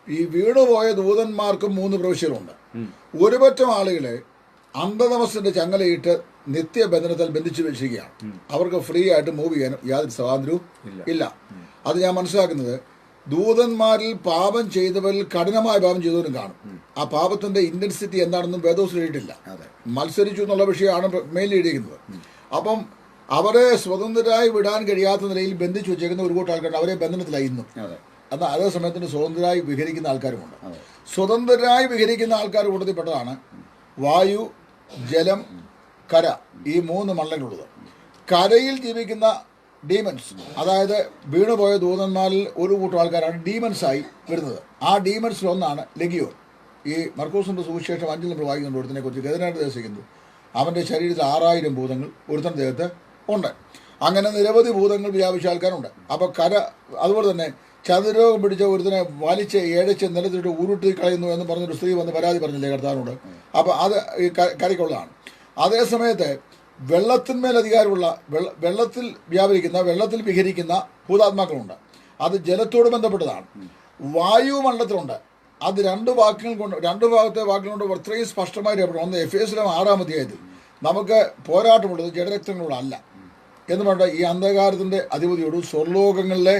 ഈ വീണുപോയ ദൂതന്മാർക്കും 3 പ്രവിശ്യകളുണ്ട്. ഒരുപറ്റം ആളുകളെ അന്ധതമസിന്റെ ചങ്ങലയിട്ട് നിത്യബന്ധനത്തിൽ ബന്ധിച്ചു വെച്ചിരിക്കുകയാണ്. അവർക്ക് ഫ്രീ ആയിട്ട് മൂവ് ചെയ്യാനും യാതൊരു സ്വാതന്ത്ര്യവും ഇല്ല. അത് ഞാൻ മനസ്സിലാക്കുന്നത് ദൂതന്മാരിൽ പാപം ചെയ്തവരിൽ കഠിനമായ പാപം ചെയ്തവരും കാണും. ആ പാപത്തിന്റെ ഇന്റൻസിറ്റി എന്താണെന്നും വേദോസിൽ എഴുതിയിട്ടില്ല. മത്സരിച്ചു എന്നുള്ള വിഷയമാണ് മെയിൻ എഴുതിയിരിക്കുന്നത്. അപ്പം അവരെ സ്വതന്ത്രരായി വിടാൻ കഴിയാത്ത നിലയിൽ ബന്ധിച്ചു വെച്ചേക്കുന്ന ഒരു കൂട്ടം ആൾക്കാരുണ്ട്. അവരെ ബന്ധനത്തിലായി ഇന്നും. എന്നാൽ അതേ സമയത്തിന് സ്വതന്ത്രരായി വിഹരിക്കുന്ന ആൾക്കാരുമുണ്ട്. സ്വതന്ത്രരായി വിഹരിക്കുന്ന ആൾക്കാർ കൂട്ടത്തിൽപ്പെട്ടതാണ് വായു, ജലം, കര, ഈ 3 മണ്ഡലങ്ങളുള്ളത്. കരയിൽ ജീവിക്കുന്ന ഡീമൻസ്, അതായത് വീണുപോയ ദൂതന്മാരിൽ ഒരു കൂട്ടം ആൾക്കാരാണ് ഡീമൻസായി വരുന്നത്. ആ ഡീമൻസിലൊന്നാണ് ലെഗിയോൻ. ഈ മർക്കോസിന്റെ സുവിശേഷം 5 നമ്മൾ വായിക്കുന്നുണ്ട്. ഒരുത്തിനെ കുറിച്ച് ഗതനായിട്ട് ദേശിക്കുന്നത് അവന്റെ ശരീരത്തിൽ 6000 ഭൂതങ്ങൾ ഒരുത്തൻ്റെ ദേഹത്ത് ഉണ്ട്. അങ്ങനെ നിരവധി ഭൂതങ്ങൾ വ്യാപിച്ച ആൾക്കാരുണ്ട്. അപ്പൊ കര, അതുപോലെ തന്നെ ചതുരോഗം പിടിച്ച ഒരുത്തിനെ വലിച്ച് ഏഴച്ച് നിലത്തിട്ട് ഉരുട്ടി കളയുന്നു എന്ന് പറഞ്ഞൊരു സ്ത്രീ വന്ന് പരാതി പറഞ്ഞില്ലേ കർത്താവിനോട്. അപ്പൊ അത് ഈ കരയ്ക്കുള്ളതാണ്. അതേ സമയത്ത് വെള്ളത്തിന്മേൽ അധികാരമുള്ള, വെള്ളത്തിൽ വ്യാപരിക്കുന്ന, വെള്ളത്തിൽ വിഹരിക്കുന്ന ഭൂതാത്മാക്കളുണ്ട്. അത് ജലത്തോട് ബന്ധപ്പെട്ടതാണ്. വായുമണ്ഡലത്തിലുണ്ട്. അത് 2 വാക്യങ്ങൾ കൊണ്ട്, 2 ഭാഗത്തെ വാക്യങ്ങൾ കൊണ്ട് അത്രയും സ്പഷ്ടമായി രേഖപ്പെടും. ഒന്ന് എഫേസ്യർ 6-ാം അധ്യായത്തിൽ നമുക്ക് പോരാട്ടമുള്ളത് ജഡരക്തങ്ങളോടല്ല എന്ന് പറഞ്ഞാൽ ഈ അന്ധകാരത്തിന്റെ അധിപതിയോടും സ്വർലോകങ്ങളിലെ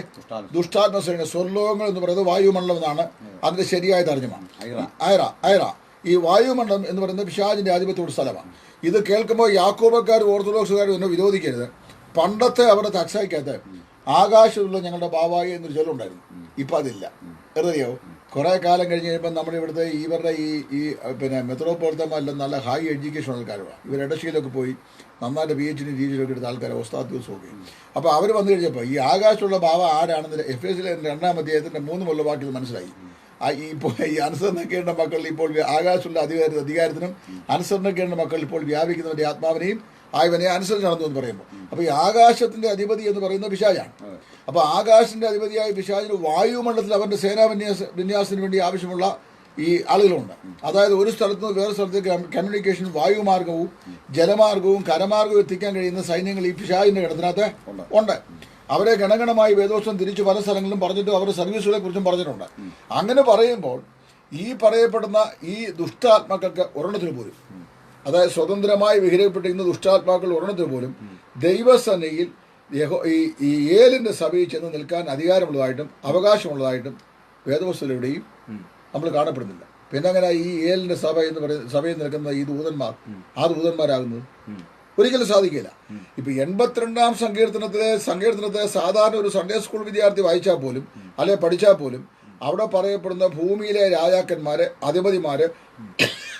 ദുഷ്ടാത്മസേന, സ്വർലോകങ്ങൾ എന്ന് പറയുന്നത് വായുമണ്ഡലം എന്നാണ് അതിന്റെ ശരിയായ തർജ്ജമ. ഐറ ഈ വായുമണ്ഡലം എന്ന് പറയുന്നത് പിശാചിന്റെ ആധിപത്യമുള്ള സ്ഥലമാണ്. ഇത് കേൾക്കുമ്പോൾ യാക്കോബക്കാരും ഓർത്തഡോക്സുകാരും എന്നെ വിരോധിക്കരുത്. പണ്ടത്തെ അവരുടെ തക്സായിക്കകത്ത് ആകാശത്തുള്ള ഞങ്ങളുടെ ബാവായി എന്നൊരു ചൊല്ലുണ്ടായിരുന്നു. ഇപ്പം അതില്ല. അറിയോ? കുറേ കാലം കഴിഞ്ഞ് കഴിയുമ്പോൾ നമ്മുടെ ഇവിടുത്തെ ഇവരുടെ ഈ മെത്രോപൊളിത്തന്മാരെല്ലാം നല്ല ഹൈ എഡ്യൂക്കേഷൻ ആൾക്കാരാണ്. ഇവർ ഇടശ്ശിയിലൊക്കെ പോയി നന്നായിട്ട് PhD രീതിയിലൊക്കെ എടുത്ത ആൾക്കാരെ ഒസ്താദ് ദിവസമൊക്കെ. അപ്പോൾ അവർ വന്നു കഴിഞ്ഞപ്പോൾ ഈ ആകാശമുള്ള ബാവ ആരാണെന്ന് എഫേസിലെ 2-ാം അധ്യായത്തിൻ്റെ 3 വാക്യത്തിൽ മനസ്സിലായി. ഇപ്പോൾ ഈ അനുസരണക്കേണ്ട മക്കൾ ഇപ്പോൾ ആകാശമുള്ള അധികാരത്തിനും അനുസരണക്കേണ്ട മക്കൾ ഇപ്പോൾ വ്യാപിക്കുന്നവന്റെ ആത്മാവിനെയും ആയവനെ അനുസരിച്ച് നടന്നു എന്ന് പറയുമ്പോൾ, അപ്പോൾ ഈ ആകാശത്തിന്റെ അധിപതി എന്ന് പറയുന്നത് പിശാചാണ്. അപ്പോൾ ആകാശത്തിന്റെ അധിപതിയായ പിശാചിന് വായുമണ്ഡലത്തിൽ അവന്റെ സേനാ വിന്യാസത്തിന് വേണ്ടി ആവശ്യമുള്ള ഈ ആളുകളുണ്ട്. അതായത് ഒരു സ്ഥലത്ത് നിന്ന് വേറെ സ്ഥലത്തേക്ക് കമ്മ്യൂണിക്കേഷൻ വായുമാർഗവും ജലമാർഗവും കരമാർഗവും എത്തിക്കാൻ കഴിയുന്ന സൈന്യങ്ങൾ ഈ പിശാചിന്റെ ഗണത്തിനകത്ത് ഉണ്ട്. അവരെ ഗണഗണമായി വേദോത്സവം തിരിച്ചു പല സ്ഥലങ്ങളിലും പറഞ്ഞിട്ടും അവരുടെ സർവീസുകളെ കുറിച്ചും പറഞ്ഞിട്ടുണ്ട്. അങ്ങനെ പറയുമ്പോൾ ഈ പറയപ്പെടുന്ന ഈ ദുഷ്ടാത്മാക്കൾക്ക് ഒരെണ്ണത്തിന് പോലും, അതായത് സ്വതന്ത്രമായി വിഹരിക്കപ്പെട്ടിരിക്കുന്ന ദുഷ്ടാത്മാക്കൾ ഒരെണ്ണത്തിന് പോലും ദൈവസേനയിൽ ഈ ഏലിന്റെ സഭയിൽ ചെന്ന് നിൽക്കാൻ അധികാരമുള്ളതായിട്ടും അവകാശമുള്ളതായിട്ടും വേദപുസ്തകത്തിലെവിടെയും നമ്മൾ കാണപ്പെടുന്നില്ല. പിന്നെ അങ്ങനെ ഈ ഏലിന്റെ സഭ എന്ന് പറയുന്ന സഭയിൽ നിൽക്കുന്ന ഈ ദൂതന്മാർ ആ ദൂതന്മാരാകുന്നത് ഒരിക്കലും സാധിക്കില്ല. ഇപ്പൊ 82-ാം സങ്കീർത്തനത്തെ സാധാരണ ഒരു സൺഡേ സ്കൂൾ വിദ്യാർത്ഥി വായിച്ചാൽ പോലും അല്ലെ പഠിച്ചാൽ പോലും അവിടെ പറയപ്പെടുന്ന ഭൂമിയിലെ രാജാക്കന്മാര്, അധിപതിമാര്,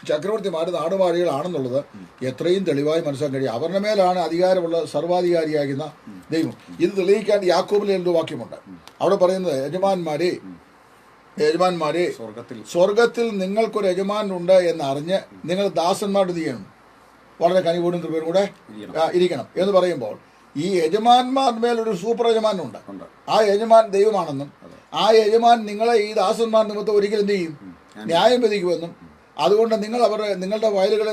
ചക്രവർത്തിമാര്, നാടുവാഴികളാണെന്നുള്ളത് എത്രയും തെളിവായി മനസ്സിലാക്കാൻ കഴിയും. അവരുടെ മേലാണ് അധികാരമുള്ള സർവാധികാരിയാകുന്ന ദൈവം. ഇത് തെളിയിക്കാൻ യാക്കോബിലെ എന്തോ വാക്യമുണ്ട്. അവിടെ പറയുന്നത് യജമാന്മാരെ സ്വർഗത്തിൽ നിങ്ങൾക്കൊരു യജമാനുണ്ട് എന്നറിഞ്ഞ് നിങ്ങൾ ദാസന്മാരുടെ ചെയ്യണം, വളരെ കനിവോടും കൃപയും കൂടെ ഇരിക്കണം എന്ന് പറയുമ്പോൾ ഈ യജമാന്മാരുടെ മേലൊരു സൂപ്പർ യജമാനുണ്ട്. ആ യജമാൻ ദൈവമാണെന്നും ആ യജമാൻ നിങ്ങളെ ഈ ദാസന്മാർ നിമിത്തം ഒരിക്കലും എന്ത് ചെയ്യും? ന്യായം വിധിക്കുമെന്നും അതുകൊണ്ട് നിങ്ങളുടെ വയലുകളെ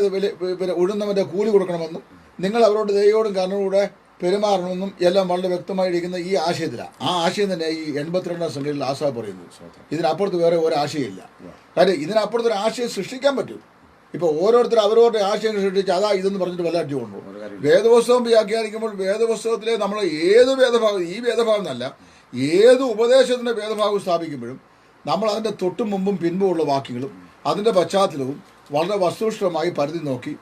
ഉഴുന്നവന്റെ കൂലി കൊടുക്കണമെന്നും നിങ്ങൾ അവരോട് ദൈവയോടും കരുണയോടെ പെരുമാറണമെന്നും എല്ലാം വളരെ വ്യക്തമായിരിക്കുന്ന ഈ ആശയത്തിലാണ്. ആ ആശയം തന്നെ ഈ 82-ാം സംഖ്യയിൽ ആസാ പറയുന്നത്. ഇതിനപ്പുറത്ത് വേറെ ഒരാശയമില്ല. കാര്യം ഇതിനപ്പുറത്തൊരു ആശയം സൃഷ്ടിക്കാൻ പറ്റും. ഇപ്പോൾ ഓരോരുത്തർ അവരവരുടെ ആശയങ്ങൾ സൃഷ്ടിച്ച് അതാ ഇതെന്ന് പറഞ്ഞിട്ട് വല്ല അടിച്ചുകൊണ്ടു. വേദപുസ്തകം വ്യാഖ്യാനിക്കുമ്പോൾ വേദപുസ്തകത്തിലെ നമ്മൾ ഏത് വേദഭാഗം, ഈ വേദഭാഗം എന്നല്ല, ഏത് ഉപദേശത്തിന്റെ വേദഭാഗം സ്ഥാപിക്കുമ്പോഴും നമ്മൾ അതിൻ്റെ തൊട്ടും മുമ്പും പിൻപുമുള്ള വാക്യങ്ങളും അതിൻ്റെ പശ്ചാത്തലവും വളരെ വസ്തുനിഷ്ഠമായി പരിധി നോക്കി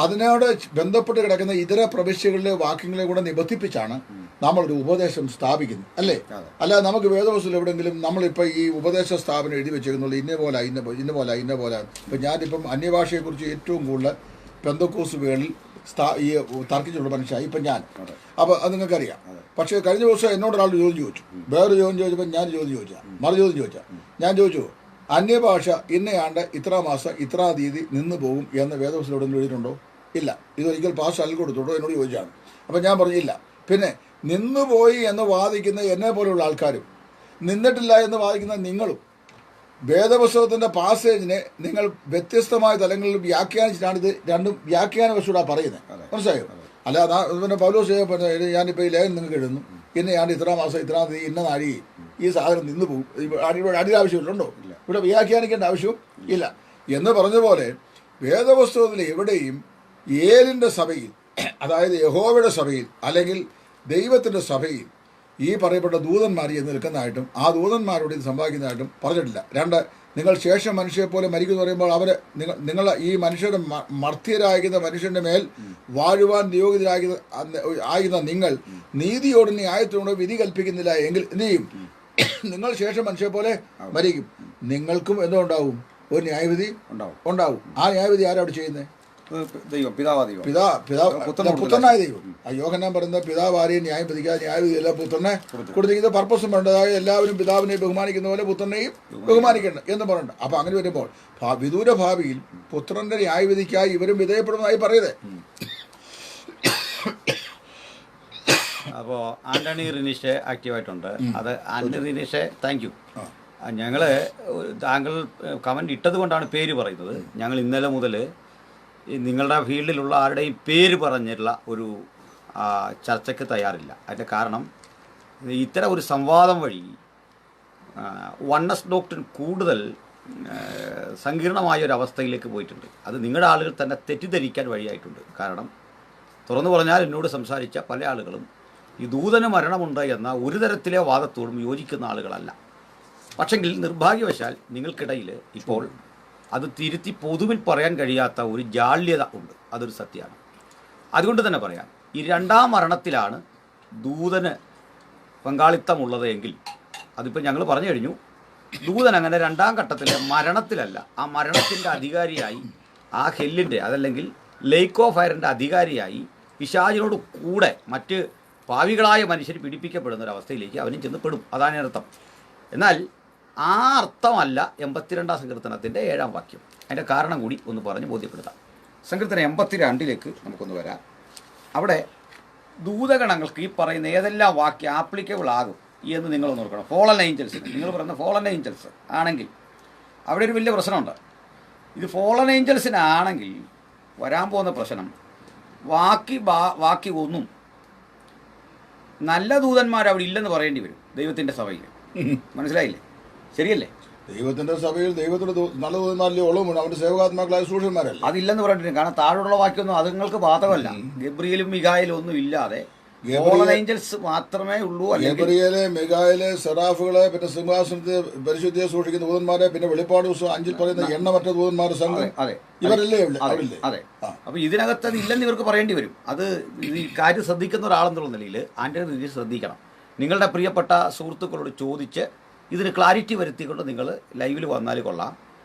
അതിനോട് ബന്ധപ്പെട്ട് കിടക്കുന്ന ഇതര പ്രവിശ്യകളിലെ വാക്യങ്ങളെ കൂടെ നിബന്ധിപ്പിച്ചാണ് നമ്മളൊരു ഉപദേശം സ്ഥാപിക്കുന്നത്, അല്ലേ? അല്ലാതെ നമുക്ക് വേദവസ്തുവിൽ എവിടെയെങ്കിലും നമ്മളിപ്പോൾ ഈ ഉപദേശ സ്ഥാപനം എഴുതി വെച്ചേക്കുന്നുള്ളൂ ഇന്ന പോലെ. ഇപ്പം ഞാനിപ്പം അന്യഭാഷയെക്കുറിച്ച് ഏറ്റവും കൂടുതൽ പെന്തക്കോസ്തുകളിൽ ഈ തർക്കിച്ചുള്ള മനുഷ്യനായി ഇപ്പം ഞാൻ. അപ്പോൾ അത് നിങ്ങൾക്കറിയാം. പക്ഷേ കഴിഞ്ഞ ദിവസം എന്നോട് ഒരാൾ ചോദ്യം ചോദിച്ചു, വേറൊരു ചോദ്യം ചോദിച്ചപ്പോൾ ഞാൻ ചോദ്യം ചോദിച്ചാൽ ഞാൻ ചോദിച്ചു, അന്യഭാഷ ഇന്നയാണ്ട് ഇത്ര മാസം ഇത്ര തീയതി നിന്ന് പോകും എന്ന് വേദവസ്തുവിൽ എവിടെയെങ്കിലും എഴുതിയിട്ടുണ്ടോ? ഇല്ല. ഇതൊരിക്കൽ പാസ് അല്ല കൊടുത്തോട്ടോ എന്നോട് ചോദിച്ചാണ്. അപ്പം ഞാൻ പറഞ്ഞില്ല. പിന്നെ നിന്നുപോയി എന്ന് വാദിക്കുന്ന എന്നെ പോലെയുള്ള ആൾക്കാരും നിന്നിട്ടില്ല എന്ന് വാദിക്കുന്ന നിങ്ങളും വേദപുസ്തകത്തിൻ്റെ പാസേജിനെ നിങ്ങൾ വ്യത്യസ്തമായ തലങ്ങളിൽ വ്യാഖ്യാനിച്ചിട്ടാണ് ഇത് രണ്ടും വ്യാഖ്യാനവശൂടാ പറയുന്നത്. മനസ്സിലായോ? അല്ലാതെ പിന്നെ പൗലോസ് പറഞ്ഞ ഞാനിപ്പോൾ ഈ ലേഖനം നിങ്ങൾക്ക് എഴുതുന്നു, ഇന്നയാണ്ട് ഇത്ര മാസം ഇത്ര തീയതി ഇന്ന നാഴി ഈ സാധനം നിന്ന് പോകും, ഇവിടെ അടിയുടെ ആവശ്യമില്ലുണ്ടോ? ഇവിടെ വ്യാഖ്യാനിക്കേണ്ട ആവശ്യവും ഇല്ല എന്ന് പറഞ്ഞതുപോലെ വേദപുസ്തകത്തിൽ എവിടെയും ഏലിൻ്റെ സഭയിൽ, അതായത് യഹോവയുടെ സഭയിൽ അല്ലെങ്കിൽ ദൈവത്തിൻ്റെ സഭയിൽ ഈ പറയപ്പെട്ട ദൂതന്മാർ എന്ന് നിൽക്കുന്നതായിട്ടും ആ ദൂതന്മാരോട് ഇത് സംഭവിക്കുന്നതായിട്ടും പറഞ്ഞിട്ടില്ല. രണ്ട്, നിങ്ങൾ ശേഷം മനുഷ്യരെ പോലെ മരിക്കുന്നു പറയുമ്പോൾ അവർ നിങ്ങൾ ഈ മനുഷ്യരുടെ മർത്യരാകുന്ന മനുഷ്യന്റെ മേൽ വാഴുവാൻ നിയോഗിതരാകുന്ന നിങ്ങൾ നീതിയോടും ന്യായത്തോടും വിധി കൽപ്പിക്കുന്നില്ല എങ്കിൽ എന്ത് ചെയ്യും? നിങ്ങൾ ശേഷം മനുഷ്യരെ പോലെ മരിക്കും. നിങ്ങൾക്കും എന്തോ ഉണ്ടാവും? ഒരു ന്യായവിധി ഉണ്ടാവും. ആ ന്യായവിധി ആരാ അവിടെ ചെയ്യുന്നത്? പുത്രനായ ദൈവം. യോഹന്നാൻ പറയുന്നത് പിതാവ് ആരെയും ന്യായം വിധിക്കാതെ ന്യായവിധിയല്ല പുത്രനെ കൊടുത്തിരിക്കുന്ന പർപ്പസും വേണ്ടതായ എല്ലാവരും പിതാവിനെ ബഹുമാനിക്കുന്ന പോലെ പുത്രനെയും ബഹുമാനിക്കണം എന്ന് പറയുന്നുണ്ട്. അപ്പൊ അങ്ങനെ വരുമ്പോൾ വിദൂര ഭാവിയിൽ പുത്രന്റെ ന്യായവിധിക്കായി ഇവരും വിധേയപ്പെടുന്നതായി പറയുന്നത്. അപ്പോൾ ആന്റണി റിനീഷ് ആക്റ്റീവായിട്ടുണ്ട്. അത് ആന്റണി റിനീഷ്, താങ്ക് യു. ഞങ്ങൾ താങ്കൾ കമൻറ്റ് ഇട്ടത് കൊണ്ടാണ് പേര് പറയുന്നത്. ഞങ്ങൾ ഇന്നലെ മുതൽ നിങ്ങളുടെ ഫീൽഡിലുള്ള ആരുടെയും പേര് പറഞ്ഞിട്ടുള്ള ഒരു ചർച്ചയ്ക്ക് തയ്യാറില്ല. അതിൻ്റെ കാരണം ഇത്തരം ഒരു സംവാദം വഴി വണ്ണസ് ഡോക്ടറിൻ കൂടുതൽ സങ്കീർണമായ ഒരു അവസ്ഥയിലേക്ക് പോയിട്ടുണ്ട്. അത് നിങ്ങളുടെ ആളുകൾ തന്നെ തെറ്റിദ്ധരിക്കാൻ വഴിയായിട്ടുണ്ട്. കാരണം തുറന്നു പറഞ്ഞാൽ എന്നോട് സംസാരിച്ച പല ആളുകളും ഈ ദൂതന് മരണമുണ്ട് എന്ന ഒരു തരത്തിലെ വാദത്തോടും യോജിക്കുന്ന ആളുകളല്ല. പക്ഷെങ്കിൽ നിർഭാഗ്യവശാൽ നിങ്ങൾക്കിടയിൽ ഇപ്പോൾ അത് തിരുത്തി പൊതുവിൽ പറയാൻ കഴിയാത്ത ഒരു ജാള്യത ഉണ്ട്. അതൊരു സത്യമാണ്. അതുകൊണ്ട് തന്നെ പറയാം, ഈ രണ്ടാം മരണത്തിലാണ് ദൂതന് പങ്കാളിത്തമുള്ളത് എങ്കിൽ അതിപ്പോൾ ഞങ്ങൾ പറഞ്ഞു കഴിഞ്ഞു. ദൂതൻ അങ്ങനെ രണ്ടാം ഘട്ടത്തിലെ മരണത്തിലല്ല, ആ മരണത്തിൻ്റെ അധികാരിയായി, ആ ഹെല്ലിൻ്റെ അതല്ലെങ്കിൽ ലേക്ക് ഓഫ് ഫയറിൻ്റെ അധികാരിയായി പിശാചിനോട് കൂടെ മറ്റ് പാവികളായ മനുഷ്യർ പീഡിപ്പിക്കപ്പെടുന്ന ഒരവസ്ഥയിലേക്ക് അവനും ചെന്ന് പെടും. അതാണ് അർത്ഥം. എന്നാൽ ആ അർത്ഥമല്ല 82-ാം സങ്കീർത്തനത്തിൻ്റെ 7-ാം വാക്യം. അതിൻ്റെ കാരണം കൂടി ഒന്ന് പറഞ്ഞ് ബോധ്യപ്പെടുത്താം. സങ്കീർത്തനം 82 നമുക്കൊന്ന് വരാം. അവിടെ ദൂതഗണങ്ങൾക്ക് ഈ പറയുന്ന ഏതെല്ലാം വാക്യം ആപ്ലിക്കബിൾ ആകും എന്ന് നിങ്ങളൊന്ന് നോക്കണം. ഫോളൻ ഏഞ്ചൽസിന്, നിങ്ങൾ പറയുന്ന ഫോളൻ ഏഞ്ചൽസ് ആണെങ്കിൽ അവിടെ ഒരു വലിയ പ്രശ്നമുണ്ട്. ഇത് ഫോളൻ ഏഞ്ചൽസിനാണെങ്കിൽ വരാൻ പോകുന്ന പ്രശ്നം വാക്കി ഒന്നും നല്ല ദൂതന്മാർ അവിടെ ഇല്ലെന്ന് പറയേണ്ടി വരും ദൈവത്തിൻ്റെ സഭയിൽ. മനസ്സിലായില്ലേ? ശരിയല്ലേ? ദൈവത്തിന്റെ സഭയിൽ ദൈവത്തിന്റെ നല്ല ദൂതന്മാരിലെ ഉള്ളൂ, അവന്റെ സേവകാത്മാക്കളായ സൂക്ഷ്മന്മാരല്ല. അതില്ലെന്ന് പറഞ്ഞിട്ടുണ്ട്. കാരണം താഴെയുള്ള വാക്യമൊന്നും അതുങ്ങൾക്ക് ബാധകമല്ല. ഗബ്രിയേലും മിഖായേലും ഒന്നും ഇല്ലാതെ ഏഞ്ചൽസ് മാത്രമേ ഉള്ളൂ. ഗബ്രിയേല്, മിഖായേല്, സെറാഫുകളെ, പിന്നെ സിംഹാസനത്തെ പരിശുദ്ധിയെ സൂക്ഷിക്കുന്ന ദൂതന്മാരെ, പിന്നെ വെളിപ്പാട് ദിവസം 5 പറയുന്ന എണ്ണമറ്റ ദൂതന്മാരുടെ സംഘം, ഇവരല്ലേ? അതെ. അപ്പൊ ഇതിനകത്ത് അത് ഇല്ലെന്ന് ഇവർക്ക് പറയേണ്ടി വരും. അത് ഈ കാര്യം ശ്രദ്ധിക്കുന്ന ഒരാളെന്നുള്ള നിലയിൽ ആന്റണി ശ്രദ്ധിക്കണം. നിങ്ങളുടെ പ്രിയപ്പെട്ട സുഹൃത്തുക്കളോട് ചോദിച്ച് ഇതിന് ക്ലാരിറ്റി വരുത്തിക്കൊണ്ട് നിങ്ങൾ ലൈവിൽ വന്നാൽ കൊള്ളാം.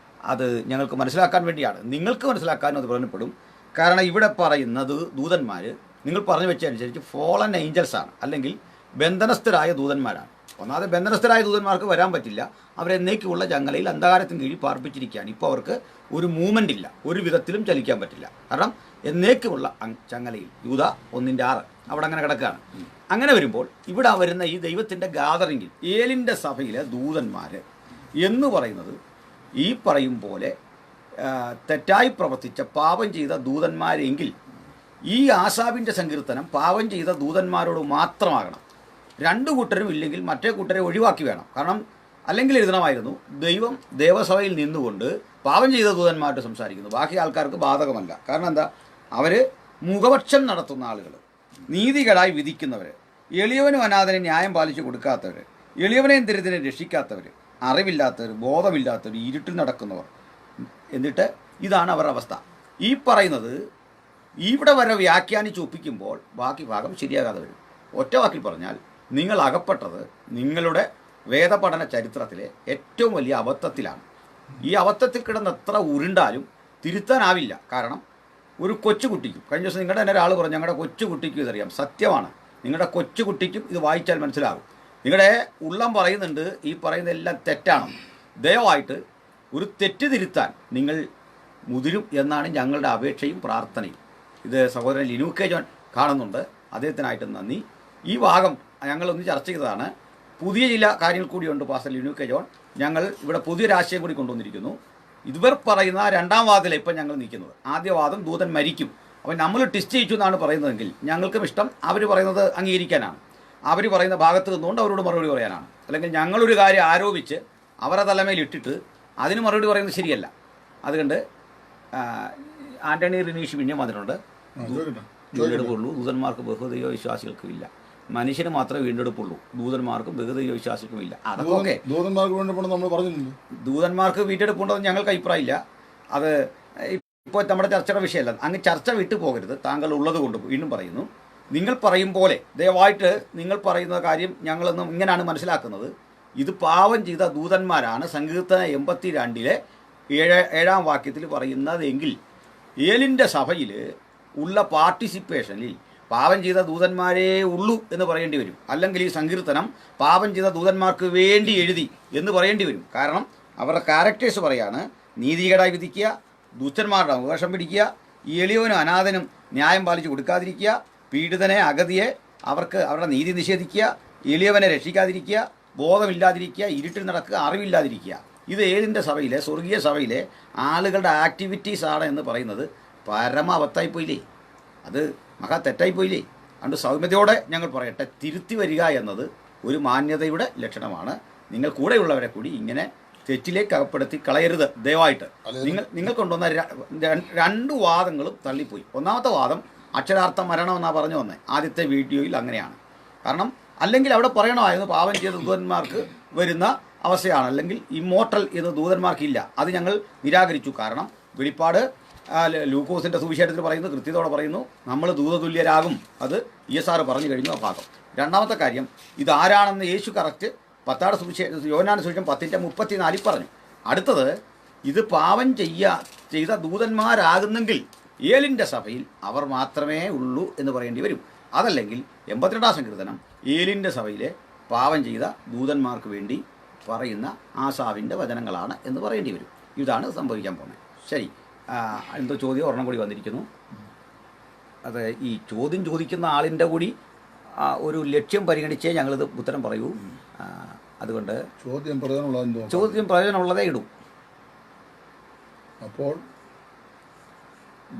അത് ഞങ്ങൾക്ക് മനസ്സിലാക്കാൻ വേണ്ടിയാണ്. നിങ്ങൾക്ക് മനസ്സിലാക്കാനും അത് പ്രയോജനപ്പെടും. കാരണം ഇവിടെ പറയുന്നത് ദൂതന്മാർ നിങ്ങൾ പറഞ്ഞു വെച്ചതനുസരിച്ച് ഫോളൻ ഏഞ്ചൽസാണ്, അല്ലെങ്കിൽ ബന്ധനസ്ഥരായ ദൂതന്മാരാണ്. ഒന്നാമത് ബന്ധനസ്ഥരായ ദൂതന്മാർക്ക് വരാൻ പറ്റില്ല. അവരെന്നേക്കുള്ള ചങ്ങലയിൽ അന്ധകാരത്തിന് കീഴിൽ പാർപ്പിച്ചിരിക്കുകയാണ്. ഇപ്പോൾ അവർക്ക് ഒരു മൂവ്മെൻ്റ് ഇല്ല, ഒരു വിധത്തിലും ചലിക്കാൻ പറ്റില്ല. കാരണം എന്നേക്കുമുള്ള ചങ്ങലയിൽ യൂദ 1:6 അവിടെ അങ്ങനെ കിടക്കുകയാണ്. അങ്ങനെ വരുമ്പോൾ ഇവിടെ വരുന്ന ഈ ദൈവത്തിൻ്റെ ഗാദറിങ്ങിൽ ഏലിൻ്റെ സഭയിലെ ദൂതന്മാർ എന്ന് പറയുന്നത് ഈ പറയും പോലെ തെറ്റായി പ്രവർത്തിച്ച പാപം ചെയ്ത ദൂതന്മാരെങ്കിൽ ഈ ആസാബിൻ്റെ സങ്കീർത്തനം പാപം ചെയ്ത ദൂതന്മാരോട് മാത്രമാകണം. രണ്ടു കൂട്ടരും ഇല്ലെങ്കിൽ മറ്റേ കൂട്ടരെ ഒഴിവാക്കി വേണം. കാരണം അല്ലെങ്കിൽ എഴുതണമായിരുന്നു ദൈവം ദേവസഭയിൽ നിന്നുകൊണ്ട് പാപം ചെയ്ത ദൂതന്മാരോട് സംസാരിക്കുന്നു, ബാക്കി ആൾക്കാർക്ക് ബാധകമല്ല. കാരണം എന്താ? അവർ മുഖപക്ഷം നടത്തുന്ന ആളുകൾ, നീതികേടായി വിധിക്കുന്നവർ, എളിയവനും അനാഥനും ന്യായം പാലിച്ചു കൊടുക്കാത്തവർ, എളിയവനെയും ദരിദ്രനെ രക്ഷിക്കാത്തവർ, അറിവില്ലാത്തവർ, ബോധമില്ലാത്തവർ, ഇരുട്ടിൽ നടക്കുന്നവർ. എന്നിട്ട് ഇതാണ് അവരുടെ അവസ്ഥ. ഈ പറയുന്നത് ഇവിടെ വരെ വ്യാഖ്യാനിച്ച് ഒപ്പിക്കുമ്പോൾ ബാക്കി ഭാഗം ശരിയാകാതെ വരും. ഒറ്റ വാക്കിൽ പറഞ്ഞാൽ നിങ്ങൾ അകപ്പെട്ടത് നിങ്ങളുടെ വേദപഠന ചരിത്രത്തിലെ ഏറ്റവും വലിയ അബദ്ധത്തിലാണ്. ഈ അബദ്ധത്തിൽ കിടന്ന് എത്ര ഉരുണ്ടാലും തിരുത്താനാവില്ല. കാരണം ഒരു കൊച്ചുകുട്ടിക്കും, കഴിഞ്ഞ ദിവസം നിങ്ങളുടെ തന്നെ ഒരാൾ പറഞ്ഞു ഞങ്ങളുടെ കൊച്ചുകുട്ടിക്കും ഇതറിയാം. സത്യമാണ്, നിങ്ങളുടെ കൊച്ചുകുട്ടിക്കും ഇത് വായിച്ചാൽ മനസ്സിലാകും. നിങ്ങളുടെ ഉള്ളം പറയുന്നുണ്ട് ഈ പറയുന്നതെല്ലാം തെറ്റാണ്. ദയവായിട്ട് ഒരു തെറ്റ് തിരുത്താൻ നിങ്ങൾ മുതിരും എന്നാണ് ഞങ്ങളുടെ അപേക്ഷയും പ്രാർത്ഥനയും. ഇത് സഹോദരൻ ലിനു കെ ജോൺ കാണുന്നുണ്ട്, അദ്ദേഹത്തിനായിട്ട് നന്ദി. ഈ ഭാഗം ഞങ്ങളൊന്ന് ചർച്ച ചെയ്തതാണ്. പുതിയ ചില കാര്യങ്ങൾ കൂടിയുണ്ട്. പാസ്റ്റർ ലിനു കെ ജോൺ, ഞങ്ങൾ ഇവിടെ പുതിയൊരാശയം കൂടി കൊണ്ടുവന്നിരിക്കുന്നു. ഇവർ പറയുന്ന രണ്ടാം വാദത്തിലെ ഇപ്പം ഞങ്ങൾ നിൽക്കുന്നത്. ആദ്യ വാദം ദൂതൻ മരിക്കും, അപ്പോൾ നമ്മൾ ടെസ്റ്റ് ചെയ്യിച്ചു എന്നാണ് പറയുന്നതെങ്കിൽ ഞങ്ങൾക്കും ഇഷ്ടം അവർ പറയുന്നത് അംഗീകരിക്കാനാണ്. അവർ പറയുന്ന ഭാഗത്ത് നിന്നുകൊണ്ട് അവരോട് മറുപടി പറയാനാണ്. അല്ലെങ്കിൽ ഞങ്ങളൊരു കാര്യം ആരോപിച്ച് അവരെ തലമേൽ ഇട്ടിട്ട് അതിന് മറുപടി പറയുന്നത് ശരിയല്ല. അതുകൊണ്ട് ആൻ്റണി റിനീഷ് പിന്നെയും വന്നിട്ടുണ്ട്. വീണ്ടെടുപ്പുള്ളൂ, ദൂതന്മാർക്ക് ബഹുദൈവ വിശ്വാസികൾക്കും ഇല്ല. മനുഷ്യന് മാത്രമേ വീണ്ടെടുപ്പുള്ളൂ, ദൂതന്മാർക്കും ബഹുദൈവ വിശ്വാസികൾക്കും ഇല്ല. അതൊക്കെ ദൂതന്മാർക്ക് വീണ്ടെടുപ്പുണ്ടെന്ന് ഞങ്ങൾക്ക് അഭിപ്രായമില്ല. അത് ഇപ്പോൾ നമ്മുടെ ചർച്ചയുടെ വിഷയമല്ല. അങ്ങ് ചർച്ച വിട്ടു പോകരുത്. താങ്കൾ ഉള്ളത് കൊണ്ട് വീണ്ടും പറയുന്നു. നിങ്ങൾ പറയും പോലെ ദയവായിട്ട് നിങ്ങൾ പറയുന്ന കാര്യം ഞങ്ങളൊന്നും ഇങ്ങനെയാണ് മനസ്സിലാക്കുന്നത്. ഇത് പാവം ചെയ്ത ദൂതന്മാരാണ് സങ്കീർത്തന 82 7-ാം വാക്യത്തിൽ പറയുന്നതെങ്കിൽ ഏലിൻ്റെ സഭയിൽ ഉള്ള പാർട്ടിസിപ്പേഷനിൽ പാപം ചെയ്ത ദൂതന്മാരേ ഉള്ളൂ എന്ന് പറയേണ്ടി വരും. അല്ലെങ്കിൽ ഈ സങ്കീർത്തനം പാപം ചെയ്ത ദൂതന്മാർക്ക് വേണ്ടി എഴുതി എന്ന് പറയേണ്ടി വരും. കാരണം അവരുടെ ക്യാരക്ടേഴ്സ് പറയാണ്: നീതികേടായി വിധിക്കുക, ദുഷ്ടന്മാരുടെ അവകാശം പിടിക്കുക, എളിയവനും അനാഥനും ന്യായം പാലിച്ചു കൊടുക്കാതിരിക്കുക, പീഡിതനെ അഗതിയെ അവർക്ക് അവരുടെ നീതി നിഷേധിക്കുക, എളിയവനെ രക്ഷിക്കാതിരിക്കുക, ബോധമില്ലാതിരിക്കുക, ഇരുട്ടിൽ നടക്കുക, അറിവില്ലാതിരിക്കുക. ഇത് ഏതിൻ്റെ സഭയിലെ, സ്വർഗീയ സഭയിലെ ആളുകളുടെ ആക്ടിവിറ്റീസാണ് എന്ന് പറയുന്നത് പരമ അബദ്ധമായിപ്പോയില്ലേ? അത് മഹാ തെറ്റായിപ്പോയില്ലേ? അതുകൊണ്ട് സൗമ്യതയോടെ ഞങ്ങൾ പറയട്ടെ, തിരുത്തി വരിക എന്നത് ഒരു മാന്യതയുടെ ലക്ഷണമാണ്. നിങ്ങൾ കൂടെയുള്ളവരെ കൂടി ഇങ്ങനെ തെറ്റിലേക്ക് അകപ്പെടുത്തി കളയരുത് ദയവായിട്ട്. നിങ്ങൾ കൊണ്ടുവന്ന രണ്ട് വാദങ്ങളും തള്ളിപ്പോയി. ഒന്നാമത്തെ വാദം അക്ഷരാർത്ഥ മരണം എന്നാണ് പറഞ്ഞു വന്നത്. ആദ്യത്തെ വീഡിയോയിൽ അങ്ങനെയാണ്. കാരണം അല്ലെങ്കിൽ അവിടെ പറയണമായിരുന്നു പാപം ചെയ്ത ദൂതന്മാർക്ക് വരുന്ന അവസ്ഥയാണ്, അല്ലെങ്കിൽ ഇമ്മോർട്ടൽ എന്ന് ദൂതന്മാർക്കില്ല. അത് ഞങ്ങൾ നിരാകരിച്ചു. കാരണം വെളിപ്പാട് ലൂക്കോസിൻ്റെ സുവിശേഷത്തിൽ പറയുന്നു, കൃത്യതയോടെ പറയുന്നു, നമ്മൾ ദൂതതുല്യരാകും. അത് ESR പറഞ്ഞു കഴിഞ്ഞു ആ ഭാഗം. രണ്ടാമത്തെ കാര്യം, ഇതാരാണെന്ന് യേശു കറക്റ്റ് യോഹന്നാന്റെ സുവിശേഷം 10:34 പറഞ്ഞു. അടുത്തത്, ഇത് പാപം ചെയ്ത ദൂതന്മാരാകുന്നെങ്കിൽ ഏലിൻ്റെ സഭയിൽ അവർ മാത്രമേ ഉള്ളൂ എന്ന് പറയേണ്ടി വരും. അതല്ലെങ്കിൽ 82-ാം സങ്കീർത്തനം ഏലിൻ്റെ സഭയിലെ പാപം ചെയ്ത ദൂതന്മാർക്ക് വേണ്ടി പറയുന്ന ആസാവിൻ്റെ വചനങ്ങളാണ് എന്ന് പറയേണ്ടി വരും. ഇതാണ് സംഭവിക്കാൻ പോകുന്നത്. ശരി, എന്തോ ചോദ്യം ഒരെണ്ണം കൂടി വന്നിരിക്കുന്നു. അത് ഈ ചോദ്യം ചോദിക്കുന്ന ആളിൻ്റെ കൂടി ഒരു ലക്ഷ്യം പരിഗണിച്ചേ ഞങ്ങളിത് ഉത്തരം പറയൂ. അതുകൊണ്ട് ചോദ്യം പ്രയോജനമുള്ളതേ ഇടും. അപ്പോൾ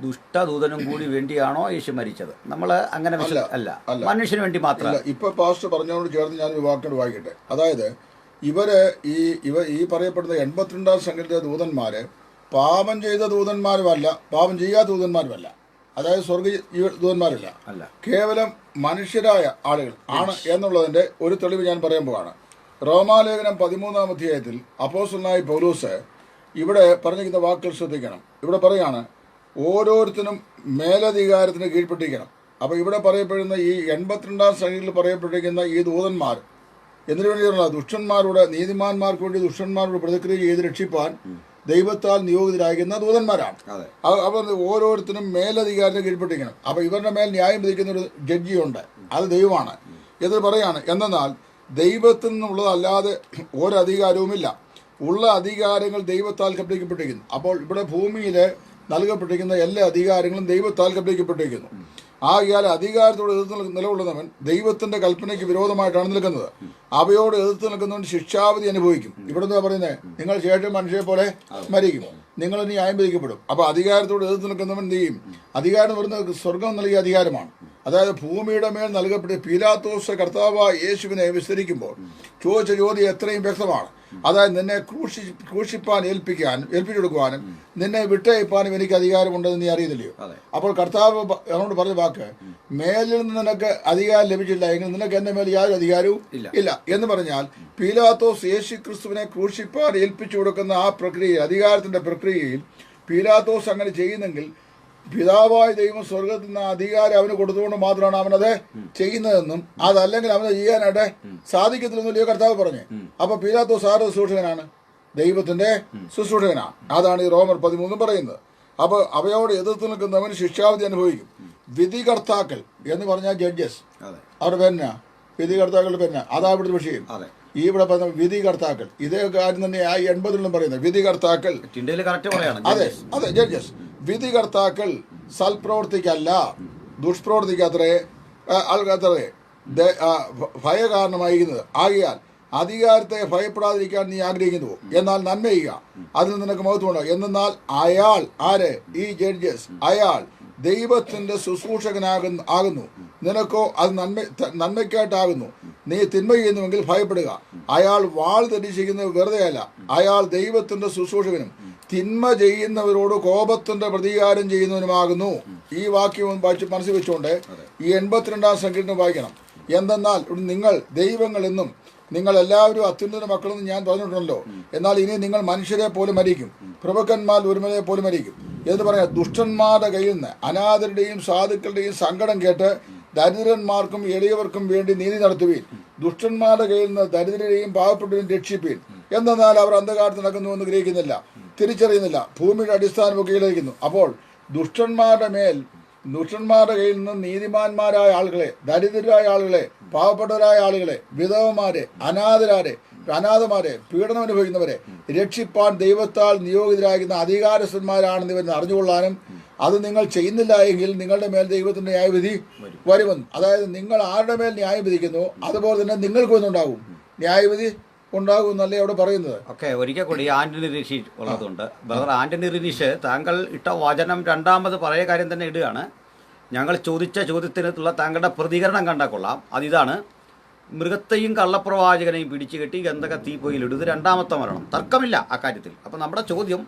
ദുഷ്ടദൂതനും കൂടി വേണ്ടിയാണോ യേശു മരിച്ചത്? നമ്മൾ അങ്ങനെ അല്ല, മനുഷ്യന് വേണ്ടി മാത്രമല്ല. ഇപ്പൊ പാസ്റ്റർ പറഞ്ഞോട് ചേർന്ന് ഞാൻ ഒരു വാക്കോട് വായിക്കട്ടെ. അതായത് ഇവര് ഈ പറയപ്പെടുന്ന 82-ാം സംഘത്തിലെ ദൂതന്മാര് പാപം ചെയ്ത ദൂതന്മാരുമല്ല, പാപം ചെയ്യാത്ത ദൂതന്മാരുമല്ല. അതായത് സ്വർഗീയ ദൂതന്മാരല്ല, കേവലം മനുഷ്യരായ ആളുകൾ ആണ് എന്നുള്ളതിന്റെ ഒരു തെളിവ് ഞാൻ പറയാൻ പോവാണ്. റോമാലേഖനം 13-ാം അധ്യായത്തിൽ അപ്പോസ്തലനായ പൗലോസ് ഇവിടെ പറഞ്ഞിരിക്കുന്ന വാക്കുകൾ ശ്രദ്ധിക്കണം. ഇവിടെ പറയാണ്, ഓരോരുത്തരും മേലധികാരത്തിന് കീഴ്പ്പെട്ടിരിക്കണം. അപ്പോൾ ഇവിടെ പറയപ്പെടുന്ന ഈ 82-ാം സംഖ്യയിൽ പറയപ്പെട്ടിരിക്കുന്ന ഈ ദൂതന്മാർ എന്തിനു വേണ്ടിയുള്ള ദുഷ്ടന്മാരുടെ, നീതിമാന്മാർക്ക് വേണ്ടി ദുഷ്ടന്മാരോട് പ്രതിക്രിയ ചെയ്ത് രക്ഷിപ്പാൻ ദൈവത്താൽ നിയോഗിതരാകുന്ന ദൂതന്മാരാണ്. അവർ ഓരോരുത്തരും മേലധികാരത്തിന് കീഴ്പ്പെട്ടിരിക്കണം. അപ്പോൾ ഇവരുടെ മേൽ ന്യായം വിധിക്കുന്ന ഒരു ജഡ്ജിയുണ്ട്, അത് ദൈവമാണ് എന്ന് പറയാണ്. എന്നാൽ ദൈവത്തിൽ നിന്നുള്ളതല്ലാതെ ഒരധികാരവുമില്ല. ഉള്ള അധികാരങ്ങൾ ദൈവത്താൽ കൽപ്പിക്കപ്പെട്ടിരിക്കുന്നു. അപ്പോൾ ഇവിടെ ഭൂമിയിൽ നൽകപ്പെട്ടിരിക്കുന്ന എല്ലാ അധികാരങ്ങളും ദൈവത്താൽ കൽപ്പിക്കപ്പെട്ടിരിക്കുന്നു. ആകയാൽ അധികാരത്തോട് എതിർത്ത് നിലകൊള്ളുന്നവൻ ദൈവത്തിന്റെ കൽപ്പനയ്ക്ക് വിരോധമായിട്ടാണ് നിൽക്കുന്നത്. അവയോട് എതിർത്ത് നിൽക്കുന്നവൻ ശിക്ഷാവിധി അനുഭവിക്കും. ഇവിടെ എന്താ പറയുന്നത്? നിങ്ങൾ ശേഷം മനുഷ്യരെ പോലെ മരിക്കും, നിങ്ങൾ ന്യായം വിധിക്കപ്പെടും. അപ്പൊ അധികാരത്തോട് എതിർത്ത് നിൽക്കുന്നവൻ എന്ത് ചെയ്യും? അധികാരം വരുന്നത് സ്വർഗം നൽകിയ അധികാരമാണ്. അതായത് ഭൂമിയുടെ മേൽ നൽകപ്പെട്ട പീലാത്തോസ് കർത്താവായ യേശുവിനെ വിസ്തരിക്കുമ്പോൾ ചോദിച്ച ചോദ്യം എത്രയും വ്യക്തമാണ്. അതായത് നിന്നെ ക്രൂശിപ്പാൻ ഏൽപ്പിച്ചു കൊടുക്കുവാനും നിന്നെ വിട്ടയപ്പാനും എനിക്ക് അധികാരമുണ്ടെന്ന് നീ അറിയുന്നില്ലയോ? അപ്പോൾ കർത്താവ് അവനോട് പറഞ്ഞ വാക്ക്, മേലിൽ നിന്ന് നിനക്ക് അധികാരം ലഭിച്ചില്ല എങ്കിൽ നിനക്ക് എന്റെ മേൽ യാതൊരു അധികാരവും ഇല്ല എന്ന് പറഞ്ഞാൽ പീലാത്തോസ് യേശു ക്രിസ്തുവിനെ ക്രൂശിപ്പാൻ ഏൽപ്പിച്ചു കൊടുക്കുന്ന ആ പ്രക്രിയ, അധികാരത്തിന്റെ പ്രക്രിയയിൽ പീലാത്തോസ് അങ്ങനെ ചെയ്യുന്നെങ്കിൽ പിതാവായ ദൈവം സ്വർഗത്തിൽ നിന്ന് അധികാരം അവന് കൊടുത്തുകൊണ്ട് മാത്രമാണ് അവനത് ചെയ്യുന്നതെന്നും അതല്ലെങ്കിൽ അവന് ചെയ്യാനായിട്ട് സാധിക്കത്തില്ലെന്നല്ലോ കർത്താവ് പറഞ്ഞു. അപ്പൊ പീലാത്തോസ് ആരുടെ ശുശ്രൂഷകനാണ്? ദൈവത്തിന്റെ ശുശ്രൂഷകനാണ്. അതാണ് ഈ റോമർ 13 പറയുന്നത്. അപ്പൊ അവയോട് എതിർത്ത് നിൽക്കുന്നവൻ ശിക്ഷാവിധി അനുഭവിക്കും. വിധികർത്താക്കൾ എന്ന് പറഞ്ഞാൽ ജഡ്ജസ്, അവരുടെ പേരെന്നാ? വിധികർത്താക്കളുടെ പേരെന്നാ? അതാ ഇവിടുത്തെ വിഷയം. ഈ ഇവിടെ പറഞ്ഞ വിധികർത്താക്കൾ, ഇതേ കാര്യം തന്നെ ആ 80 പറയുന്നത്. വിധികർത്താക്കൾ, അതെ അതെ, ജഡ്ജസ്. വിധികർത്താക്കൾ സൽപ്രവർത്തിക്കല്ല ദുഷ്പ്രവർത്തിക്കത്രേ ഭയ കാരണമായിരിക്കുന്നത്. ആകയാൽ അധികാരത്തെ ഭയപ്പെടാതിരിക്കാൻ നീ ആഗ്രഹിക്കുന്നു, എന്നാൽ നന്മ ചെയ്യുക, അതിൽ നിനക്ക് മഹത്വമുണ്ടോ? എന്നാൽ അയാൾ ആര്? ഈ ജഡ്ജസ്. അയാൾ ദൈവത്തിന്റെ ശുശ്രൂഷകനാകുന്നു. നിനക്കോ അത് നന്മയ്ക്കായിട്ടാകുന്നു. നീ തിന്മ ചെയ്യുന്നുവെങ്കിൽ ഭയപ്പെടുക. അയാൾ വാൾ ധരിച്ചിരിക്കുന്നത് വെറുതെയല്ല, അയാൾ ദൈവത്തിന്റെ ശുശ്രൂഷകനും തിന്മ ചെയ്യുന്നവരോട് കോപത്തിന്റെ പ്രതികാരം ചെയ്യുന്നവനുമാകുന്നു. ഈ വാക്യം മനസ്സിൽ വെച്ചുകൊണ്ട് ഈ 82-ാം സങ്കീർത്തനം വായിക്കണം. എന്തെന്നാൽ നിങ്ങൾ ദൈവങ്ങൾ എന്നും നിങ്ങൾ എല്ലാവരും അത്യുന്നത മക്കളെന്ന് ഞാൻ പറഞ്ഞിട്ടുണ്ടല്ലോ. എന്നാൽ ഇനി നിങ്ങൾ മനുഷ്യരെ പോലെ മരിക്കും, പ്രഭുക്കന്മാർ ഒരുമനെ പോലെ മരിക്കും എന്ന് പറയാം. ദുഷ്ടന്മാരുടെ കയ്യിൽ നിന്ന് അനാഥരുടെയും സാധുക്കളുടെയും സങ്കടം കേട്ട് ദരിദ്രന്മാർക്കും എളിയവർക്കും വേണ്ടി നീതി നടത്തുവീൻ. ദുഷ്ടന്മാരുടെ കയ്യിൽ നിന്ന് ദരിദ്രരെയും പാവപ്പെട്ടവരെയും രക്ഷിപ്പീൻ. എന്തെന്നാൽ അവർ അന്ധകാരത്തിൽ നടക്കുന്നുവെന്ന് ഗ്രഹിക്കുന്നില്ല, തിരിച്ചറിയുന്നില്ല, ഭൂമിയുടെ അടിസ്ഥാനമൊക്കെ ഇളകുന്നു. അപ്പോൾ ദുഷ്ടന്മാരുടെ കയ്യിൽ നിന്ന് നീതിമാന്മാരായ ആളുകളെ, ദരിദ്രരായ ആളുകളെ, പാവപ്പെട്ടവരായ ആളുകളെ, വിധവമാരെ, അനാഥമാരെ, പീഡനം അനുഭവിക്കുന്നവരെ രക്ഷിപ്പാൻ ദൈവത്താൽ നിയോഗിതരാകുന്ന അധികാരസ്ഥന്മാരാണെന്ന് ഇവർ അറിഞ്ഞുകൊള്ളാനും അത് നിങ്ങൾ ചെയ്യുന്നില്ല എങ്കിൽ നിങ്ങളുടെ മേൽ ദൈവത്തിന്റെ ന്യായവിധി വരുമെന്ന്. അതായത് നിങ്ങൾ ആരുടെ മേൽ ന്യായം വിധിക്കുന്നു അതുപോലെ തന്നെ നിങ്ങൾക്ക് ഒന്നുണ്ടാകും, ന്യായവിധി ഉണ്ടാകും എന്നല്ലേ അവിടെ പറയുന്നത്. ഒരിക്കൽ കൂടി ആന്റണി റിനീഷ് ഉള്ളതുകൊണ്ട് ബ്രദർ ആന്റണി റിനീഷ് താങ്കൾ ഇട്ട വചനം രണ്ടാമത് പഴയ കാര്യം തന്നെ ഇടുകയാണ്. ഞങ്ങൾ ചോദിച്ച ചോദ്യത്തിനുള്ള താങ്കളുടെ പ്രതികരണം കണ്ടാൽ കൊള്ളാം. അതിതാണ്: മൃഗത്തെയും കള്ളപ്രവാചകനെയും പിടിച്ചു കെട്ടി ഗന്ധക തീപ്പൊയ്യിലിടും. ഇത് രണ്ടാമത്തെ മരണം, തർക്കമില്ല അക്കാര്യത്തിൽ. അപ്പം നമ്മുടെ ചോദ്യം,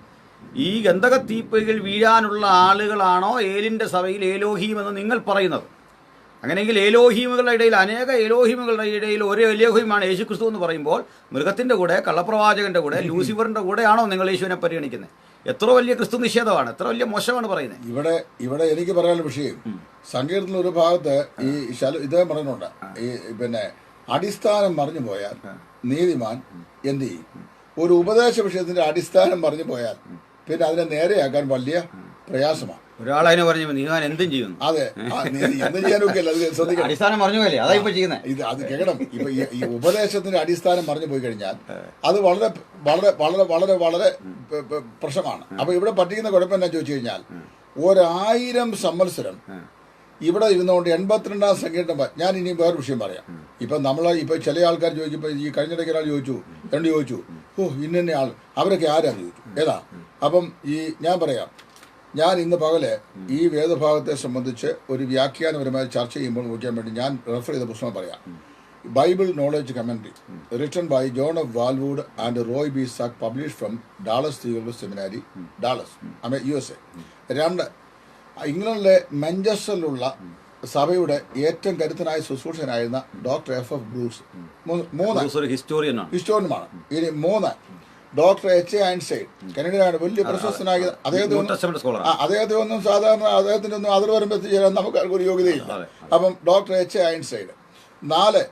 ഈ ഗന്ധക തീപ്പൊയ്യിൽ വീഴാനുള്ള ആളുകളാണോ ഏലിൻ്റെ സഭയിൽ ഏലോഹീം എന്ന് നിങ്ങൾ പറയുന്നത്? അങ്ങനെയെങ്കിൽ ഏലോഹീമുകളുടെ ഇടയിൽ, അനേക ഏലോഹീമുകളുടെ ഇടയിൽ ഒരു ഏലോഹീമാണ് യേശുക്രിസ്തു എന്ന് പറയുമ്പോൾ മൃഗത്തിൻ്റെ കൂടെ, കള്ളപ്രവാചകൻ്റെ കൂടെ, ലൂസിഫറിൻ്റെ കൂടെയാണോ നിങ്ങൾ യേശുവിനെ പരിഗണിക്കുന്നത്? എത്ര വലിയ ക്രിസ്തു നിഷേധമാണ്, എത്ര വലിയ മോശമാണ് പറയുന്നത്. ഇവിടെ എനിക്ക് പറയാനുള്ള വിഷയം, സങ്കീർത്തന ഒരു ഭാഗത്ത് ഈ ഇദ്ദേഹം പറയുന്നുണ്ട്, ഈ അടിസ്ഥാനം മറിഞ്ഞു പോയാൽ നീതിമാൻ എന്ത് ചെയ്യും? ഒരു ഉപദേശ വിഷയത്തിന്റെ അടിസ്ഥാനം മറിഞ്ഞു പോയാൽ പിന്നെ അതിനെ നേരെയാക്കാൻ വലിയ പ്രയാസമാണ്. ഒരാളതിനെ പറഞ്ഞു നീങ്ങാൻ എന്തും ചെയ്യുന്നു. അതെ, എന്തും ചെയ്യാനൊക്കെ അടിസ്ഥാനം മറിഞ്ഞു പോയല്ലേ, അതാ ഇപ്പൊ ചെയ്യുന്നത്. ഇത് അത് കേൾക്കണം. ഇപ്പൊ ഈ ഉപദേശത്തിന്റെ അടിസ്ഥാനം മറിഞ്ഞു പോയി കഴിഞ്ഞാൽ അത് വളരെ വളരെ വളരെ വളരെ വളരെ പ്രശ്നമാണ്. അപ്പൊ ഇവിടെ പറ്റിക്കുന്ന കുഴപ്പം എന്താ ചോദിച്ചു കഴിഞ്ഞാൽ, 1000 സംവത്സരം ഇവിടെ ഇരുന്നുകൊണ്ട് 82-ാം സങ്കീർത്തനം. ഞാൻ ഇനി വേറെ വിഷയം പറയാം. ഇപ്പൊ ഇപ്പൊ ചില ആൾക്കാർ ചോദിച്ചപ്പോ, ഈ കഴിഞ്ഞിടയ്ക്ക് ഒരാൾ ചോദിച്ചു, ഇന്ന ആൾ, അവരൊക്കെ ആരാന്ന് ചോദിച്ചു, ഏതാ? അപ്പം ഞാൻ പറയാം, ഞാൻ ഇന്ന് പകല് ഈ വേദഭാഗത്തെ സംബന്ധിച്ച് ഒരു വ്യാഖ്യാനപരമായി ചർച്ച ചെയ്യുമ്പോൾ നോക്കാൻ വേണ്ടി ഞാൻ റെഫർ ചെയ്ത പുസ്തകം പറയാം. Bible knowledge commentary written by John F Walvoord and Roy B Zuck, publish from Dallas Theological Seminary, Dallas, USA. 2, ഇംഗ്ലണ്ടിലെ മാഞ്ചസ്റ്ററിലുള്ള സഭയുടെ ഏറ്റവും കരുത്തനായ ശുശ്രൂഷകനായിരുന്ന ഡോക്ടർ F. ബ്രൂസ്. 3 ഹിസ്റ്റോറിയനുമാണ്. ഇനി 3 ഡോക്ടർ H. ഐൻസ്റ്റൈൻ, കനഡിയനാണ്, വലിയ പ്രശസ്തനായ. അദ്ദേഹത്തെ ഒന്നും സാധാരണ അദ്ദേഹത്തിന്റെ ഒന്നും അതിർവരം എത്തിച്ചേരാൻ നമുക്ക് ഒരു യോഗ്യതയില്ല. അപ്പം ഡോക്ടർ H. ഐൻസ്റ്റൈൻ. 4,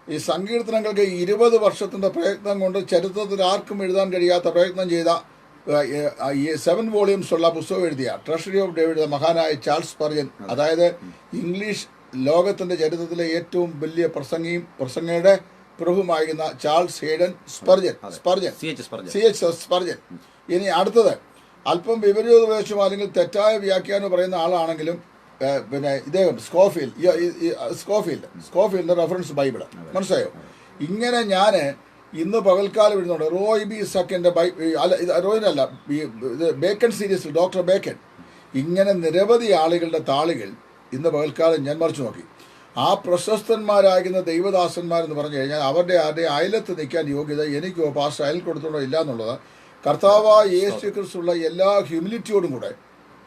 ഈ സങ്കീർത്തനങ്ങൾക്ക് 20 വർഷത്തിന്റെ പ്രയത്നം കൊണ്ട് ചരിത്രത്തിൽ ആർക്കും എഴുതാൻ കഴിയാത്ത പ്രയത്നം ചെയ്ത 7 വോളിയൂംസ് ഉള്ള പുസ്തകം എഴുതിയ ട്രഷറി ഓഫ് ഡേവിഡ് മഹാനായ ചാൾസ് സ്പർജൻ, അതായത് ഇംഗ്ലീഷ് ലോകത്തിന്റെ ചരിത്രത്തിലെ ഏറ്റവും വലിയ പ്രസംഗയുടെ പ്രഭുമായിരുന്ന ചാൾസ് ഹേഡൻ സ്പർജൻ. ഇനി അടുത്തത് അല്പം വിപരീതോപദേശം അല്ലെങ്കിൽ തെറ്റായ വ്യാഖ്യാനം പറയുന്ന ആളാണെങ്കിലും ഇദ്ദേഹം സ്കോഫീൽഡ് റെഫറൻസ് ബൈബിള്, മനസ്സിലായോ? ഇങ്ങനെ ഞാൻ ഇന്ന് പകൽക്കാലം എഴുതുന്നുണ്ട്. റോയ് ബി സക്കിന്റെ ബേക്കൺ സീരീസിൽ ഡോക്ടർ ബേക്കൺ, ഇങ്ങനെ നിരവധി ആളുകളുടെ താളുകൾ ഇന്ന് പകൽക്കാലം ഞാൻ മറിച്ചു നോക്കി. ആ പ്രശസ്തന്മാരാകുന്ന ദൈവദാസന്മാരെന്ന് പറഞ്ഞു കഴിഞ്ഞാൽ അവരുടെ ആരുടെയും അയലത്ത് നിൽക്കാൻ യോഗ്യത എനിക്കോ പാസ്റ്റർ അയൽ കൊടുത്തോണ്ടോ ഇല്ല എന്നുള്ളത് കർത്താവായ യേശു ക്രിസ്തുള്ള എല്ലാ ഹ്യൂമിലിറ്റിയോടും കൂടെ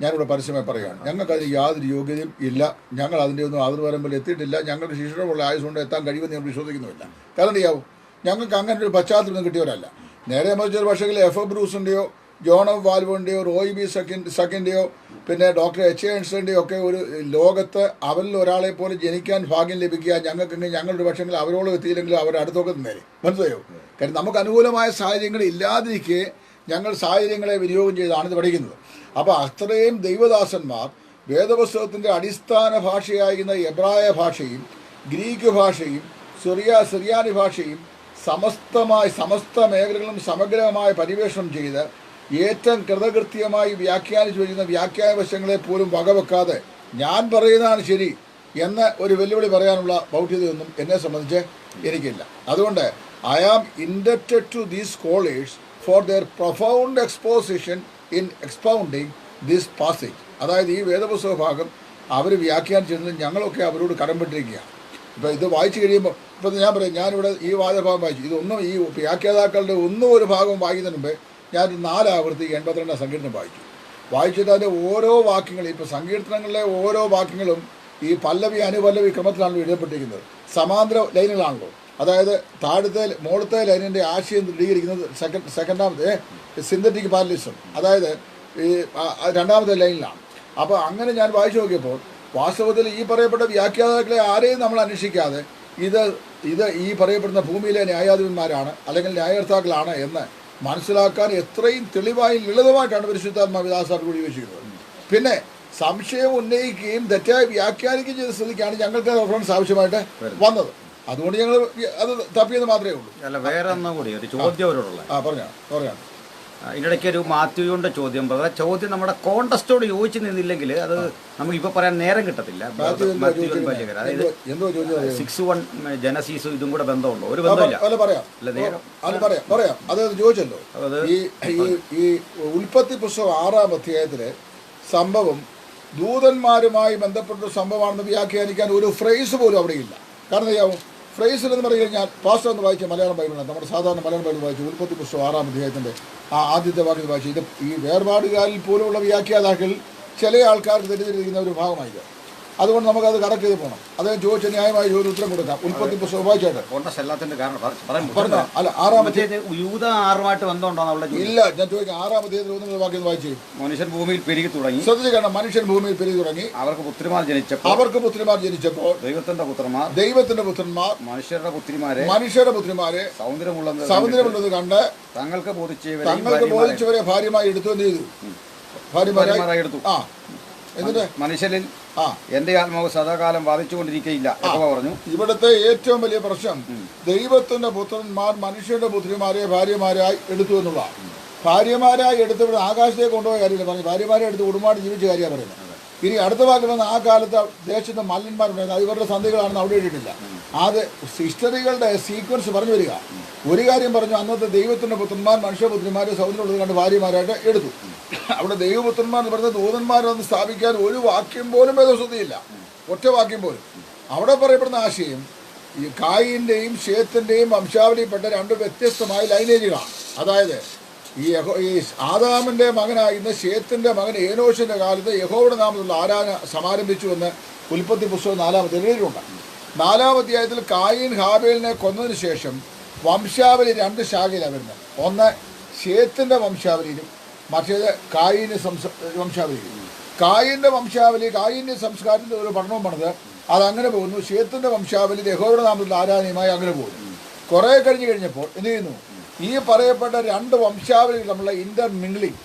ഞാനിവിടെ പരസ്യമായി പറയുകയാണ്. ഞങ്ങൾക്കതിന് യാതൊരു യോഗ്യതയും ഇല്ല. ഞങ്ങൾ അതിൻ്റെ ഒന്നും അതിർവരമ്പിൽ എത്തിയിട്ടില്ല. ഞങ്ങളുടെ ശിക്ഷണമുള്ള ആയുസുകൊണ്ട് എത്താൻ കഴിയുമെന്ന് ഞങ്ങൾ വിശ്വസിക്കുന്നുമില്ല. കാരണം ചെയ്യാവും, ഞങ്ങൾക്ക് അങ്ങനെ ഒരു പശ്ചാത്തലം കിട്ടിയവരല്ല. നേരെ മറിച്ചൊരു പക്ഷേ എഫ് ബ്രൂസിൻ്റെയോ ജോൺ എഫ് വാൽവോൻ്റെയോ റോയ് ബി സക്കിൻ്റെയോ പിന്നെ ഡോക്ടർ എച്ച് എൻസ്റ്റൻ്റെയോ ഒക്കെ ഒരു ലോകത്ത് അവരിൽ ഒരാളെ പോലെ ജനിക്കാൻ ഭാഗ്യം ലഭിക്കുക ഞങ്ങൾക്കെങ്കിൽ ഞങ്ങളുടെ പക്ഷെങ്കിൽ അവരോളം എത്തിയില്ലെങ്കിലും അവർ അടുത്തൊക്കെ നേരെ മനസ്സിലായോ. കാരണം നമുക്ക് അനുകൂലമായ സാഹചര്യങ്ങൾ ഇല്ലാതിരിക്കെ ഞങ്ങൾ സാഹചര്യങ്ങളെ വിനിയോഗം ചെയ്താണ് ഇത് പഠിക്കുന്നത്. അപ്പോൾ അത്രയും ദൈവദാസന്മാർ വേദപുസ്തകത്തിൻ്റെ അടിസ്ഥാന ഭാഷയായിരുന്ന എബ്രായ ഭാഷയും ഗ്രീക്ക് ഭാഷയും സിറിയാനി ഭാഷയും സമസ്ത മേഖലകളും സമഗ്രമായ പരിവേഷണം ചെയ്ത് ഏറ്റവും കൃതകൃത്യമായി വ്യാഖ്യാനിച്ചു വയ്ക്കുന്ന വ്യാഖ്യാന വശങ്ങളെ പോലും വകവെക്കാതെ ഞാൻ പറയുന്നതാണ് ശരി എന്ന് ഒരു വെല്ലുവിളി പറയാനുള്ള ബൗദ്ധ്യതയൊന്നും എന്നെ സംബന്ധിച്ച് എനിക്കില്ല. അതുകൊണ്ട് I am inducted to these scholars for their profound exposition in expounding this passage. അതായത് ഈ വേദപുസ്തക ഭാഗം അവർ വ്യാഖ്യാനിച്ചിരുന്നത് ഞങ്ങളൊക്കെ അവരോട് കടംപെട്ടിരിക്കുകയാണ്. ഇപ്പോൾ ഇത് വായിച്ചു കഴിയുമ്പോൾ ഇപ്പോൾ ഞാൻ പറയും, ഞാനിവിടെ ഈ വാദഭാഗം വായിച്ചു, ഇതൊന്നും ഈ വ്യാഖ്യാതാക്കളുടെ ഒന്നും ഒരു ഭാഗം വായിക്കുന്നതിന് മുമ്പേ ഞാൻ 4 ആവർത്തി 82 സങ്കീർത്തനം വായിച്ചിട്ട് അതിൻ്റെ ഓരോ വാക്യങ്ങളും ഇപ്പോൾ സങ്കീർത്തനങ്ങളിലെ ഓരോ വാക്യങ്ങളും ഈ പല്ലവി അനുപല്ലവി ക്രമത്തിലാണല്ലോ എഴുതപ്പെട്ടിരിക്കുന്നത്. സമാന്തര ലൈനുകളാണല്ലോ. അതായത് മുകളിലത്തെ ലൈനിൻ്റെ ആശയം ദൃഢീകരിക്കുന്നത് സെക്കൻഡാമത്തെ സിന്തറ്റിക് പാരലിസം, അതായത് ഈ രണ്ടാമത്തെ ലൈനിലാണ്. അപ്പോൾ അങ്ങനെ ഞാൻ വായിച്ചു നോക്കിയപ്പോൾ വാസ്തവത്തിൽ ഈ പറയപ്പെട്ട വ്യാഖ്യാതാക്കളെ ആരെയും നമ്മൾ അന്വേഷിക്കാതെ ഇത് ഈ പറയപ്പെടുന്ന ഭൂമിയിലെ ന്യായാധിപന്മാരാണ് അല്ലെങ്കിൽ ന്യായകർത്താക്കളാണ് എന്ന് മനസ്സിലാക്കാൻ എത്രയും തെളിവായി ലളിതമായിട്ടാണ് പരിശുദ്ധാത്മാവിദാസാർ കൂടി വെച്ചിരിക്കുന്നത്. പിന്നെ സംശയം ഉന്നയിക്കുകയും തെറ്റായി വ്യാഖ്യാനിക്കുകയും ചെയ്ത സ്ഥിതിക്കാണ് ഞങ്ങൾക്ക് റെഫറൻസ് ആവശ്യമായിട്ട് വന്നത്. അതുകൊണ്ട് ഞങ്ങൾ അത് തപ്പിയത് മാത്രമേ ഉള്ളൂ. അല്ല, വേറെ ഒന്നും കൂടി ഒരു ചോദ്യം അവരോടുള്ള പറയാം. ഇതിനിടയ്ക്ക് ഒരു മാത്യുവിൻ്റെ ചോദ്യം ചോദ്യം നമ്മുടെ കോണ്ടസ്റ്റോട് യോജിച്ച് നിന്നില്ലെങ്കിൽ അത് നമുക്ക് ഇപ്പോൾ പറയാൻ നേരം കിട്ടത്തില്ല. അതായത് 6:1 ജനസീസും ഇതും കൂടെ ബന്ധമുണ്ടോ? ഒരു ബന്ധമില്ല. പറയാം. അതായത് ചോദിച്ചല്ലോ, ഈ ഉൽപ്പത്തി പുസ്തകം 6-ാം അധ്യായത്തിലെ സംഭവം ദൂതന്മാരുമായി ബന്ധപ്പെട്ട സംഭവമാണെന്ന് വ്യാഖ്യാനിക്കാൻ ഒരു ഫ്രേസ് പോലും അവിടെ ഇല്ല. കാരണം ചെയ്യാവും, ഫ്രേസിൽ എന്ന് പറഞ്ഞു കഴിഞ്ഞാൽ പാസ്റ്റർ എന്ന് വായിച്ച മലയാളം ബൈബിളാണ്, നമ്മുടെ സാധാരണ മലയാളം ബൈബിൾ വായിച്ചു ഉൽപ്പത്തി പുസ്തകം 6-ാം അധ്യായത്തിൻ്റെ ആദ്യത്തെ വാക്യം വായിച്ചു. ഇത് ഈ വേർപാടുകാരിൽ പോലുമുള്ള വ്യാഖ്യാതാക്കൾ ചില ആൾക്കാർക്ക് തെറ്റിദ്ധരിക്കുന്ന ഒരു ഭാഗമായത്. അതുകൊണ്ട് നമുക്കത് കറക്റ്റ് ചെയ്ത് പോകണം. അദ്ദേഹം ചോദിച്ച ന്യായമായ ഒരു ഉത്തരം കൊടുക്കാം. ഉൽപ്പത്തി പുസ്തകം വായിച്ചായിട്ട് അല്ല 6-ാം അധ്യായത്തിൽ യൂദാറുമായിട്ട് ബന്ധമുണ്ടോ? ഇല്ല, ഞാൻ ചോദിക്കാം. 6-ാം അധ്യായത്തിൽ 1 വാക്യം വായിച്ചു. മനുഷ്യൻ ഭൂമിയിൽ പെരുകി തുടങ്ങി. ശ്രദ്ധിക്കണം, മനുഷ്യൻ ഭൂമിയിൽ പെരുകി തുടങ്ങി. അവർക്ക് പുത്രിമാർ ജനിച്ചപ്പോൾ ദൈവത്തിന്റെ പുത്രന്മാർ മനുഷ്യരുടെ പുത്രിമാരെ സൗന്ദര്യമുള്ളത് കണ്ട് തങ്ങൾക്ക് ബോധിച്ചവരെ ഭാര്യമായി എടുത്തു. എന്ത് ചെയ്തു? ഭാര്യമാരായി എടുത്തു. എന്നിട്ട് മനുഷ്യരിൽ എന്റെ ആത്മാവ് സദാകാലം ബാധിച്ചുകൊണ്ടിരിക്കുകയില്ല എന്ന് പറഞ്ഞു. ഇവിടുത്തെ ഏറ്റവും വലിയ പ്രശ്നം ദൈവത്തിന്റെ പുത്രന്മാർ മനുഷ്യരുടെ പുത്രിമാരെ ഭാര്യമാരായി എടുത്തു എന്നുള്ളതാണ്. ഭാര്യമാരായി എടുത്തവിടെ ആകാശത്തേക്ക് കൊണ്ടുപോയ കാര്യമില്ല പറഞ്ഞു. ഭാര്യമാരെ എടുത്ത് കുടുംബമായിട്ട് ജീവിച്ച കാര്യമാണ് പറയുന്നത്. ഇനി അടുത്ത വാക്കിൽ വന്ന ആ കാലത്ത് ദേശത്ത് മല്ലന്മാരുണ്ടായിരുന്നു, അത് ഇവരുടെ സന്ധികളാണെന്ന് അവിടെ ഇട്ടിട്ടില്ല. അത് ഹിസ്റ്ററികളുടെ സീക്വൻസ് പറഞ്ഞു വരിക. ഒരു കാര്യം പറഞ്ഞു, അന്നത്തെ ദൈവത്തിൻ്റെ പുത്രന്മാർ മനുഷ്യപുത്രിമാരെ സൗന്ദര്യമുള്ളത് കണ്ട് ഭാര്യമാരായിട്ട് എടുത്തു. അവിടെ ദൈവപുത്രന്മാർ എന്ന് പറഞ്ഞ ദൂതന്മാരെന്ന് സ്ഥാപിക്കാൻ ഒരു വാക്യം പോലും വേദപുസ്തകത്തിലില്ല, ഒറ്റ വാക്യം പോലും. അവിടെ പറയപ്പെടുന്ന ആശയം ഈ കായിൻ്റെയും ശേത്തിൻ്റെയും വംശാവലിയിൽപ്പെട്ട 2 വ്യത്യസ്തമായ ലൈനേജുകളാണ്. അതായത് ഈ ആദാമിൻ്റെ മകനായിരുന്ന ശേത്തിൻ്റെ മകൻ ഏനോഷിൻ്റെ കാലത്ത് യഹോവയുടെ നാമത്തിലുള്ള ആരാധന സമാരംഭിച്ചുവെന്ന് ഉൽപ്പത്തി പുസ്തകം 4-ാം അധ്യായത്തിലുണ്ട്. 4-ാം അധ്യായത്തിൽ കായീൻ ഹാബേലിനെ കൊന്നതിന് ശേഷം വംശാവലി 2 ശാഖയിലാണ് വരുന്നത്. ഒന്ന് ശേത്തിൻ്റെ വംശാവലിയിലും മറ്റേത് കായീൻ്റെ വംശാവലിയിലും. കായീൻ്റെ വംശാവലി കായീൻ്റെ സംസ്കാരത്തിൻ്റെ ഒരു പഠനവും പണിത് അതങ്ങനെ പോകുന്നു. ശേത്തിൻ്റെ വംശാവലി യഹോവയുടെ നാമത്തിലുള്ള ആരാധനയുമായി അങ്ങനെ പോകുന്നു. കുറേ കഴിഞ്ഞപ്പോൾ എന്ത് ചെയ്യുന്നു? ഈ പറയപ്പെട്ട 2 വംശാവലികൾ തമ്മിലുള്ള ഇന്റർമിംഗ്ലിംഗ്,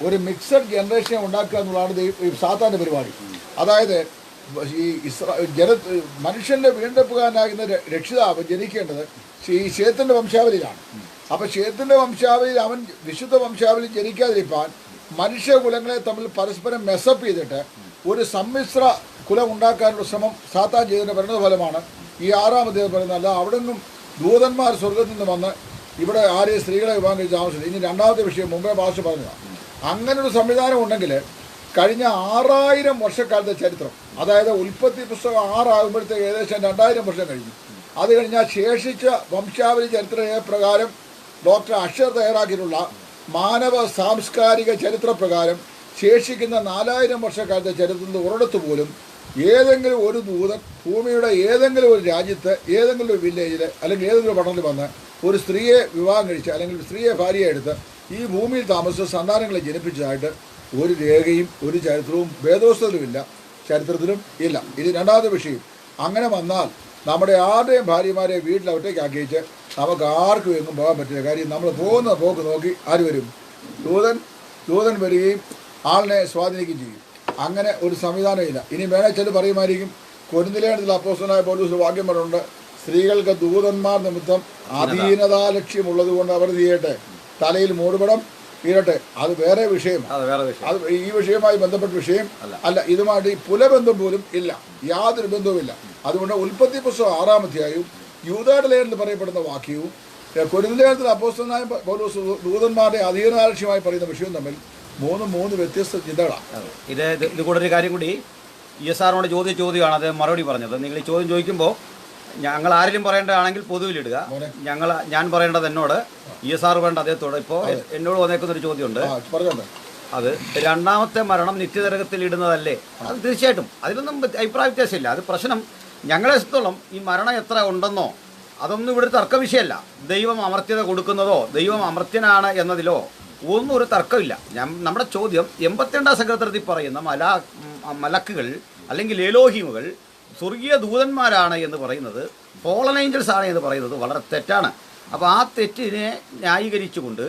ഒരു മിക്സഡ് ജനറേഷനെ ഉണ്ടാക്കുക എന്നുള്ളതാണ് സാത്താൻ്റെ പരിപാടി. അതായത് ഈ മനുഷ്യൻ്റെ വീണ്ടെടുപ്പുകാരനാകുന്ന രക്ഷിതാവ് ജനിക്കേണ്ടത് ഈ ശേത്തിൻ്റെ വംശാവലിയിലാണ്. അപ്പോൾ ശേത്തിൻ്റെ വംശാവലിയിൽ അവൻ വിശുദ്ധ വംശാവലി ജനിക്കാതിരിക്കാൻ മനുഷ്യകുലങ്ങളെ തമ്മിൽ പരസ്പരം മെസ്സപ്പ് ചെയ്തിട്ട് ഒരു സമ്മിശ്ര കുലം ഉണ്ടാക്കാനുള്ള ശ്രമം സാത്താൻ ചെയ്തതിൻ്റെ പരിണതഫലമാണ് ഈ 6-ാം അധ്യായം പറയുന്നത്. അല്ല അവിടെ നിന്നും ദൂതന്മാർ സ്വർഗത്തിൽ നിന്ന് വന്ന് ഇവിടെ ആരെയും സ്ത്രീകളെ വിവാഹം കഴിച്ച ആവശ്യമില്ല. ഇനി 2ാമത്തെ വിഷയം മുമ്പേ ഭാഷ പറഞ്ഞതാണ്. അങ്ങനൊരു സംവിധാനം ഉണ്ടെങ്കിൽ കഴിഞ്ഞ 6000 വർഷക്കാലത്തെ ചരിത്രം, അതായത് ഉൽപ്പത്തി പുസ്തകം 6 ആകുമ്പോഴത്തേക്ക് ഏകദേശം 2000 വർഷം കഴിഞ്ഞു. അത് കഴിഞ്ഞാൽ ശേഷിച്ച വംശാവലി ചരിത്ര പ്രകാരം ഡോക്ടർ അഷർ തയ്യാറാക്കിയിട്ടുള്ള മാനവ സാംസ്കാരിക ചരിത്രപ്രകാരം ശേഷിക്കുന്ന 4000 വർഷക്കാലത്തെ ചരിത്രത്തിൽ ഒരിടത്ത് പോലും ഏതെങ്കിലും ഒരു ദൂതൻ ഭൂമിയുടെ ഏതെങ്കിലും ഒരു രാജ്യത്ത് ഏതെങ്കിലും ഒരു വില്ലേജിൽ അല്ലെങ്കിൽ ഏതെങ്കിലും പട്ടണത്തിൽ വന്ന് ഒരു സ്ത്രീയെ വിവാഹം കഴിച്ച് അല്ലെങ്കിൽ സ്ത്രീയെ ഭാര്യയെ എടുത്ത് ഈ ഭൂമിയിൽ താമസിച്ച സന്താനങ്ങളെ ജനിപ്പിച്ചതായിട്ട് ഒരു രേഖയും ഒരു ചരിത്രവും വേദോസ്തത്തിലുമില്ല, ചരിത്രത്തിലും ഇല്ല. ഇത് രണ്ടാമത്തെ വിഷയം. അങ്ങനെ വന്നാൽ നമ്മുടെ ആരുടെയും ഭാര്യമാരെ വീട്ടിൽ ഒറ്റയ്ക്കാക്കി വെച്ച് നമുക്ക് ആർക്കും എങ്ങും പോകാൻ പറ്റില്ല. കാര്യം നമ്മൾ പോകുന്ന പോക്ക് നോക്കി ആര് വരും? ദൂതൻ വരികയും ആളിനെ സ്വാധീനിക്കുകയും ചെയ്യും. അങ്ങനെ ഒരു സംവിധാനമില്ല. ഇനി വേണേൽ ചില പറയുമായിരിക്കും, കൊരിന്ത്യലേഖനത്തിൽ അപ്പോസ്തലനായ പൗലോസ് വാക്യം പറഞ്ഞിട്ടുണ്ട്, സ്ത്രീകൾക്ക് ദൂതന്മാർ നിമിത്തം അധീനതാ ലക്ഷ്യമുള്ളത് കൊണ്ട് അവർ ചെയ്യട്ടെ, തലയിൽ മൂടുപടം ഇരട്ടെ. അത് വേറെ വിഷയമാണ്. അത് ഈ വിഷയവുമായി ബന്ധപ്പെട്ട വിഷയം അല്ല. ഇതുമായിട്ട് ഈ പുലബന്ധം പോലും ഇല്ല, യാതൊരു ബന്ധവുമില്ല. അതുകൊണ്ട് ഉൽപ്പത്തി പുസ്തകം 6-ാം അധ്യായവും യൂദായുടെ ലേഖനത്തിൽ പറയപ്പെടുന്ന വാക്യവും കൊരിന്ത്യലേഖനത്തിൽ അപ്പോസ്തലനായ പൗലോസ് ദൂതന്മാരുടെ അധീനതാലക്ഷ്യമായി പറയുന്ന വിഷയവും തമ്മിൽ മൂന്ന് വ്യത്യസ്ത ചിന്തകളാണ്. ഇത് കൂടെ ഒരു കാര്യം കൂടി, ESRനോട് ചോദ്യമാണ് അത് മറുപടി പറഞ്ഞത്. നിങ്ങൾ ഈ ചോദ്യം ചോദിക്കുമ്പോൾ ഞങ്ങൾ ആരെങ്കിലും പറയേണ്ടതാണെങ്കിൽ പൊതുവിലിടുക, ഞാൻ പറയേണ്ടത് എന്നോട്, ESR വേണ്ട അദ്ദേഹത്തോട്. ഇപ്പോൾ എന്നോട് വന്നേക്കുന്നൊരു ചോദ്യമുണ്ട്, അത് രണ്ടാമത്തെ മരണം നിത്യനരകത്തിൽ ഇടുന്നതല്ലേ? അത് തീർച്ചയായിട്ടും അതിലൊന്നും അഭിപ്രായ വ്യത്യാസമില്ല. അത് പ്രശ്നം ഞങ്ങളെ സംബന്ധിച്ചോളം ഈ മരണം എത്ര ഉണ്ടെന്നോ അതൊന്നും ഇവിടെ തർക്ക വിഷയമല്ല. ദൈവം അമർത്യത കൊടുക്കുന്നതോ ദൈവം അമർത്യനാണ് എന്നതിലോ ഒന്നും ഒരു തർക്കമില്ല. നമ്മുടെ ചോദ്യം 82-ാം സങ്കീർത്തനത്തിൽ പറയുന്ന മലക്കുകൾ അല്ലെങ്കിൽ ഏലോഹിമുകൾ സ്വർഗീയ ദൂതന്മാരാണ് എന്ന് പറയുന്നത്, ഫോളൻ ഏഞ്ചൽസ് ആണ് എന്ന് പറയുന്നത് വളരെ തെറ്റാണ്. അപ്പോൾ ആ തെറ്റിനെ ന്യായീകരിച്ചുകൊണ്ട്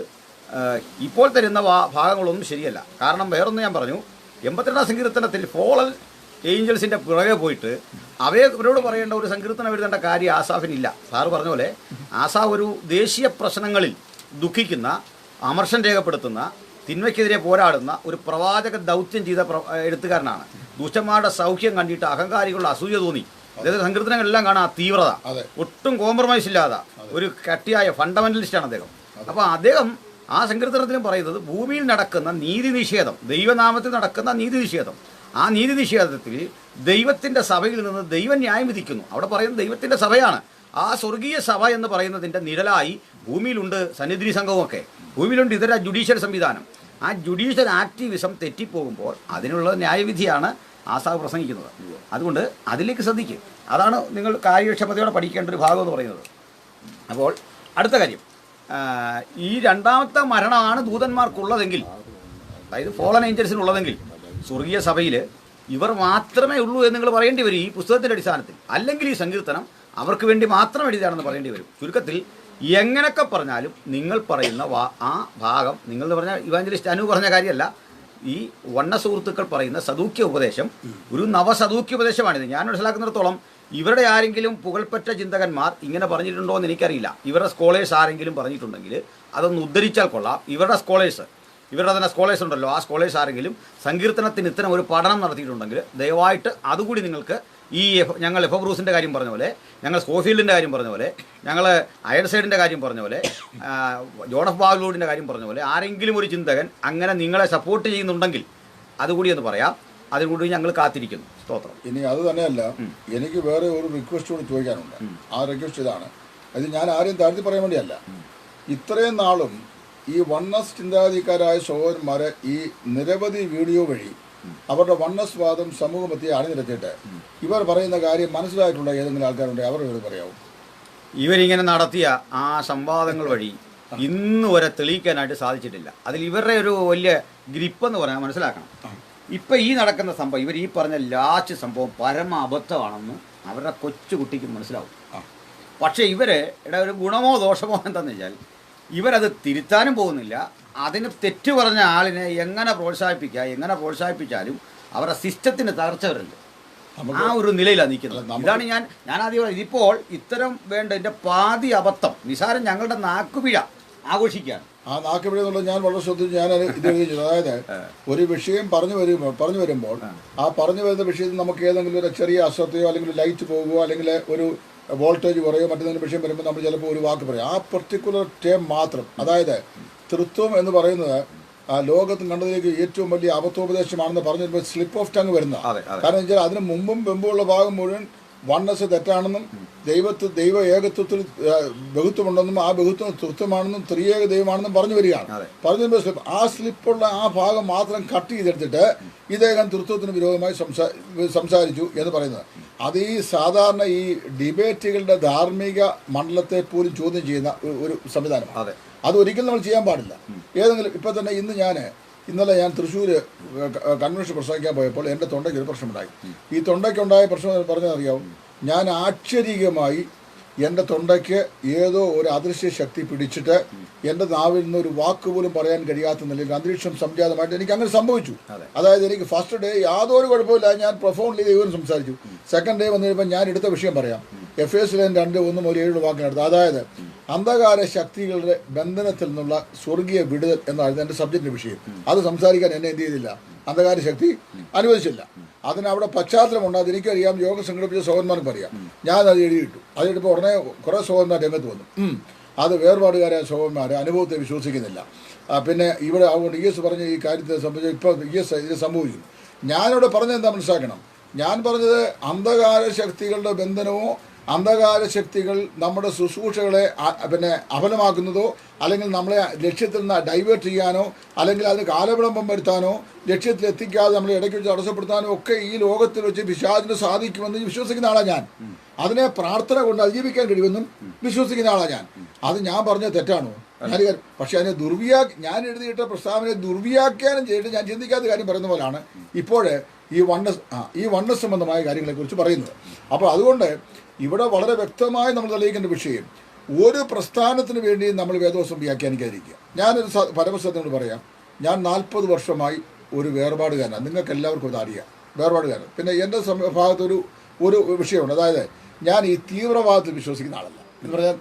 ഇപ്പോൾ തരുന്ന ഭാഗങ്ങളൊന്നും ശരിയല്ല. കാരണം വേറൊന്ന് ഞാൻ പറഞ്ഞു, 82-ാം സങ്കീർത്തനത്തിൽ ഫോളൻ ഏഞ്ചൽസിൻ്റെ പുറകെ പോയിട്ട് അവരോട് പറയേണ്ട ഒരു സങ്കീർത്തനം എഴുതേണ്ട കാര്യം ആസാഫിനില്ല. സാറ് പറഞ്ഞ പോലെ ആസാഫ് ഒരു ദേശീയ പ്രശ്നങ്ങളിൽ ദുഃഖിക്കുന്ന, അമർഷം രേഖപ്പെടുത്തുന്ന, തിന്മയ്ക്കെതിരെ പോരാടുന്ന ഒരു പ്രവാചക ദൗത്യം ചെയ്ത എഴുത്തുകാരനാണ്. ദുഷ്ടന്മാരുടെ സൗഖ്യം കണ്ടിട്ട് അഹങ്കാരികളുടെ അസൂയ തോന്നി. അദ്ദേഹത്തെ സങ്കീർത്തനങ്ങളെല്ലാം കാണാൻ തീവ്രത, ഒട്ടും കോംപ്രമൈസ് ഇല്ലാതെ ഒരു കട്ടിയായ ഫണ്ടമെന്റലിസ്റ്റാണ് അദ്ദേഹം. അപ്പോൾ അദ്ദേഹം ആ സങ്കീർത്തനത്തിലും പറയുന്നത് ഭൂമിയിൽ നടക്കുന്ന നീതി നിഷേധം, ദൈവനാമത്തിൽ നടക്കുന്ന നീതി നിഷേധം, ആ നീതി നിഷേധത്തിൽ ദൈവത്തിൻ്റെ സഭയിൽ നിന്ന് ദൈവം ന്യായം വിധിക്കുന്നു. അവിടെ പറയുന്നത് ദൈവത്തിൻ്റെ സഭയാണ്. ആ സ്വർഗീയ സഭ എന്ന് പറയുന്നതിൻ്റെ നിഴലായി ഭൂമിയിലുണ്ട് സന്നിധി സംഘവുമൊക്കെ, ഭൂമിയിലുണ്ട് ഇതര ജുഡീഷ്യൽ സംവിധാനം. ആ ജുഡീഷ്യൽ ആക്ടിവിസം തെറ്റിപ്പോകുമ്പോൾ അതിനുള്ള ന്യായവിധിയാണ് ആസാഫ് പ്രസംഗിക്കുന്നത്. അതുകൊണ്ട് അതിലേക്ക് ശ്രദ്ധിക്കുക. അതാണ് നിങ്ങൾ കാര്യക്ഷമതയോടെ പഠിക്കേണ്ട ഒരു ഭാഗം എന്ന് പറയുന്നത്. അപ്പോൾ അടുത്ത കാര്യം, ഈ രണ്ടാമത്തെ മരണമാണ് ദൂതന്മാർക്കുള്ളതെങ്കിൽ, അതായത് ഫോളൻ ഏഞ്ചൽസിനുള്ളതെങ്കിൽ സ്വർഗീയ സഭയിൽ ഇവർ മാത്രമേ ഉള്ളൂ എന്ന് നിങ്ങൾ പറയേണ്ടി വരും ഈ പുസ്തകത്തിൻ്റെ അടിസ്ഥാനത്തിൽ. അല്ലെങ്കിൽ ഈ സങ്കീർത്തനം അവർക്ക് വേണ്ടി മാത്രം എഴുതിയാണെന്ന് പറയേണ്ടി വരും. ചുരുക്കത്തിൽ എങ്ങനെയൊക്കെ പറഞ്ഞാലും നിങ്ങൾ പറയുന്ന ആ ഭാഗം, നിങ്ങൾ പറഞ്ഞ ഇവാഞ്ചലിസ്റ്റ് അനു പറഞ്ഞ കാര്യമല്ല, ഈ വണ്ണ സുഹൃത്തുക്കൾ പറയുന്ന സദൂക്യ ഉപദേശം ഒരു നവസദൂക്യ ഉപദേശമാണിത്. ഞാൻ മനസ്സിലാക്കുന്നിടത്തോളം ഇവരുടെ ആരെങ്കിലും പുകൾപ്പെട്ട ചിന്തകന്മാർ ഇങ്ങനെ പറഞ്ഞിട്ടുണ്ടോ എന്ന് എനിക്കറിയില്ല. ഇവരുടെ സ്കോളേഴ്സ് ആരെങ്കിലും പറഞ്ഞിട്ടുണ്ടെങ്കിൽ അതൊന്ന് ഉദ്ധരിച്ചാൽ കൊള്ളാം. ഇവരുടെ തന്നെ സ്കോളേഴ്സ് ഉണ്ടല്ലോ, ആ സ്കോളേഴ്സ് ആരെങ്കിലും സങ്കീർത്തനത്തിന് ഇത്തരം ഒരു പഠനം നടത്തിയിട്ടുണ്ടെങ്കിൽ ദയവായിട്ട് അതുകൂടി നിങ്ങൾക്ക് ഈ ഞങ്ങൾ എഫ് ബ്രൂസിൻ്റെ കാര്യം പറഞ്ഞ പോലെ, ഞങ്ങൾ സ്കോഫീൽഡിൻ്റെ കാര്യം പറഞ്ഞ പോലെ, ഞങ്ങൾ അയർസൈഡിൻ്റെ കാര്യം പറഞ്ഞ പോലെ, ജോൺ എഫ് ബാഗ്ലൂഡിൻ്റെ കാര്യം പറഞ്ഞ പോലെ ആരെങ്കിലും ഒരു ചിന്തകൻ അങ്ങനെ നിങ്ങളെ സപ്പോർട്ട് ചെയ്യുന്നുണ്ടെങ്കിൽ അതുകൂടി എന്ന് പറയാം. അതിനുകൂടി ഞങ്ങൾ കാത്തിരിക്കുന്നു. സ്തോത്രം. ഇനി അത് തന്നെയല്ല, എനിക്ക് വേറെ ഒരു റിക്വസ്റ്റ് കൂടി ചോദിക്കാനുണ്ട്. ആ റിക്വസ്റ്റ് ഇതാണ്. അത് ഞാൻ ആരെയും താഴ്ത്തി പറയാൻ വേണ്ടിയല്ല. ഇത്രയും നാളും ഈ വണ്ണസ് ചിന്താഗതിക്കാരായ സഹോദരന്മാരെ ഈ നിരവധി വീഡിയോ വഴി അവരുടെ വണ്ണസ് വാദം സമൂഹമധ്യേ അണിനിരത്തിയിട്ട് ഇവർ പറയുന്ന കാര്യം മനസ്സിലായിട്ടുള്ള ഏതെങ്കിലും ആൾക്കാരുണ്ടെങ്കിൽ അവർ ഇത് പറയാവും. ഇവരിങ്ങനെ നടത്തിയ ആ സംവാദങ്ങൾ വഴി ഇന്ന് വരെ തെളിയിക്കാനായിട്ട് സാധിച്ചിട്ടില്ല. അതിൽ ഇവരുടെ ഒരു വലിയ ഗ്രിപ്പെന്ന് പറഞ്ഞാൽ മനസ്സിലാക്കണം. ഇപ്പം ഈ നടക്കുന്ന സംഭവം, ഇവർ ഈ പറഞ്ഞ ലാസ്റ്റ് സംഭവം പരമ അബദ്ധമാണെന്ന് അവരുടെ കൊച്ചുകുട്ടിക്ക് മനസ്സിലാവും. പക്ഷേ ഇവരുടെ ഒരു ഗുണമോ ദോഷമോ എന്താണെന്ന് വെച്ചാൽ ഇവരത് തിരുത്താനും പോകുന്നില്ല. അതിന് തെറ്റു പറഞ്ഞ ആളിനെ എങ്ങനെ പ്രോത്സാഹിപ്പിച്ചാലും അവരുടെ സിസ്റ്റത്തിന് തകർച്ച വരരുത്. ആ ഒരു നിലയിലാണ് നിൽക്കുന്നത്. ഇതാണ് ഞാൻ ആദ്യം ഇതിപ്പോൾ ഇത്തരം ഇതിൻ്റെ പാതി അബദ്ധം നിസാരം ഞങ്ങളുടെ നാക്കുപിഴ ആഘോഷിക്കുകയാണ്. ആ നാക്കുപിഴ എന്നുള്ളത് ഞാൻ വളരെ ശ്രദ്ധിച്ചു. ഞാൻ ഇത് എഴുതിച്ചത്, അതായത് ഒരു വിഷയം പറഞ്ഞു വരുമ്പോൾ ആ പറഞ്ഞു വരുന്ന വിഷയത്തിൽ നമുക്ക് ഏതെങ്കിലും ഒരു ചെറിയ അശ്രദ്ധയോ അല്ലെങ്കിൽ ലൈറ്റ് പോകുകയോ അല്ലെങ്കിൽ ഒരു വോൾട്ടേജ് കുറയോ മറ്റേതെങ്കിലും വിഷയം വരുമ്പോൾ നമ്മൾ ചിലപ്പോൾ ഒരു വാക്ക് പറയും. ആ പെർട്ടിക്കുലർ ടേം മാത്രം, അതായത് തൃത്വം എന്ന് പറയുന്നത് ലോകത്തും കണ്ടതിലേക്ക് ഏറ്റവും വലിയ അബദ്ധോപദേശമാണെന്ന് പറഞ്ഞപ്പോൾ സ്ലിപ്പ് ഓഫ് ടങ് വരുന്ന. അതെ അതെ കാരണം വെച്ചാൽ അതിന് മുമ്പും മുമ്പുള്ള ഭാഗം മുഴുവൻ വണ്ണസ് തെറ്റാണെന്നും ദൈവ ഏകത്വത്തിൽ ബഹുത്വമുണ്ടെന്നും ആ ബഹുത്വം തൃത്വമാണെന്നും ത്രിയേക ദൈവമാണെന്നും പറഞ്ഞു വരികയാണ്. പറഞ്ഞു വരുമ്പോൾ ആ സ്ലിപ്പുള്ള ആ ഭാഗം മാത്രം കട്ട് ചെയ്തെടുത്തിട്ട് ഇദ്ദേഹം തൃത്വത്തിന് വിരോധമായി സംസാരിച്ചു എന്ന് പറയുന്നത്. അത് ഈ സാധാരണ ഈ ഡിബേറ്റുകളുടെ ധാർമ്മിക മണ്ഡലത്തെ പോലും ചോദ്യം ചെയ്യുന്ന ഒരു സംവിധാനമാണ്. അത് ഒരിക്കലും നമ്മൾ ചെയ്യാൻ പാടില്ല. ഏതെങ്കിലും ഇപ്പം തന്നെ ഇന്നലെ ഞാൻ തൃശ്ശൂർ കൺവെൻഷൻ പ്രസംഗിക്കാൻ പോയപ്പോൾ എൻ്റെ തൊണ്ടയ്ക്ക് ഒരു പ്രശ്നമുണ്ടായി. ഈ തൊണ്ടയ്ക്കുണ്ടായ പ്രശ്നം പറഞ്ഞതറിയാവും. ഞാൻ ആശ്ചര്യമായി എൻ്റെ തൊണ്ടയ്ക്ക് ഏതോ ഒരു അദൃശ്യ ശക്തി പിടിച്ചിട്ട് എൻ്റെ നാവിൽ നിന്ന് ഒരു വാക്ക് പോലും പറയാൻ കഴിയാത്ത നിലയിൽ അന്തരീക്ഷം സംജാതമായിട്ട് എനിക്ക് അങ്ങനെ സംഭവിച്ചു. അതായത് എനിക്ക് ഫസ്റ്റ് ഡേ യാതൊരു കുഴപ്പമില്ല, ഞാൻ പ്രൊഫൗണ്ട്ലി ദൈവം സംസാരിച്ചു. സെക്കൻഡ് ഡേ വന്നു കഴിയുമ്പോൾ ഞാൻ എടുത്ത വിഷയം പറയാം. Efesians 2:1-7 വാക്കിനടുത്ത്, അതായത് അന്ധകാര ശക്തികളുടെ ബന്ധനത്തിൽ നിന്നുള്ള സ്വർഗീയ വിടുതൽ എന്നായിരുന്നു എൻ്റെ സബ്ജക്റ്റിൻ്റെ വിഷയം. അത് സംസാരിക്കാൻ എന്നെ എന്ത് ചെയ്തില്ല, അന്ധകാര ശക്തി അനുവദിച്ചില്ല. അതിനവിടെ പശ്ചാത്തലമുണ്ട്. എനിക്കറിയാം, യോഗ സംഘടിപ്പിച്ച സഹോദരന്മാർക്ക് അറിയാം. ഞാൻ അത് എഴുതിയിട്ടു. അതിലിപ്പോൾ ഉടനെ കുറേ സഹോദരന്മാർ രംഗത്ത് വന്നു. അത് വേർപാടുകാരായ സഹോദരന്മാരെ അനുഭവത്തെ വിശ്വസിക്കുന്നില്ല. പിന്നെ ഇവിടെ അതുകൊണ്ട് ES പറഞ്ഞ ഈ കാര്യത്തെ സംബന്ധിച്ച് ഇപ്പോൾ ES ഇത് സംഭവിക്കുന്നു. ഞാനിവിടെ പറഞ്ഞത് എന്താ മനസ്സിലാക്കണം. ഞാൻ പറഞ്ഞത് അന്ധകാര ശക്തികളുടെ ബന്ധനമോ അന്ധകാര ശക്തികൾ നമ്മുടെ ശുശ്രൂഷകളെ അഫലമാക്കുന്നതോ അല്ലെങ്കിൽ നമ്മളെ ലക്ഷ്യത്തിൽ നിന്ന് ഡൈവേർട്ട് ചെയ്യാനോ അല്ലെങ്കിൽ അതിന് കാലവിളംബം വരുത്താനോ ലക്ഷ്യത്തിലെത്തിക്കാതെ നമ്മളെ ഇടയ്ക്ക് വെച്ച് തടസ്സപ്പെടുത്താനോ ഒക്കെ ഈ ലോകത്തിൽ വെച്ച് പിശാചിന് സാധിക്കുമെന്ന് വിശ്വസിക്കുന്ന ആളാണ് ഞാൻ. അതിനെ പ്രാർത്ഥന കൊണ്ട് അതിജീവിക്കാൻ കഴിയുമെന്നും വിശ്വസിക്കുന്ന ആളാണ് ഞാൻ. അത് ഞാൻ പറഞ്ഞത് തെറ്റാണോ? പക്ഷെ അതിനെ ഞാൻ എഴുതിയിട്ട പ്രസ്താവനയെ ദുർവ്യാഖ്യാനം ചെയ്തിട്ട് ഞാൻ ചിന്തിക്കാത്ത കാര്യം പറയുന്ന പോലാണ് ഇപ്പോഴേ ഈ വണ്ണസ് സംബന്ധമായ കാര്യങ്ങളെക്കുറിച്ച് പറയുന്നത്. അപ്പോൾ അതുകൊണ്ട് ഇവിടെ വളരെ വ്യക്തമായി നമ്മൾ തെളിയിക്കേണ്ട വിഷയം, ഒരു പ്രസ്ഥാനത്തിന് വേണ്ടി നമ്മൾ വേദവസ്ത്രം വ്യാഖ്യാനിക്കാതിരിക്കുക. ഞാനൊരു പരമസത്യത്തോട് പറയാം, ഞാൻ 40 വർഷമായി ഒരു വേർപാടുകാരനാണ്. നിങ്ങൾക്ക് എല്ലാവർക്കും ഇത് അറിയാം, വേർപാടുകാരൻ. പിന്നെ എൻ്റെ ഭാഗത്തൊരു വിഷയമുണ്ട്. അതായത് ഞാൻ ഈ തീവ്രവാദത്തിൽ വിശ്വസിക്കുന്ന ആളല്ല. എന്ന് പറഞ്ഞാൽ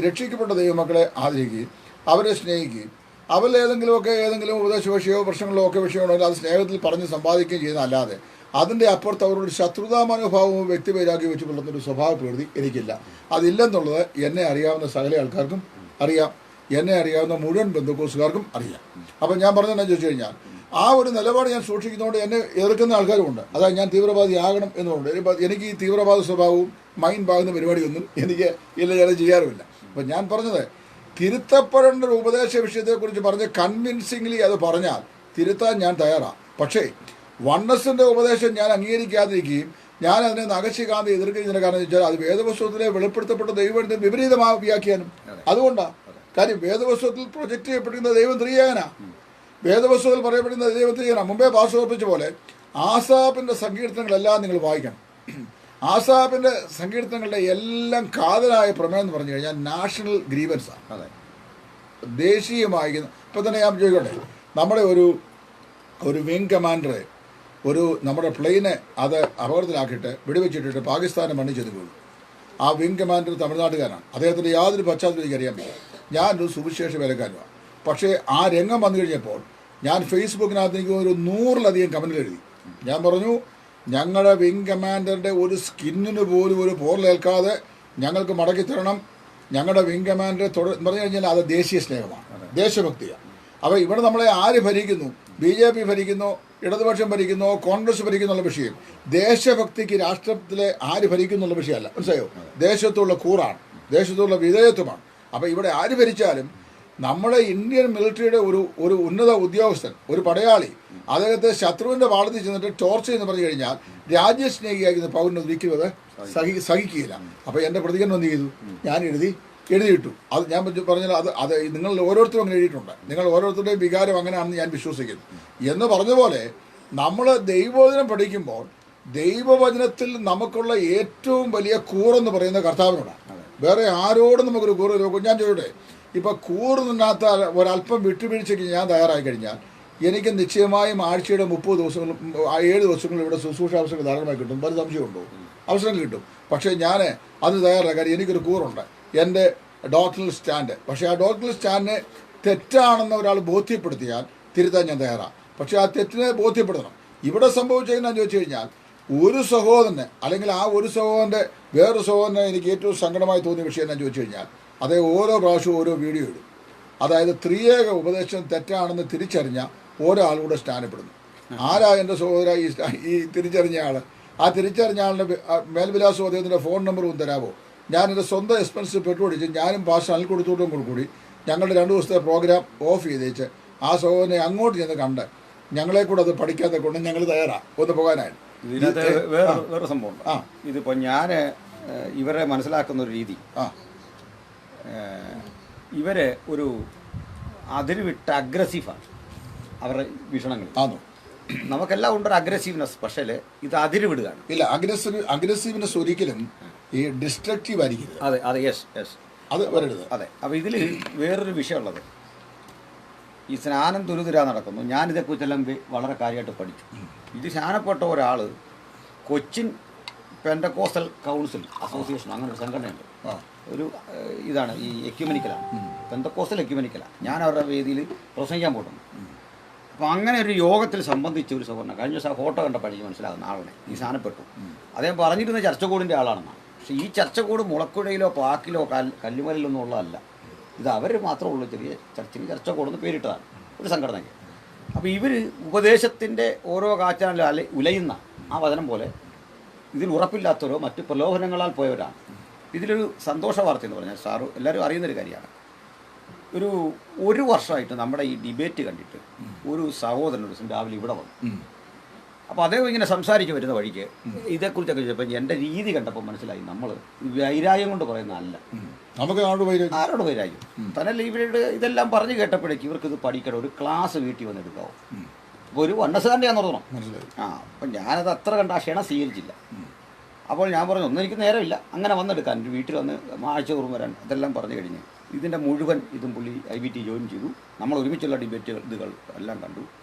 രക്ഷിക്കപ്പെട്ട ദൈവമക്കളെ ആദരിക്കുകയും അവരെ സ്നേഹിക്കുകയും അവരിൽ ഏതെങ്കിലും ഉപദേശവിഷയമോ പ്രശ്നങ്ങളോ ഒക്കെ വിഷയമുണ്ടെങ്കിൽ അത് സ്നേഹത്തിൽ പറഞ്ഞ് സമ്പാദിക്കുകയും ചെയ്യുന്നതല്ലാതെ അതിൻ്റെ അപ്പുറത്ത് അവരോട് ശത്രുതാ മനോഭാവവും വ്യക്തിപേരാക്കി വെച്ച് പുലർത്തുന്നൊരു സ്വഭാവ പ്രകൃതി എനിക്കില്ല. അതില്ലെന്നുള്ളത് എന്നെ അറിയാവുന്ന സകല ആൾക്കാർക്കും അറിയാം, എന്നെ അറിയാവുന്ന മുഴുവൻ ബന്ധുക്കോസുകാർക്കും അറിയാം. അപ്പം ഞാൻ പറഞ്ഞതെന്നു ചോദിച്ചു കഴിഞ്ഞാൽ, ആ ഒരു നിലപാട് ഞാൻ സൂക്ഷിക്കുന്നതുകൊണ്ട് എന്നെ എതിർക്കുന്ന ആൾക്കാരുമുണ്ട്. അതായത് ഞാൻ തീവ്രവാദിയാകണം എന്നുണ്ട്. എനിക്ക് ഈ തീവ്രവാദ സ്വഭാവവും മൈൻഡ് പാകുന്ന പരിപാടിയൊന്നും എനിക്ക് ഞാൻ ചെയ്യാറുമില്ല. അപ്പം ഞാൻ പറഞ്ഞത്, തിരുത്തപ്പെടേണ്ട ഒരു ഉപദേശ വിഷയത്തെക്കുറിച്ച് പറഞ്ഞ് കൺവിൻസിംഗ്ലി അത് പറഞ്ഞാൽ തിരുത്താൻ ഞാൻ തയ്യാറാണ്. പക്ഷേ വണ്ണസിൻ്റെ ഉപദേശം ഞാൻ അംഗീകരിക്കാതിരിക്കുകയും ഞാൻ അതിനെ നഖശികാന്തി എതിർക്കുന്നതിന് കാരണം വെച്ചാൽ അത് വേദപുസ്തകത്തിലെ വെളിപ്പെടുത്തപ്പെട്ട ദൈവത്തിന് വിപരീതമായ വ്യാഖ്യാനം. അതുകൊണ്ടാണ്. കാര്യം വേദപുസ്തകത്തിൽ പ്രൊജക്റ്റ് ചെയ്യപ്പെട്ടിരുന്ന ദൈവം ത്രിയേകനാ. വേദപുസ്തകത്തിൽ പറയപ്പെടുന്ന ദൈവം ത്രിയേകനാ. മുമ്പേ പാസ് ഓർപ്പിച്ച പോലെ ആസാഫിൻ്റെ സങ്കീർത്തനങ്ങളെല്ലാം നിങ്ങൾ വായിക്കണം. ആസാഫിൻ്റെ സങ്കീർത്തനങ്ങളുടെ എല്ലാം കാതലായ പ്രമേയം എന്ന് പറഞ്ഞു കഴിഞ്ഞാൽ നാഷണൽ ഗ്രീവൻസാണ്, ദേശീയമായി. ഇപ്പം തന്നെ ഞാൻ ചോദിക്കട്ടെ, നമ്മുടെ ഒരു വിങ് കമാൻഡറെ നമ്മുടെ പ്ലെയിനെ അത് അപകടത്തിലാക്കിയിട്ട് വെടിവെച്ചിട്ടിട്ട് പാകിസ്ഥാനെ മണ്ണിൽ ചെന്ന് വീണു. ആ വിങ് കമാൻഡർ തമിഴ്നാട്ടുകാരാണ്. അദ്ദേഹത്തിൻ്റെ യാതൊരു പശ്ചാത്തലം എനിക്കറിയാൻ പറ്റില്ല. ഞാനൊരു സുവിശേഷ വേലക്കാരനാണ്. പക്ഷേ ആ രംഗം വന്നു കഴിഞ്ഞപ്പോൾ ഞാൻ ഫേസ്ബുക്കിനകത്ത് എനിക്ക് ഒരു 100-ലധികം കമൻറ്റുകൾ എഴുതി. ഞാൻ പറഞ്ഞു, ഞങ്ങളുടെ വിങ് കമാൻഡറുടെ ഒരു സ്കിന്നിന് പോലും ഒരു പോറലേൽക്കാതെ ഞങ്ങൾക്ക് മടക്കി തരണം. ഞങ്ങളുടെ വിങ് കമാൻഡറെ പറഞ്ഞു കഴിഞ്ഞാൽ അത് ദേശീയ സ്നേഹമാണ്, ദേശഭക്തിയാണ്. അപ്പോൾ ഇവിടെ നമ്മളെ ആര് ഭരിക്കുന്നു, BJP ഭരിക്കുന്നോ, ഇടതുപക്ഷം ഭരിക്കുന്നോ, കോൺഗ്രസ് ഭരിക്കുന്നുള്ള വിഷയം ദേശഭക്തിക്ക് രാഷ്ട്രത്തിലെ ആര് ഭരിക്കുന്നുള്ള വിഷയമല്ല. മനസ്സിലായോ? ദേശത്തുള്ള കൂറാണ്, ദേശത്തുള്ള വിധേയത്വമാണ്. അപ്പോൾ ഇവിടെ ആര് ഭരിച്ചാലും നമ്മുടെ ഇന്ത്യൻ മിലിറ്ററിയുടെ ഒരു ഉന്നത ഉദ്യോഗസ്ഥൻ, ഒരു പടയാളി, അദ്ദേഹത്തെ ശത്രുവിൻ്റെ വാളത്തിൽ ചെന്നിട്ട് ടോർച്ചർ എന്ന് പറഞ്ഞു കഴിഞ്ഞാൽ രാജ്യസ്നേഹിയായിരിക്കുന്ന പൗരന് ഒരിക്കലും അത് സഹിക്കുകയില്ല. അപ്പോൾ എൻ്റെ പ്രതികരണം എന്ത് ചെയ്തു, ഞാൻ എഴുതിയിട്ടു. അത് ഞാൻ പറഞ്ഞാൽ അത് നിങ്ങൾ ഓരോരുത്തരും അങ്ങനെ എഴുതിയിട്ടുണ്ട്. നിങ്ങൾ ഓരോരുത്തരുടെയും വികാരം അങ്ങനെയാണെന്ന് ഞാൻ വിശ്വസിക്കുന്നു. എന്ന് പറഞ്ഞതുപോലെ നമ്മൾ ദൈവവചനം പഠിക്കുമ്പോൾ ദൈവവചനത്തിൽ നമുക്കുള്ള ഏറ്റവും വലിയ കൂറെന്ന് പറയുന്ന കർത്താവിനോടാണ്. വേറെ ആരോടും നമുക്കൊരു കൂറ്. ഞാൻ ചോദിക്കട്ടെ, ഇപ്പോൾ കൂറിനകത്ത് ഒരല്പം വിട്ടുവീഴ്ചയ്ക്ക് ഞാൻ തയ്യാറായി കഴിഞ്ഞാൽ എനിക്ക് നിശ്ചയമായും ആഴ്ചയുടെ 30 ദിവസങ്ങളും 7 ദിവസങ്ങളും ഇവിടെ ശുശ്രൂഷ അവസരങ്ങൾ ധാരാളമായി കിട്ടും. പല സംശയമുണ്ടോ? അവസരം കിട്ടും. പക്ഷേ ഞാൻ അത് തയ്യാറായി. കാര്യം എനിക്കൊരു കൂറുണ്ട്, എൻ്റെ ഡോക്ടറൽ സ്റ്റാൻഡ്. പക്ഷേ ആ ഡോക്ടറൽ സ്റ്റാൻഡിനെ തെറ്റാണെന്ന് ഒരാൾ ബോധ്യപ്പെടുത്തിയാൽ തിരുത്താൻ ഞാൻ തയ്യാറാണ്. പക്ഷേ ആ തെറ്റിനെ ബോധ്യപ്പെടുത്തണം. ഇവിടെ സംഭവിച്ചതെന്നു ചോദിച്ചു കഴിഞ്ഞാൽ, ഒരു സഹോദരന് അല്ലെങ്കിൽ ആ ഒരു സഹോദരൻ്റെ വേറൊരു സഹോദരനെ എനിക്ക് ഏറ്റവും സങ്കടമായി തോന്നിയ വിഷയം ഞാൻ ചോദിച്ചു കഴിഞ്ഞാൽ, അതേ ഓരോ പ്രാവശ്യവും ഓരോ വീഡിയോ ഇടും. അതായത് ത്രിയേക ഉപദേശം തെറ്റാണെന്ന് തിരിച്ചറിഞ്ഞ ഒരാളുകൂടെ സ്നാനപ്പെടുന്നു. ആരാ എൻ്റെ സഹോദര ഈ തിരിച്ചറിഞ്ഞ ആൾ? ആ തിരിച്ചറിഞ്ഞ ആളിൻ്റെ മേൽവിലാസവും അദ്ദേഹത്തിൻ്റെ ഫോൺ നമ്പറും തരാമോ? ഞാൻ എൻ്റെ സ്വന്തം എക്സ്പെൻസ് പെട്രോൾ അടിച്ച് ഞാനും പാസ് അനിൽ കൊടുത്തോട്ടും കൂടി ഞങ്ങളുടെ 2 ദിവസത്തെ പ്രോഗ്രാം ഓഫ് ചെയ്തേച്ച് ആ സഹോദരനെ അങ്ങോട്ട് ചെന്ന് കണ്ട് ഞങ്ങളെ കൂടെ അത് പഠിക്കാതെ കൊണ്ട് ഞങ്ങൾ തയ്യാറാണ് ഒന്ന് പോകാനായിട്ട്. ഇതിനകത്ത് വേറെ സംഭവം. ഇതിപ്പോൾ ഞാൻ ഇവരെ മനസ്സിലാക്കുന്ന ഒരു രീതി, ഇവര് ഒരു അതിരുവിട്ട അഗ്രസീവാണ് അവരുടെ വീക്ഷണങ്ങൾ. നമുക്കെല്ലാം ഉണ്ടൊരു അഗ്രസീവ്നെസ്, പക്ഷേ ഇത് അതിരുവിടുകയാണ്. ഇല്ല, അഗ്രസീവ്നെസ് ഒരിക്കലും ഈ ഡിസ്ട്രക്റ്റീവ് ആയിരിക്കും. അതെ അതെ, യെസ് യെസ്, അത് വരരുത്. അതെ. അപ്പോൾ ഇതിൽ വേറൊരു വിഷയമുള്ളത്, ഈ സ്നാനം തുരുതുരാ നടക്കുന്നു. ഞാനിതേക്കുറിച്ചെല്ലാം വളരെ കാര്യമായിട്ട് പഠിച്ചു. ഇത് സ്നാനപ്പെട്ട ഒരാൾ കൊച്ചിൻ പെൻഡക്കോസ്റ്റൽ കൗൺസിൽ അസോസിയേഷൻ, അങ്ങനെ ഒരു സംഘടനയുണ്ട്. ഒരു ഇതാണ് ഈ എക്യുമെനിക്കലാണ്, പെന്തക്കോസ്റ്റൽ എക്യുമെനിക്കലാണ്. ഞാൻ അവരുടെ വേദിയിൽ പ്രസംഗിക്കാൻ പോകുന്നു. അപ്പോൾ അങ്ങനെ ഒരു യോഗത്തിൽ സംബന്ധിച്ച ഒരു സഹോദരൻ കഴിഞ്ഞ ദിവസം ഫോട്ടോ കണ്ടപ്പോൾ എനിക്ക് മനസ്സിലാകുന്ന ആളിനെ ഈ സ്ഥാനപ്പെട്ടു. അദ്ദേഹം പറഞ്ഞിരുന്ന ചർച്ചക്കൂടിൻ്റെ ആളാണെന്നാണ്. പക്ഷേ ഈ ചർച്ചക്കൂട് മുളക്കുഴയിലോ പാക്കിലോ കല്ലുമലിലൊന്നും ഉള്ളതല്ല. ഇത് അവർ മാത്രമേ ഉള്ളൂ. ചെറിയ ചർച്ചിന് ചർച്ചക്കൂടെന്ന് പേരിട്ടതാണ് ഒരു സംഘടനയ്ക്ക്. അപ്പോൾ ഇവർ ഉപദേശത്തിൻ്റെ ഓരോ കാച്ചാലും ഉലയുന്ന ആ വചനം പോലെ ഇതിൽ ഉറപ്പില്ലാത്തവരോ മറ്റ് പ്രലോഭനങ്ങളാൽ പോയവരാണ്. ഇതിലൊരു സന്തോഷ വാർത്ത എന്ന് പറഞ്ഞാൽ സാറ് എല്ലാവരും അറിയുന്നൊരു കാര്യമാണ്. ഒരു വർഷമായിട്ട് നമ്മുടെ ഈ ഡിബേറ്റ് കണ്ടിട്ട് ഒരു സഹോദരൻ ഒരു ദിവസം രാവിലെ ഇവിടെ വന്നു. അപ്പോൾ അദ്ദേഹം ഇങ്ങനെ സംസാരിച്ച് വരുന്ന വഴിക്ക് ഇതേക്കുറിച്ചൊക്കെ ചോദിച്ചപ്പോൾ എൻ്റെ രീതി കണ്ടപ്പോൾ മനസ്സിലായി, നമ്മൾ വൈരാഗ്യം കൊണ്ട് പറയുന്ന അല്ല, നമുക്ക് ആരോട് വൈരാഗ്യം തന്നല്ല. ഇവരുടെ ഇതെല്ലാം പറഞ്ഞു കേട്ടപ്പോഴേക്ക് ഇവർക്ക് ഇത് പഠിക്കണം, ഒരു ക്ലാസ് വീട്ടിൽ വന്നെടുക്കാവോ. അപ്പോൾ ഒരു വണ്ണസുകാരൻ്റെ ഞാൻ തുറന്നു. അപ്പം ഞാനത് അത്ര കണ്ട ആ ക്ഷണം സ്വീകരിച്ചില്ല. അപ്പോൾ ഞാൻ പറഞ്ഞു, ഒന്നും എനിക്ക് നേരമില്ല അങ്ങനെ വന്നെടുക്കാൻ, എൻ്റെ വീട്ടിൽ വന്ന് ആഴ്ച തോറും വരാൻ. അതെല്ലാം പറഞ്ഞു കഴിഞ്ഞ് ഇതിൻ്റെ മുഴുവൻ ഇതും പുള്ളി IBT ജോയിൻ ചെയ്തു. നമ്മൾ ഒരുമിച്ചുള്ള ഡിബേറ്റുകൾ എല്ലാം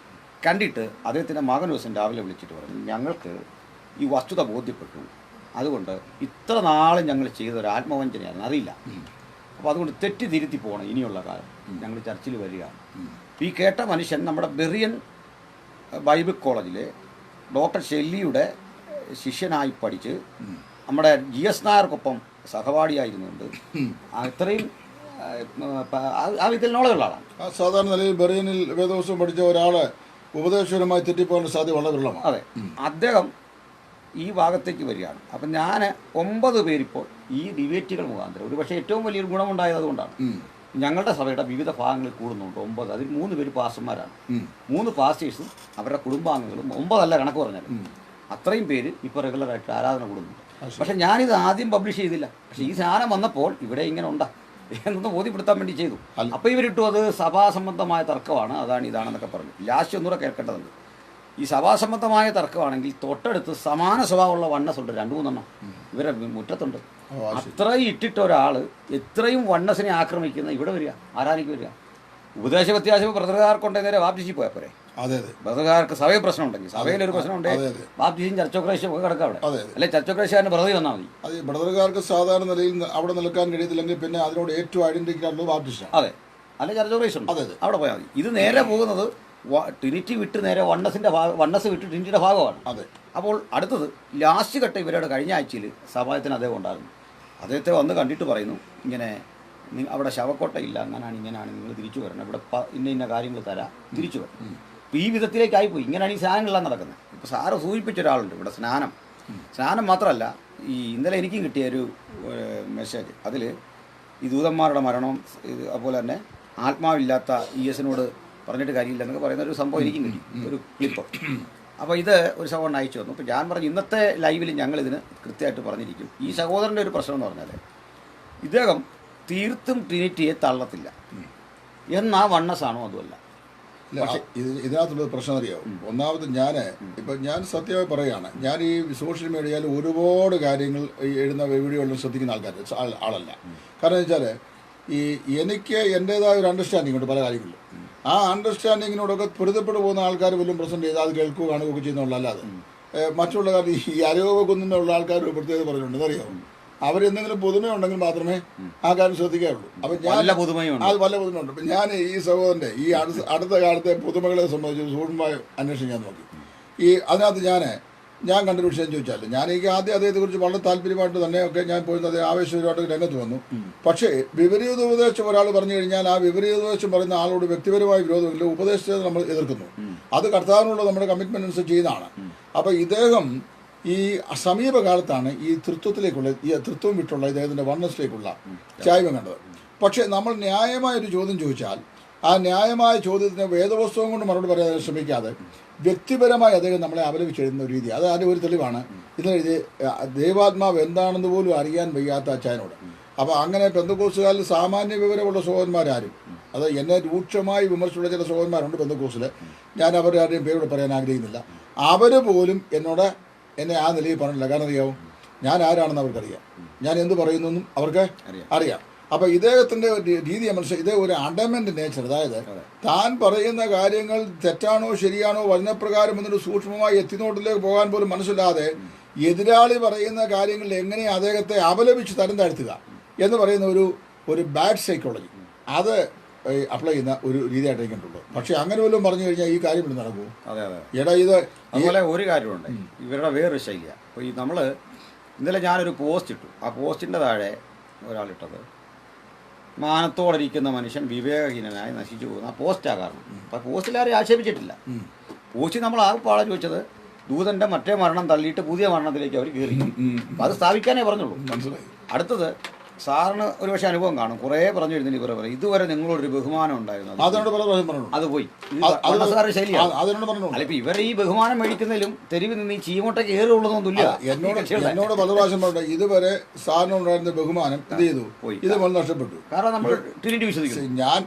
കണ്ടിട്ട് അദ്ദേഹത്തിൻ്റെ മകൻ ദിവസം രാവിലെ വിളിച്ചിട്ട് പറഞ്ഞു, ഞങ്ങൾക്ക് ഈ വസ്തുത ബോധ്യപ്പെട്ടു, അതുകൊണ്ട് ഇത്ര നാളും ഞങ്ങൾ ചെയ്തൊരു ആത്മവഞ്ചനയായിരുന്നു, അറിയില്ല. അപ്പോൾ അതുകൊണ്ട് തെറ്റി തിരുത്തി പോകണം ഇനിയുള്ള കാലം, ഞങ്ങൾ ചർച്ചിൽ വരിക. ഈ കേട്ട മനുഷ്യൻ നമ്മുടെ ബെറിയൻ ബൈബിൾ കോളേജിലെ ഡോക്ടർ ഷെല്ലിയുടെ ശിഷ്യനായി പഠിച്ച് നമ്മുടെ GS നായർക്കൊപ്പം സഹപാഠിയായിരുന്നുണ്ട്. അത്രയും ആ വിധത്തിൽ നോളജുള്ള ആളാണ്. സാധാരണ നിലയിൽ ബെറിയനിൽ വേദവസ്വം പഠിച്ച ഒരാളെ ഉപദേശപരമായി തെറ്റിപ്പോകാൻ സാധ്യത വളരെ വിരളമാണ്. അതെ, അദ്ദേഹം ഈ ഭാഗത്തേക്ക് വരികയാണ്. അപ്പം ഞാൻ 9 പേരിപ്പോൾ ഈ ഡിബേറ്റുകൾ മുഖാന്തരം, ഒരു പക്ഷേ ഏറ്റവും വലിയൊരു ഗുണമുണ്ടായത് അതുകൊണ്ടാണ്. ഞങ്ങളുടെ സഭയുടെ വിവിധ ഭാഗങ്ങളിൽ കൂടുന്നുണ്ട് 9. അതിൽ 3 പേര് പാസ്റ്റർമാരാണ്. 3 പാസ്റ്റേഴ്സും അവരുടെ കുടുംബാംഗങ്ങളും, 9 അല്ല കണക്ക് പറഞ്ഞാൽ അത്രയും പേര് ഇപ്പോൾ റെഗുലറായിട്ട് ആരാധന കൂടുന്നുണ്ട്. പക്ഷെ ഞാനിത് ആദ്യം പബ്ലിഷ് ചെയ്തില്ല. പക്ഷേ ഈ സാധനം വന്നപ്പോൾ ഇവിടെ ഇങ്ങനെ ഉണ്ടാ എന്നൊന്ന് ബോധ്യപ്പെടുത്താൻ വേണ്ടി ചെയ്തു. അപ്പോൾ ഇവരിട്ടു അത് സഭാസംബന്ധമായ തർക്കമാണ്, അതാണ് ഇതാണെന്നൊക്കെ പറഞ്ഞു. ലാസ്റ്റ് ഒന്നുകൂടെ കേൾക്കേണ്ടതുണ്ട്. ഈ സഭാസംബന്ധമായ തർക്കമാണെങ്കിൽ തൊട്ടടുത്ത് സമാന സ്വഭാവമുള്ള വണ്ണസ് ഉണ്ട്, 2-3 ഇവരെ മുറ്റത്തുണ്ട്. അത്രയും ഇട്ടിട്ട ഒരാൾ എത്രയും വണ്ണസിനെ ആക്രമിക്കുന്ന ഇവിടെ വരിക, ആരാനിക്ക് വരിക. ഉപദേശ വ്യത്യാസം ബ്രദറുകാർക്കുണ്ടെ നേരെ ബാപ്റ്റിസ്റ്റിൽ പോയാൽ പോരെ. ബ്രദറുകാർക്ക് സഭയിൽ പ്രശ്നം ഉണ്ടെങ്കിൽ, സഭയിലൊരു പ്രശ്നമുണ്ട്, ബാപ്റ്റിസ്റ്റും ചർച്ചോക്രേഷ്യം ഒക്കെ കിടക്കാം അവിടെ. അല്ലെ ചർച്ചോക്രേഷ്യാൻ്റെ ബ്രദർ വന്നാൽ മതി. അതെ, ബ്രദറുകാർക്ക് സാധാരണ നിലയിൽ അവിടെ നിൽക്കാൻ കഴിയത്തില്ലെങ്കിൽ പിന്നെ അതിനോട് ഏറ്റവും ഐഡന്റിറ്റി ആയിട്ടുള്ളത് ബാപ്റ്റിസ്റ്റാണ്. അതെ, അല്ലെ ചർച്ചോക്രേഷ്യം ഉണ്ട്, അവിടെ പോയാൽ മതി. ഇത് നേരെ പോകുന്നത് ട്രിനിറ്റി വിട്ട് നേരെ വണ്ണസ് വിട്ട് ട്രിനിറ്റിയുടെ ഭാഗമാണ്. അപ്പോൾ അടുത്തത് ലാസ്റ്റ് ഘട്ടം ഇവരുടെ കഴിഞ്ഞ ആഴ്ചയിൽ സഭായത്തിന് അദ്ദേഹം ഉണ്ടായിരുന്നു. അദ്ദേഹത്തെ വന്ന് കണ്ടിട്ട് പറയുന്നു, ഇങ്ങനെ അവിടെ ശവക്കോട്ടയില്ല, അങ്ങനെയാണ് ഇങ്ങനെയാണ്, നിങ്ങൾ തിരിച്ചു വരണം, ഇവിടെ ഇന്ന കാര്യങ്ങൾ തരാം, തിരിച്ചു വരണം. അപ്പോൾ ഈ വിധത്തിലേക്കായിപ്പോയി. ഇങ്ങനെയാണ് ഈ സാധനങ്ങളെല്ലാം നടക്കുന്നത്. ഇപ്പോൾ സാറ് സൂചിപ്പിച്ച ഒരാളുണ്ട് ഇവിടെ, സ്നാനം മാത്രമല്ല, ഈ ഇന്നലെ എനിക്കും കിട്ടിയ ഒരു മെസ്സേജ്, അതിൽ ഈ ദൂതന്മാരുടെ മരണവും അതുപോലെ തന്നെ ആത്മാവില്ലാത്ത ESനോട് പറഞ്ഞിട്ട് കാര്യമില്ല എന്നൊക്കെ പറയുന്ന ഒരു സംഭവം എനിക്കും കിട്ടി, ഒരു ക്ലിപ്പ്. അപ്പോൾ ഇത് ഒരു സഹോദരൻ അയച്ചു വന്നു. അപ്പോൾ ഞാൻ പറഞ്ഞു, ഇന്നത്തെ ലൈവിൽ ഞങ്ങളിതിന് കൃത്യമായിട്ട് പറഞ്ഞിരിക്കും. ഈ സഹോദരൻ്റെ ഒരു പ്രശ്നം എന്ന് പറഞ്ഞാൽ ഇദ്ദേഹം തീർത്തും ട്രിനിറ്റിയെ തള്ളത്തില്ല. എന്നാ വണ്ണസാണോ അതുമല്ല. ഇതിനകത്തുള്ള പ്രശ്നം അറിയാവും. ഒന്നാമത് ഞാൻ സത്യമായി പറയുകയാണ്, ഞാൻ ഈ സോഷ്യൽ മീഡിയയിൽ ഒരുപാട് കാര്യങ്ങൾ എഴുതുന്ന വീഡിയോകളിലും ശ്രദ്ധിക്കുന്ന ആളല്ല. കാരണം എന്ന് വെച്ചാൽ എനിക്ക് എൻ്റേതായ ഒരു അണ്ടർസ്റ്റാൻഡിംഗ് ഉണ്ട് പല കാര്യങ്ങളിലും. ആ അണ്ടർസ്റ്റാൻഡിങ്ങിനോടൊക്കെ പൊരുത്തപ്പെട്ടു പോകുന്ന ആൾക്കാർ വല്ലതും പ്രസൻറ്റ് ചെയ്ത് അത് കേൾക്കുക കാണുകയൊക്കെ ചെയ്യുന്നുള്ള, അല്ലാതെ മറ്റുള്ള കാര്യം ഈ അരയോഗൊന്നുമുള്ള ആൾക്കാർ പ്രത്യേകത പറഞ്ഞിട്ടുണ്ട്. അറിയാവും, അവരെന്തെങ്കിലും പുതുമയുണ്ടെങ്കിൽ മാത്രമേ ആ കാര്യം ശ്രദ്ധിക്കാറുള്ളൂ. അപ്പം അത് വല്ല പുതുമയുണ്ട്. അപ്പം ഞാൻ ഈ സഹോദരൻ്റെ ഈ അടുത്ത കാലത്തെ പുതുമകളെ സംബന്ധിച്ച് സൂക്ഷ്മമായി അന്വേഷിക്കാൻ നോക്കി. അതിനകത്ത് ഞാൻ ഞാൻ കണ്ടൊരു വിഷയം ചോദിച്ചാൽ എനിക്ക് ആദ്യം അദ്ദേഹത്തെക്കുറിച്ച് വളരെ താല്പര്യമായിട്ട് തന്നെയൊക്കെ ഞാൻ പോയി അദ്ദേഹം ആവേശപരമായിട്ട് രംഗത്ത് വന്നു. പക്ഷേ വിപരീത ഉപദേശം ഒരാൾ പറഞ്ഞു കഴിഞ്ഞാൽ ആ വിപരീത ഉപദേശം പറയുന്ന ആളോട് വ്യക്തിപരമായ വിരോധമില്ല, ഉപദേശത്തെ നമ്മൾ എതിർക്കുന്നു. അത് കർത്താവിനുള്ള നമ്മുടെ കമ്മിറ്റ്മെന്റ് അനുസരിച്ച് ചെയ്യുന്നതാണ്. അപ്പം ഇദ്ദേഹം ഈ സമീപകാലത്താണ് ഈ തൃത്വത്തിലേക്കുള്ള ഈ തൃത്വം വിട്ടുള്ള ഇദ്ദേഹത്തിന്റെ വണ്ണസിലേക്കുള്ള ചായ്വ് കണ്ടത്. പക്ഷേ നമ്മൾ ന്യായമായ ഒരു ചോദ്യം ചോദിച്ചാൽ ആ ന്യായമായ ചോദ്യത്തിന് വേദപുസ്തകം കൊണ്ട് മറുപടി പറയാൻ ശ്രമിക്കാതെ വ്യക്തിപരമായി അദ്ദേഹം നമ്മളെ അപലപിച്ചെഴുതുന്ന ഒരു രീതി, അത് അതിൻ്റെ ഒരു തെളിവാണ്. ഇതിനെഴുതി ദൈവാത്മാവ് എന്താണെന്ന് പോലും അറിയാൻ വയ്യാത്ത അച്ചായനോട്. അപ്പോൾ അങ്ങനെ പെന്തക്കോസ്തുകാരിൽ സാമാന്യ വിവരമുള്ള സഹോദരന്മാരാരും, അത് എന്നെ രൂക്ഷമായി വിമർശിച്ചുള്ള ചില സഹോദരന്മാരുണ്ട് പെന്തക്കോസ്തിൽ, ഞാൻ അവരുടെ ആരുടെയും പേരോട് പറയാൻ ആഗ്രഹിക്കുന്നില്ല. അവർ പോലും എന്നെ ആ നിലയിൽ പറഞ്ഞില്ല. കാരണം അറിയാവും, ഞാൻ ആരാണെന്ന് അവർക്കറിയാം, ഞാൻ എന്ത് പറയുന്നെന്നും അവർക്ക് അറിയാം. അപ്പൊ ഇദ്ദേഹത്തിന്റെ രീതി മനസ്സിലാക്കി, ഇതേ ഒരു അഡമന്റ് നേച്ചർ, അതായത് താൻ പറയുന്ന കാര്യങ്ങൾ തെറ്റാണോ ശരിയാണോ വചനപ്രകാരം എന്നൊരു സൂക്ഷ്മമായി എത്തിനോട്ടിലേക്ക് പോകാൻ പോലും മനസ്സിലാതെ എതിരാളി പറയുന്ന കാര്യങ്ങളിൽ എങ്ങനെ അദ്ദേഹത്തെ അപലപിച്ച് തരം താഴ്ത്തുക എന്ന് പറയുന്ന ഒരു ബാഡ് സൈക്കോളജി, അത് അപ്ലൈ ചെയ്യുന്ന ഒരു രീതിയായിട്ട് കണ്ടുള്ളൂ. പക്ഷെ അങ്ങനെ വല്ലതും പറഞ്ഞു കഴിഞ്ഞാൽ ഈ കാര്യം ഇവിടെ നടക്കൂ. എടാ ഇത് അതുപോലെ ഒരു കാര്യമുണ്ട്, ഇവരുടെ വേറൊരു ശൈലിയാണ്. അപ്പോൾ ഈ നമ്മൾ ഇന്നലെ ഞാനൊരു പോസ്റ്റ് ഇട്ടു, ആ പോസ്റ്റിൻ്റെ താഴെ ഒരാളിട്ടത് മാനത്തോടിരിക്കുന്ന മനുഷ്യൻ വിവേകഹീനനായി നശിച്ചു പോകുന്ന ആ പോസ്റ്റാ കാരണം. അപ്പം പോസ്റ്റിൽ ആരും ആക്ഷേപിച്ചിട്ടില്ല. പോസ്റ്റിൽ നമ്മൾ ആകെപ്പാടെ ചോദിച്ചത് ദൂതന്റെ മറ്റേ മരണം തള്ളിയിട്ട് പുതിയ മരണത്തിലേക്ക് അവർ കയറി. അപ്പം അത് സ്ഥാപിക്കാനേ പറഞ്ഞുള്ളൂ. അടുത്തത് സാറിന് ഒരുപക്ഷെ അനുഭവം കാണും, കുറേ പറഞ്ഞു വരുന്നില്ല, ഇവരെ പറയും ഇതുവരെ നിങ്ങളോടൊരു ബഹുമാനം ഉണ്ടായിരുന്നു, അത് പോയി. ശൈലിയാണ്. അല്ല, ഇപ്പൊ ഇവരെ ഈ ബഹുമാനം മേടിക്കുന്നതിലും തെരുവിൽ നിന്ന് ഈ ചീമോട്ടൊക്കെ ഏറുള്ളതൊന്നും തുല്യ. എന്നോട് പല പ്രാവശ്യം പറഞ്ഞു ഇതുവരെ സാറിനുണ്ടായിരുന്ന ബഹുമാനം എന്ത് ചെയ്തു, ഇത് നഷ്ടപ്പെട്ടു. കാരണം നമ്മൾ ട്രിനിറ്റി വിശ്വസിക്കുന്നു. ഞാൻ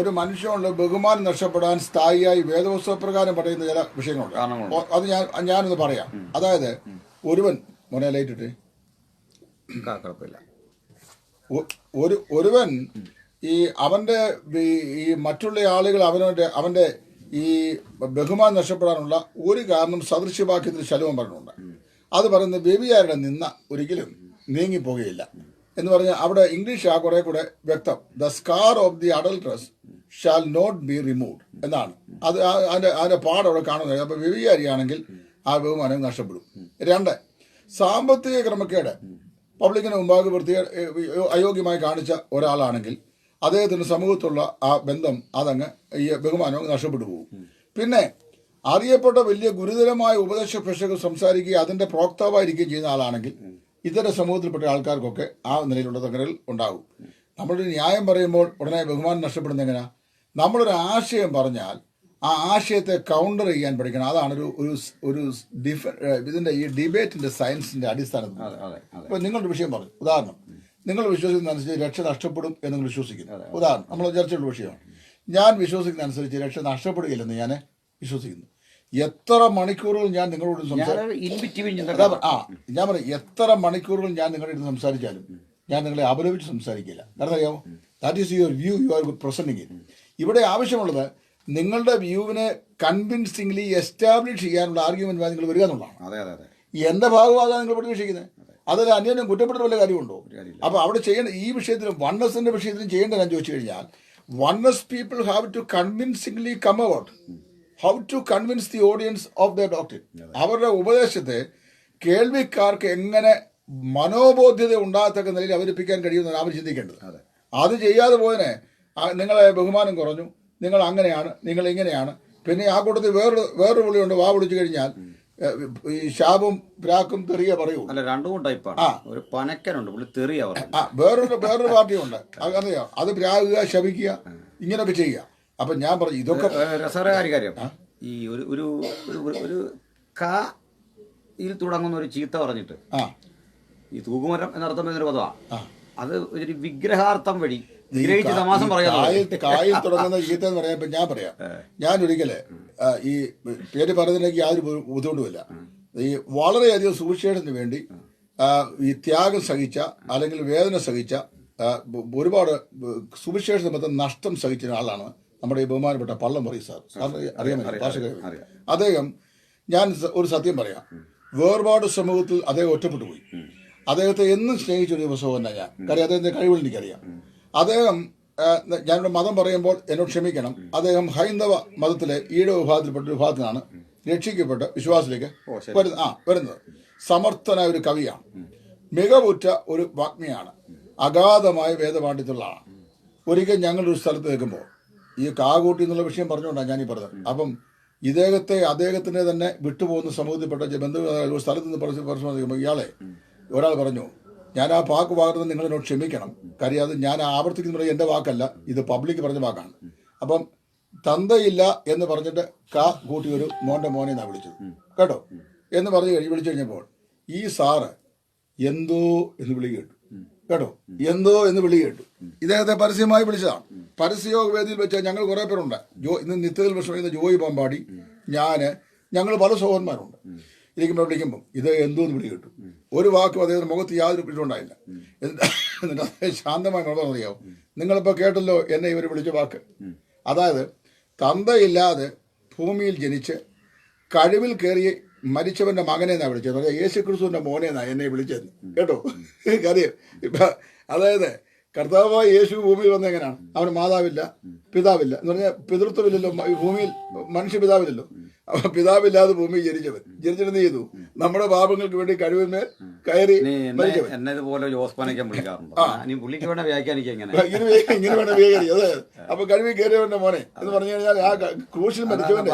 ഒരു മനുഷ്യനുള്ള ബഹുമാനം നഷ്ടപ്പെടാൻ സ്ഥായിയായി വേദപുസ്തകപ്രകാരം പറയുന്ന ചില വിഷയങ്ങളുണ്ട്. അത് ഞാനൊന്ന് പറയാം. അതായത് ഒരുവൻ ലൈറ്റിട്ട് കുഴപ്പമില്ല, ഒരുവൻ അവന്റെ ഈ മറ്റുള്ള ആളുകൾ അവന്റെ ഈ ബഹുമാനം നഷ്ടപ്പെടാനുള്ള ഒരു കാരണം സദൃശ്യവാക്യത്തിൽ ശലോമോൻ പറഞ്ഞിട്ടുണ്ട്. അത് പറയുന്നത് വ്യഭിചാരിയുടെ നിന്ന ഒരിക്കലും നീങ്ങിപ്പോകുകയില്ല എന്ന് പറഞ്ഞാൽ അവിടെ ഇംഗ്ലീഷ് കുറെ കൂടെ വ്യക്തം, the scar of the adulteress shall not be removed എന്നാണ്. അത് അതിന്റെ പാഠം അവിടെ കാണുന്നത്. അപ്പൊ വ്യഭിചാരിയാണെങ്കിൽ ആ ബഹുമാനം നഷ്ടപ്പെടും. 2, സാമ്പത്തിക ക്രമക്കേട് പബ്ലിക്കിന് മുമ്പാകെ അയോഗ്യമായി കാണിച്ച ഒരാളാണെങ്കിൽ അദ്ദേഹത്തിന് സമൂഹത്തുള്ള ആ ബന്ധം അതങ്ങ് ഈ ബഹുമാനം നഷ്ടപ്പെട്ടു പോകും. പിന്നെ അറിയപ്പെട്ട വലിയ ഗുരുതരമായ ഉപദേശ പ്രശ്നങ്ങൾ സംസാരിക്കുകയും അതിന്റെ പ്രോക്താവായിരിക്കുകയും ചെയ്യുന്ന ആളാണെങ്കിൽ ഇത്തരം സമൂഹത്തിൽപ്പെട്ട ആൾക്കാർക്കൊക്കെ ആ നിലയിലുള്ള തകരൽ ഉണ്ടാകും. നമ്മളൊരു ന്യായം പറയുമ്പോൾ ഉടനെ ബഹുമാനം നഷ്ടപ്പെടുന്ന എങ്ങനെയാ? നമ്മളൊരു ആശയം പറഞ്ഞാൽ ആ ആശയത്തെ കൗണ്ടർ ചെയ്യാൻ പഠിക്കണം. അതാണ് ഒരു ഇതിന്റെ ഈ ഡിബേറ്റിന്റെ സയൻസിന്റെ അടിസ്ഥാനത്തിൽ. ഇപ്പൊ നിങ്ങളുടെ വിഷയം പറഞ്ഞു, ഉദാഹരണം, നിങ്ങൾ വിശ്വസിക്കുന്ന അനുസരിച്ച് രക്ഷ നഷ്ടപ്പെടും എന്ന് നിങ്ങൾ വിശ്വസിക്കുന്നു. ഉദാഹരണം, നമ്മൾ ചർച്ചയുള്ള വിഷയമാണ്. ഞാൻ വിശ്വസിക്കുന്ന അനുസരിച്ച് രക്ഷ നഷ്ടപ്പെടുകയില്ലെന്ന് ഞാൻ വിശ്വസിക്കുന്നു. എത്ര മണിക്കൂറുകൾ ഞാൻ നിങ്ങളോട് ഞാൻ പറയും, എത്ര മണിക്കൂറുകൾ ഞാൻ നിങ്ങളുടെ അടുത്ത് സംസാരിച്ചാലും ഞാൻ നിങ്ങളെ അപലപിച്ച് സംസാരിക്കില്ല. കാരണം അറിയാമോ, that is your view, you are presenting it. ഇവിടെ ആവശ്യമുള്ളത് നിങ്ങളുടെ വ്യൂവിനെ കൺവിൻസിംഗ്ലി എസ്റ്റാബ്ലിഷ് ചെയ്യാനുള്ള ആർഗ്യുമെന്റ് നിങ്ങൾ വരിക എന്നുള്ളതാണ്. എന്റെ ഭാഗമാകാൻ നിങ്ങൾ പ്രതീക്ഷിക്കുന്നത്, അതിൽ അന്യോന്യം കുറ്റപ്പെട്ട വല്ല കാര്യമുണ്ടോ? അപ്പൊ അവിടെ ചെയ്യേണ്ട ഈ വിഷയത്തിലും വണ്ണസിന്റെ വിഷയത്തിലും ചെയ്യേണ്ടത് ഞാൻ ചോദിച്ചു കഴിഞ്ഞാൽ, once people have to convincingly come out how to convince the audience of the doctor. അവരുടെ ഉപദേശത്തെ കേൾവിക്കാർക്ക് എങ്ങനെ മനോബോധ്യത ഉണ്ടാകത്തക്ക നിലയിൽ അവതരിപ്പിക്കാൻ കഴിയുമെന്നാണ് അവർ ചിന്തിക്കേണ്ടത്. അത് ചെയ്യാതെ പോയതിനെ നിങ്ങളെ ബഹുമാനം കുറഞ്ഞു, നിങ്ങൾ അങ്ങനെയാണ്, നിങ്ങൾ ഇങ്ങനെയാണ്. പിന്നെ ആ കൂട്ടത്തിൽ വേറൊരു പുള്ളിയുണ്ട്, വാ പിടിച്ചു കഴിഞ്ഞാൽ ഈ ശാപും പ്രാക്കും തെറിയ പറയൂ. അല്ല, രണ്ടും ടൈപ്പാണ്. ഒരു പനക്കനുണ്ട്, പുള്ളി തെറിയ. വേറൊരു പാർട്ടിയുണ്ട്, അറിയാം, അത് പ്രാകുക, ശപിക്കുക, ഇങ്ങനെയൊക്കെ ചെയ്യുക. അപ്പൊ ഞാൻ പറഞ്ഞു ഇതൊക്കെ രസകരമായ കാര്യം. ഈ ഒരു യിൽ തുടങ്ങുന്ന ഒരു ചീത്ത പറഞ്ഞിട്ട് ഈ തൂക്കുമരം എന്നർത്ഥം വരുന്നൊരു പദമാണ്. അത് ഒരു വിഗ്രഹാർത്ഥം വഴി കായിൽ തുടങ്ങുന്ന ചീത്ത എന്ന് പറയാൻ ഞാൻ പറയാം. ഞാൻ ഒരിക്കല് ഈ പേര് പറയുന്നതിലേക്ക് യാതൊരു ബുദ്ധിമുട്ടുമില്ല. ഈ വളരെയധികം സുവിശേഷത്തിന് വേണ്ടി ഈ ത്യാഗം സഹിച്ച അല്ലെങ്കിൽ വേദന സഹിച്ച ഒരുപാട് സുവിശേഷ നിമിത്തം നഷ്ടം സഹിച്ച ആളാണ് നമ്മുടെ ഈ ബഹുമാനപ്പെട്ട പള്ളം പറയും സാർ. അറിയാമല്ലോ, ഭാഷകാരൻ. അദ്ദേഹം, ഞാൻ ഒരു സത്യം പറയാം, വേർപാട് സമൂഹത്തിൽ അദ്ദേഹം ഒറ്റപ്പെട്ടു പോയി. അദ്ദേഹത്തെ എന്നും സ്നേഹിച്ചൊരു ദിവസവും ഞാൻ കാര്യം അദ്ദേഹത്തിന്റെ കഴിവുകൾ എനിക്കറിയാം. അദ്ദേഹം, ഞാനിവിടെ മതം പറയുമ്പോൾ എന്നോട് ക്ഷമിക്കണം, അദ്ദേഹം ഹൈന്ദവ മതത്തിലെ ഈഴ വിഭാഗത്തിൽപ്പെട്ട ഒരു വിഭാഗത്തിനാണ് രക്ഷിക്കപ്പെട്ട് വിശ്വാസത്തിലേക്ക് ശരി. വരുന്നത്. സമർത്ഥനായ ഒരു കവിയാണ്, മികവുറ്റ ഒരു വാഗ്മിയാണ്, അഗാധമായ വേദപാണ്ഡിത്യമുള്ള ആളാണ്. ഒരിക്കൽ ഞങ്ങളൊരു സ്ഥലത്ത് നിൽക്കുമ്പോൾ ഈ കാകൂട്ടി എന്നുള്ള വിഷയം പറഞ്ഞുകൊണ്ടാണ് ഞാനീ പറഞ്ഞത്. അപ്പം അദ്ദേഹത്തിനെ തന്നെ വിട്ടുപോകുന്ന സമൂഹത്തിൽപ്പെട്ട ബന്ധു ഒരു സ്ഥലത്ത് നിന്ന് നിൽക്കുമ്പോൾ ഒരാൾ പറഞ്ഞു, ഞാൻ ആ വാക്ക് നിങ്ങളെന്നോട് ക്ഷമിക്കണം, കാര്യം അത് ഞാൻ ആവർത്തിക്കുന്ന എൻ്റെ വാക്കല്ല, ഇത് പബ്ലിക് പറഞ്ഞ വാക്കാണ്. അപ്പം തന്തയില്ല എന്ന് പറഞ്ഞിട്ട് കൂട്ടി ഒരു മോനെ എന്നാണ് വിളിച്ചത് കേട്ടോ. എന്ന് വിളിച്ചു കഴിഞ്ഞപ്പോൾ ഈ സാറ് എന്തോ എന്ന് വിളി കേട്ടു കേട്ടോ, എന്തോ എന്ന് വിളി കേട്ടു. ഇദ്ദേഹത്തെ പരസ്യമായി വിളിച്ചതാണ്. പരസ്യയോഗ വേദിയിൽ വെച്ച് ഞങ്ങൾ കുറേ പേരുണ്ട്. ഇന്ന് നിത്യത്തിൽ വിഷമിക്കുന്ന ജോയി പാമ്പാടി, ഞങ്ങൾ പല സഹോദരന്മാരുണ്ട്. ഇരിക്കുമ്പോൾ വിളിക്കുമ്പം ഇത് എന്തോ എന്ന് വിളി കേട്ടു. ഒരു വാക്കും അദ്ദേഹത്തിന്റെ മുഖത്ത് യാതൊരു പിടിച്ചുണ്ടായില്ല. എന്നിട്ട് അദ്ദേഹം ശാന്തമായി അറിയാവോ, നിങ്ങളിപ്പോൾ കേട്ടല്ലോ എന്നെ ഇവർ വിളിച്ച വാക്ക്. അതായത് തന്തയില്ലാതെ ഭൂമിയിൽ ജനിച്ച് കഴിവിൽ കയറി മരിച്ചവന്റെ മകനെ എന്നാ വിളിച്ചത്. യേശു ക്രിസ്തുവിന്റെ മോനെ എന്നാ എന്നെ വിളിച്ചത് കേട്ടോ. കാര്യം അതായത് കർത്താവായ യേശു ഭൂമിയിൽ വന്ന എങ്ങനെയാണ്? അവന് മാതാവില്ല, പിതാവില്ല എന്ന് പറഞ്ഞാൽ പിതൃത്വമില്ലല്ലോ. ഈ ഭൂമിയിൽ മനുഷ്യ പിതാവില്ലല്ലോ. അപ്പൊ പിതാവില്ലാതെ ഭൂമിയിൽ ജനിച്ചിട്ട് എന്ത് ചെയ്തു? നമ്മുടെ പാപങ്ങൾക്ക് വേണ്ടി കഴിവിന്മേൽ കയറി ഇങ്ങനെ വേണം വ്യാഖ്യാനിക്കും. അതെ, അപ്പൊ കഴിവിൽ കയറിയവന്റെ മോനെ എന്ന് പറഞ്ഞു കഴിഞ്ഞാൽ ആ ക്രൂശിൽ മരിച്ചവന്റെ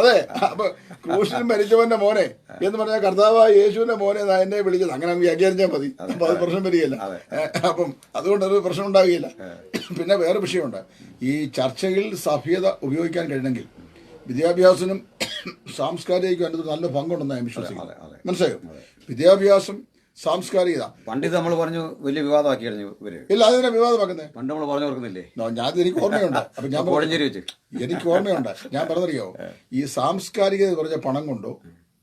അതെ, അപ്പൊ ക്രൂശിൽ മരിച്ചവന്റെ മോനെ എന്ന് പറഞ്ഞാൽ കർത്താവായ യേശുവിന്റെ മോനെ എന്നെ വിളിച്ചത്. അങ്ങനെ വ്യാഖ്യാനിച്ചാൽ മതി, അപ്പൊ അത് പ്രശ്നം വരികയില്ല. അപ്പം അതുകൊണ്ട് ഒരു പ്രശ്നം ഉണ്ടാവുകയില്ല. പിന്നെ വേറെ വിഷയമുണ്ട്. ഈ ചർച്ചകളിൽ സഭ്യത ഉപയോഗിക്കാൻ കഴിയണമെങ്കിൽ വിദ്യാഭ്യാസത്തിനും സാംസ്കാരികക്കും അതിന് നല്ല പങ്കുണ്ടെന്ന് ഞാൻ വിശ്വസിക്കുന്നു. മനസ്സിലായോ? വിദ്യാഭ്യാസം, സാംസ്കാരികത. പണ്ട് നമ്മൾ പറഞ്ഞു വലിയ വിവാദമാക്കി കഴിഞ്ഞു. ഇല്ല, അതിനെ വിവാദമാക്കുന്നത് പണ്ട് നമ്മൾ പറഞ്ഞു ഓർക്കുന്നില്ലേ? എനിക്ക് ഓർമ്മയുണ്ട്. അപ്പൊ എനിക്ക് ഓർമ്മയുണ്ട്. ഞാൻ പറഞ്ഞറിയോ, ഈ സാംസ്കാരികത എന്ന് പറഞ്ഞ പണം കൊണ്ടോ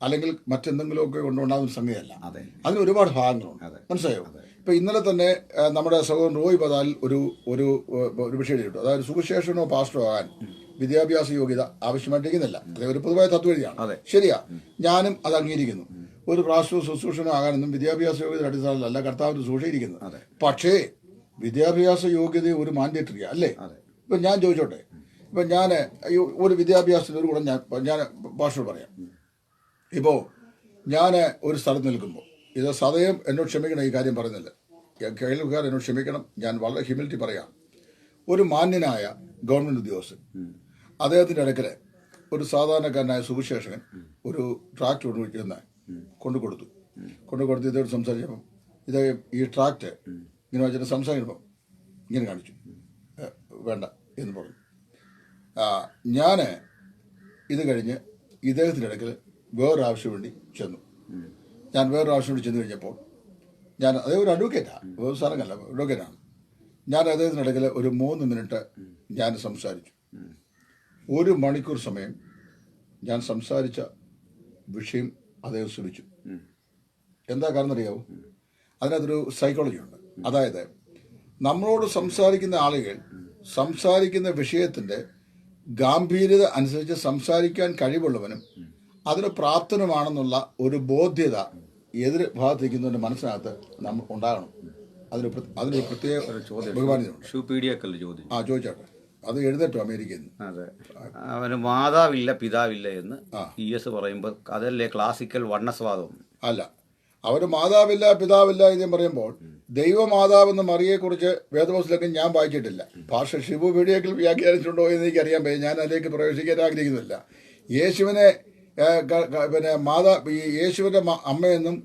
അല്ലെങ്കിൽ മറ്റെന്തെങ്കിലുമൊക്കെ കൊണ്ടുണ്ടാകുന്ന സംഗതിയല്ല. അതിന് ഒരുപാട് ഭാഗങ്ങളുണ്ട്. മനസ്സിലായോ? ഇപ്പൊ ഇന്നലെ തന്നെ നമ്മുടെ സഹോദരൻ റോയ് പതാൽ ഒരു വിഷയം ചെയ്തിട്ടു. അതായത് സുവിശേഷനോ പാസ്റ്ററോ ആകാൻ വിദ്യാഭ്യാസ യോഗ്യത ആവശ്യമായിട്ടിരിക്കുന്നില്ല. അത് ഒരു പൊതുവായ തത്വമാണ്. ശരിയാ, ഞാനും അത് അംഗീകരിക്കുന്നു. ഒരു പ്രാവശ്യവും ശുശ്രൂഷനോ ആകാനൊന്നും വിദ്യാഭ്യാസ യോഗ്യത അടിസ്ഥാനത്തിലല്ല കർത്താവിന്റെ സൂക്ഷിച്ചിരിക്കുന്നത്. പക്ഷേ വിദ്യാഭ്യാസ യോഗ്യത ഒരു മാൻഡേറ്ററിയാ അല്ലേ? ഇപ്പൊ ഞാൻ ചോദിച്ചോട്ടെ, ഇപ്പൊ ഞാൻ ഒരു വിദ്യാഭ്യാസത്തിന് ഒരു ഗുണം ഞാൻ ഭാഷയോട് പറയാം. ഇപ്പോ ഞാൻ ഒരു സ്ഥലത്ത് നിൽക്കുമ്പോൾ, ഇത് സദയം എന്നോട് ക്ഷമിക്കണം, ഈ കാര്യം പറയുന്നില്ല, കേൾവിക്കാർ എന്നോട് ക്ഷമിക്കണം, ഞാൻ വളരെ ഹ്യൂമിലിറ്റി പറയാം. ഒരു മാന്യനായ ഗവൺമെന്റ് ഉദ്യോഗസ്ഥൻ അദ്ദേഹത്തിന്റെ അടുക്കല് ഒരു സാധാരണക്കാരനായ സുവിശേഷകൻ ഒരു ട്രാക്ട് കൊണ്ടു കൊടുത്ത് ഇതോട് സംസാരിച്ചപ്പം ഈ ട്രാക്ട് ഇങ്ങനെ വെച്ചിട്ട് സംസാരിക്കുമ്പം ഇങ്ങനെ കാണിച്ചു, വേണ്ട എന്ന് പറഞ്ഞു. ഞാൻ ഇത് കഴിഞ്ഞ് ഇദ്ദേഹത്തിൻ്റെ ഇടയ്ക്ക് വേറൊരു ആവശ്യം വേണ്ടി ചെന്നു. ഞാൻ വേറൊരു ആവശ്യം വേണ്ടി ചെന്ന് കഴിഞ്ഞപ്പോൾ അതേ ഒരു അഡ്വക്കേറ്റാണ്, വേറെ സാറങ്ങല്ല, അഡ്വക്കേറ്റാണ്. ഞാൻ അദ്ദേഹത്തിൻ്റെ ഇടയ്ക്ക് ഒരു 3 മിനിറ്റ് ഞാൻ സംസാരിച്ചു. 1 മണിക്കൂർ സമയം ഞാൻ സംസാരിച്ച വിഷയം അദ്ദേഹം ശ്രമിച്ചു. എന്താ കാരണം അറിയാവോ? അതിനകത്തൊരു സൈക്കോളജി ഉണ്ട്. അതായത് നമ്മളോട് സംസാരിക്കുന്ന ആളുകൾ സംസാരിക്കുന്ന വിഷയത്തിൻ്റെ ഗാംഭീര്യത അനുസരിച്ച് സംസാരിക്കാൻ കഴിവുള്ളവനും അതിന് പ്രാപ്തനുമാണെന്നുള്ള ഒരു ബോധ്യത എതിർ ഭാഗത്തിരിക്കുന്നതിൻ്റെ മനസ്സിനകത്ത് നമ്മൾ ഉണ്ടാകണം. അതിനൊരു പ്രത്യേക ബഹുമാനമുണ്ട്. ചോദിച്ചോട്ടെ, അത് എഴുതട്ടോ അമേരിക്കയിൽ നിന്ന്. അതെ, അവന് മാതാവില്ല പിതാവില്ല എന്ന് US പറയുമ്പോൾ അതല്ലേ ക്ലാസിക്കൽ വണ്ണസ്വാദം? അല്ല, അവര് മാതാവില്ല പിതാവില്ല എന്ന് പറയുമ്പോൾ ദൈവമാതാവെന്ന് മറിയെക്കുറിച്ച് വേദപുസ്തകത്തിൽ ഞാൻ വായിച്ചിട്ടില്ല. ഭാഷ ഷിബു വീഡിയോക്കിൽ വ്യാഖ്യാനിച്ചിട്ടുണ്ടോ എന്ന് എനിക്കറിയാൻ പറ്റും. ഞാൻ അതിലേക്ക് പ്രവേശിക്കാൻ ആഗ്രഹിക്കുന്നില്ല. യേശുവിനെ യേശുവിന്റെ അമ്മയെന്നും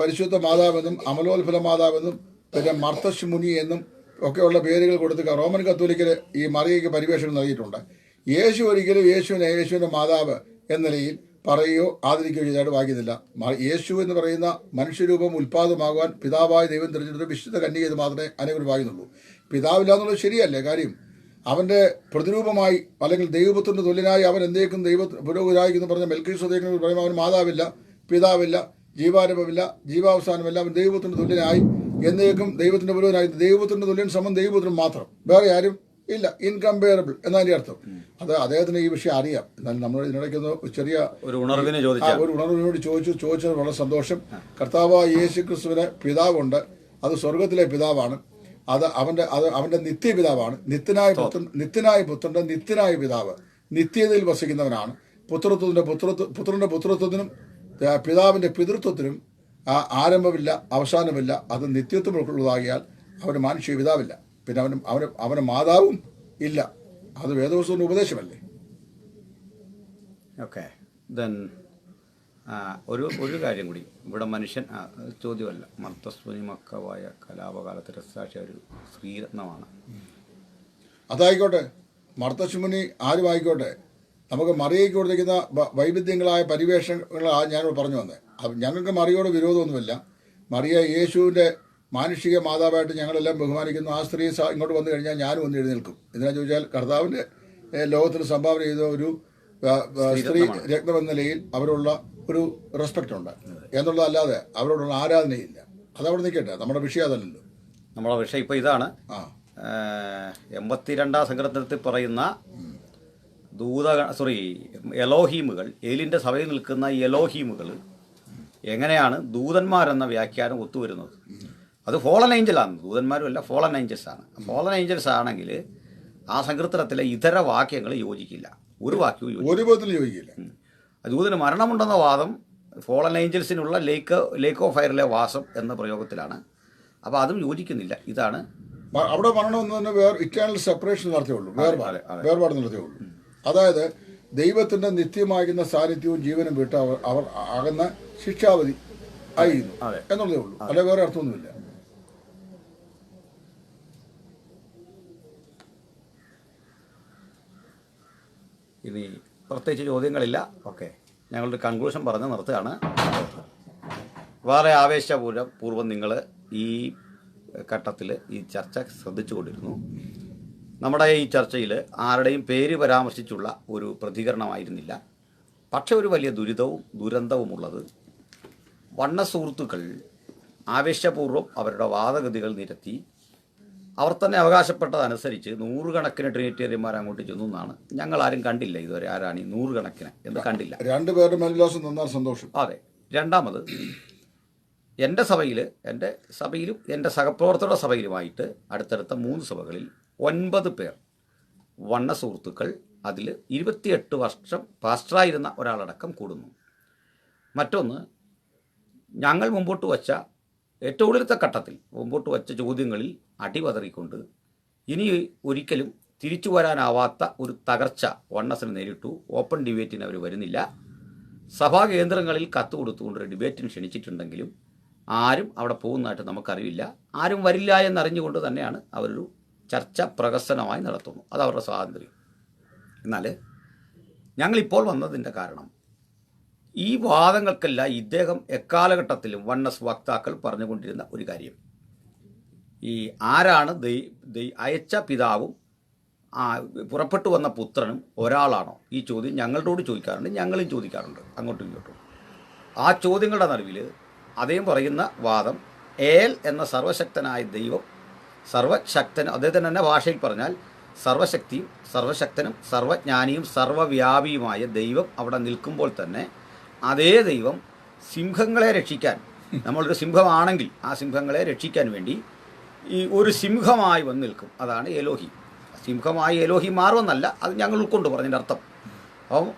പരിശുദ്ധ മാതാവെന്നും അമലോത്ഫല മാതാവെന്നും പിന്നെ മർത്തശ്മുനി എന്നും ഒക്കെയുള്ള പേരുകൾ കൊടുത്ത് റോമൻ കത്തോലിക്കൽ ഈ മറിയയ്ക്ക് പരിവേഷണം നൽകിയിട്ടുണ്ട്. യേശു ഒരിക്കലും യേശുവിന്റെ മാതാവ് എന്ന നിലയിൽ പറയുകയോ ആദരിക്കുകയോ ചെയ്തായിട്ട് വായിക്കുന്നില്ല. യേശു എന്ന് പറയുന്ന മനുഷ്യരൂപം ഉൽപ്പാദമാകുവാൻ പിതാവായ ദൈവം തിരഞ്ഞെടുത്ത വിശുദ്ധ കന്യക എന്ന് മാത്രമേ അനേകർ വായിക്കുന്നുള്ളൂ. പിതാവില്ല എന്നുള്ളത് ശരിയല്ലേ? കാര്യം അവന്റെ പ്രതിരൂപമായി അല്ലെങ്കിൽ ദൈവപുത്രന്റെ തുല്യനായി അവൻ എന്തേക്കും പുരോഗതിയായിക്കെന്ന് പറഞ്ഞ മെൽക്കീസേദെക്കിനോട് പറയുമ്പോൾ അവന് മാതാവില്ല, പിതാവില്ല, ജീവാരംഭമില്ല, ജീവാവസാനമില്ല. അവൻ ദൈവപുത്രന്റെ തുല്യനായി എന്നേക്കും ദൈവത്തിന്റെ പുരോഗതിയായി. ദൈവപുത്രന്റെ തുല്യൻ സമം ദൈവപുത്രൻ മാത്രം, വേറെ ആരും ഇല്ല. ഇൻകമ്പയറബിൾ എന്നതിന്റെ അർത്ഥം. അത് അദ്ദേഹത്തിന് ഈ വിഷയം അറിയാം. എന്നാൽ നമ്മൾ ഇതിനിടയ്ക്കൊന്ന് ചെറിയ ഒരു ഉണർവിനോട് ചോദിച്ചത് വളരെ സന്തോഷം. കർത്താവായ യേശു ക്രിസ്തുവിന് പിതാവുണ്ട്. അത് സ്വർഗത്തിലെ പിതാവാണ്. അത് അവന്റെ നിത്യപിതാവാണ്. നിത്യനായ പുത്രന്റെ നിത്യനായ പിതാവ് നിത്യതയിൽ വസിക്കുന്നവനാണ്. പുത്രൻ്റെ പുത്രത്വത്തിനും പിതാവിൻ്റെ പിതൃത്വത്തിനും ആരംഭമില്ല, അവസാനമില്ല. അത് നിത്യത്വമുള്ളതാകിയാൽ അവന് മാനുഷിക പിതാവില്ല, പിന്നെ അവന് മാതാവും ഇല്ല. അത് വേദപുസ്തകത്തിന്റെ ഉപദേശമല്ലേ? ഓക്കെ. ദെൻ ഒരു കാര്യം കൂടി ഇവിടെ മനുഷ്യൻ ചോദ്യമല്ല, മർത്തസ്വനി മക്കവായ കലാപകാലത്ത് രസാക്ഷി ഒരു ശ്രീരത്നമാണ്. അതായിക്കോട്ടെ, മർത്തശുമുനി ആരും ആയിക്കോട്ടെ, നമുക്ക് മറിയയ്ക്ക് കൊടുത്തിരിക്കുന്ന വൈവിധ്യങ്ങളായ പരിവേഷങ്ങളാണ് ഞാനിവിടെ പറഞ്ഞു വന്നത്. ഞങ്ങൾക്ക് മറിയോട് വിരോധമൊന്നുമില്ല. മറിയ യേശുവിൻ്റെ മാനുഷിക മാതാവായിട്ട് ഞങ്ങളെല്ലാം ബഹുമാനിക്കുന്നു. ആ സ്ത്രീ ഇങ്ങോട്ട് വന്നു കഴിഞ്ഞാൽ ഞാനും ഒന്ന് എഴുന്നേൽക്കും. എന്തിനാ ചോദിച്ചാൽ കർത്താവിൻ്റെ ലോകത്തിന് സംഭാവന ചെയ്ത ഒരു സ്ത്രീ രത്നം എന്ന നിലയിൽ അവരുള്ള ഒരു റെസ്പെക്റ്റ് ഉണ്ട് എന്നുള്ളതല്ലാതെ അവരോടുള്ള ആരാധനയില്ല. അതവിടെ നിൽക്കട്ടെ, നമ്മുടെ വിഷയം അതല്ലല്ലോ. നമ്മുടെ വിഷയം ഇപ്പോൾ ഇതാണ്. 82 സങ്കീർത്തനത്തിൽ പറയുന്ന എലോഹീമുകൾ, ഏലിൻ്റെ സഭയിൽ നിൽക്കുന്ന എലോഹീമുകൾ എങ്ങനെയാണ് ദൂതന്മാരെന്ന വ്യാഖ്യാനം ഒത്തുവരുന്നത്? അത് ഫോളൻ ഏഞ്ചലാണ്. ദൂതന്മാരും അല്ല, ഫോളൻ ഏഞ്ചൽസ് ആണ്. ഫോളൻ ഏഞ്ചൽസ് ആണെങ്കിൽ ആ സങ്കീർത്തനത്തിലെ ഇതര വാക്യങ്ങൾ യോജിക്കില്ല. ഒരു വാക്യവും യോജിക്കില്ല. ദൂതന് മരണമുണ്ടെന്ന വാദം ഫോളൻ ഏഞ്ചൽസിനുള്ള ലേക്ക് ഓഫ് ഫയറിലെ വാസം എന്ന പ്രയോഗത്തിലാണ്. അപ്പോൾ അതും യോജിക്കുന്നില്ല. ഇതാണ് അവിടെ മരണമെന്ന് തന്നെ ഇറ്റേണൽ സെപ്പറേഷൻ നടത്തിയുള്ളൂ, വേർപാട് നടത്തിയുള്ളൂ. അതായത് ദൈവത്തിന്റെ നിത്യമാകുന്ന സാന്നിധ്യവും ജീവനും വിട്ട് അവർ ആകുന്ന ശിക്ഷാവധി ആയിരുന്നു എന്നുള്ളതേ ഉള്ളൂ, അല്ലെ വേറെ അർത്ഥമൊന്നുമില്ല. ഇനി പ്രത്യേകിച്ച് ചോദ്യങ്ങളില്ല. ഓക്കെ, ഞങ്ങളുടെ കൺക്ലൂഷൻ പറഞ്ഞ് നിർത്തുകയാണ്. വളരെ ആവേശപൂർവ്വം നിങ്ങൾ ഈ ഘട്ടത്തിൽ ഈ ചർച്ച ശ്രദ്ധിച്ചുകൊണ്ടിരുന്നു. നമ്മുടെ ഈ ചർച്ചയിൽ ആരുടെയും പേര് പരാമർശിച്ചുള്ള ഒരു പ്രതികരണമായിരുന്നില്ല. പക്ഷെ ഒരു വലിയ ദുരന്തവുമുള്ളത് വണ്ണ സുഹൃത്തുക്കൾ ആവേശപൂർവ്വം അവരുടെ വാദഗതികൾ നിരത്തി അവർ തന്നെ അവകാശപ്പെട്ടതനുസരിച്ച് നൂറുകണക്കിന് ട്രിനിറ്റേറിയന്മാർ അങ്ങോട്ട് ചെന്നു എന്നാണ്. ഞങ്ങളാരും കണ്ടില്ല ഇതുവരെ ആരാണ് ഈ നൂറുകണക്കിന് എന്ന് കണ്ടില്ല. രണ്ടുപേരുടെ മേൽവിലാസം തന്നാൽ സന്തോഷം. അതെ. രണ്ടാമത് എൻ്റെ സഭയിലും എൻ്റെ സഹപ്രവർത്തകരുടെ സഭയിലുമായിട്ട് അടുത്തടുത്ത 3 സഭകളിൽ 9 പേർ വണ്ണ സുഹൃത്തുക്കൾ, അതിൽ 28 വർഷം പാസ്റ്ററായിരുന്ന ഒരാളടക്കം കൂടുന്നു. മറ്റൊന്ന്, ഞങ്ങൾ മുമ്പോട്ട് വച്ച ഏറ്റവും ഒടുവിലത്തെ ഘട്ടത്തിൽ മുമ്പോട്ട് വച്ച ചോദ്യങ്ങളിൽ അടിപതറിക്കൊണ്ട് ഇനി ഒരിക്കലും തിരിച്ചു വരാനാവാത്ത ഒരു തകർച്ച വണ്ണസിന് നേരിട്ടു. ഓപ്പൺ ഡിബേറ്റിന് അവർ വരുന്നില്ല. സഭാ കേന്ദ്രങ്ങളിൽ കത്ത് കൊടുത്തുകൊണ്ട് ഡിബേറ്റിന് ക്ഷണിച്ചിട്ടുണ്ടെങ്കിലും ആരും അവിടെ പോകുന്നതായിട്ട് നമുക്കറിയില്ല. ആരും വരില്ല എന്നറിഞ്ഞുകൊണ്ട് തന്നെയാണ് അവരൊരു ചർച്ച പ്രഹസനമായി നടത്തുന്നു. അത് അവരുടെ സ്വാതന്ത്ര്യം. എന്നാൽ ഞങ്ങളിപ്പോൾ വന്നതിൻ്റെ കാരണം ഈ വാദങ്ങൾക്കെല്ലാം ഇദ്ദേഹം എക്കാലഘട്ടത്തിലും വണ്ണസ് വക്താക്കൾ പറഞ്ഞുകൊണ്ടിരുന്ന ഒരു കാര്യം, ഈ ആരാണ് അയച്ച പിതാവും പുറപ്പെട്ടു വന്ന പുത്രനും ഒരാളാണോ? ഈ ചോദ്യം ഞങ്ങളോട് ചോദിക്കാറുണ്ട്, ഞങ്ങളും ചോദിക്കാറുണ്ട് അങ്ങോട്ടും ഇങ്ങോട്ടും. ആ ചോദ്യങ്ങളുടെ നടുവിൽ അദ്ദേഹം പറയുന്ന വാദം, ഏൽ എന്ന സർവശക്തനായ ദൈവം, അദ്ദേഹത്തിൻ്റെ തന്നെ ഭാഷയിൽ പറഞ്ഞാൽ സർവശക്തിയും സർവശക്തനും സർവജ്ഞാനിയും സർവവ്യാപിയുമായ ദൈവം അവിടെ നിൽക്കുമ്പോൾ തന്നെ അതേ ദൈവം സിംഹങ്ങളെ രക്ഷിക്കാൻ, നമ്മളൊരു സിംഹമാണെങ്കിൽ ആ സിംഹങ്ങളെ രക്ഷിക്കാൻ വേണ്ടി ഈ ഒരു സിംഹമായി വന്ന് നിൽക്കും. അതാണ് എലോഹി. സിംഹമായി എലോഹി മാറുമെന്നല്ല, അത് ഞങ്ങൾ ഉൾക്കൊണ്ട് പറഞ്ഞതിൻ്റെ അർത്ഥം. അപ്പം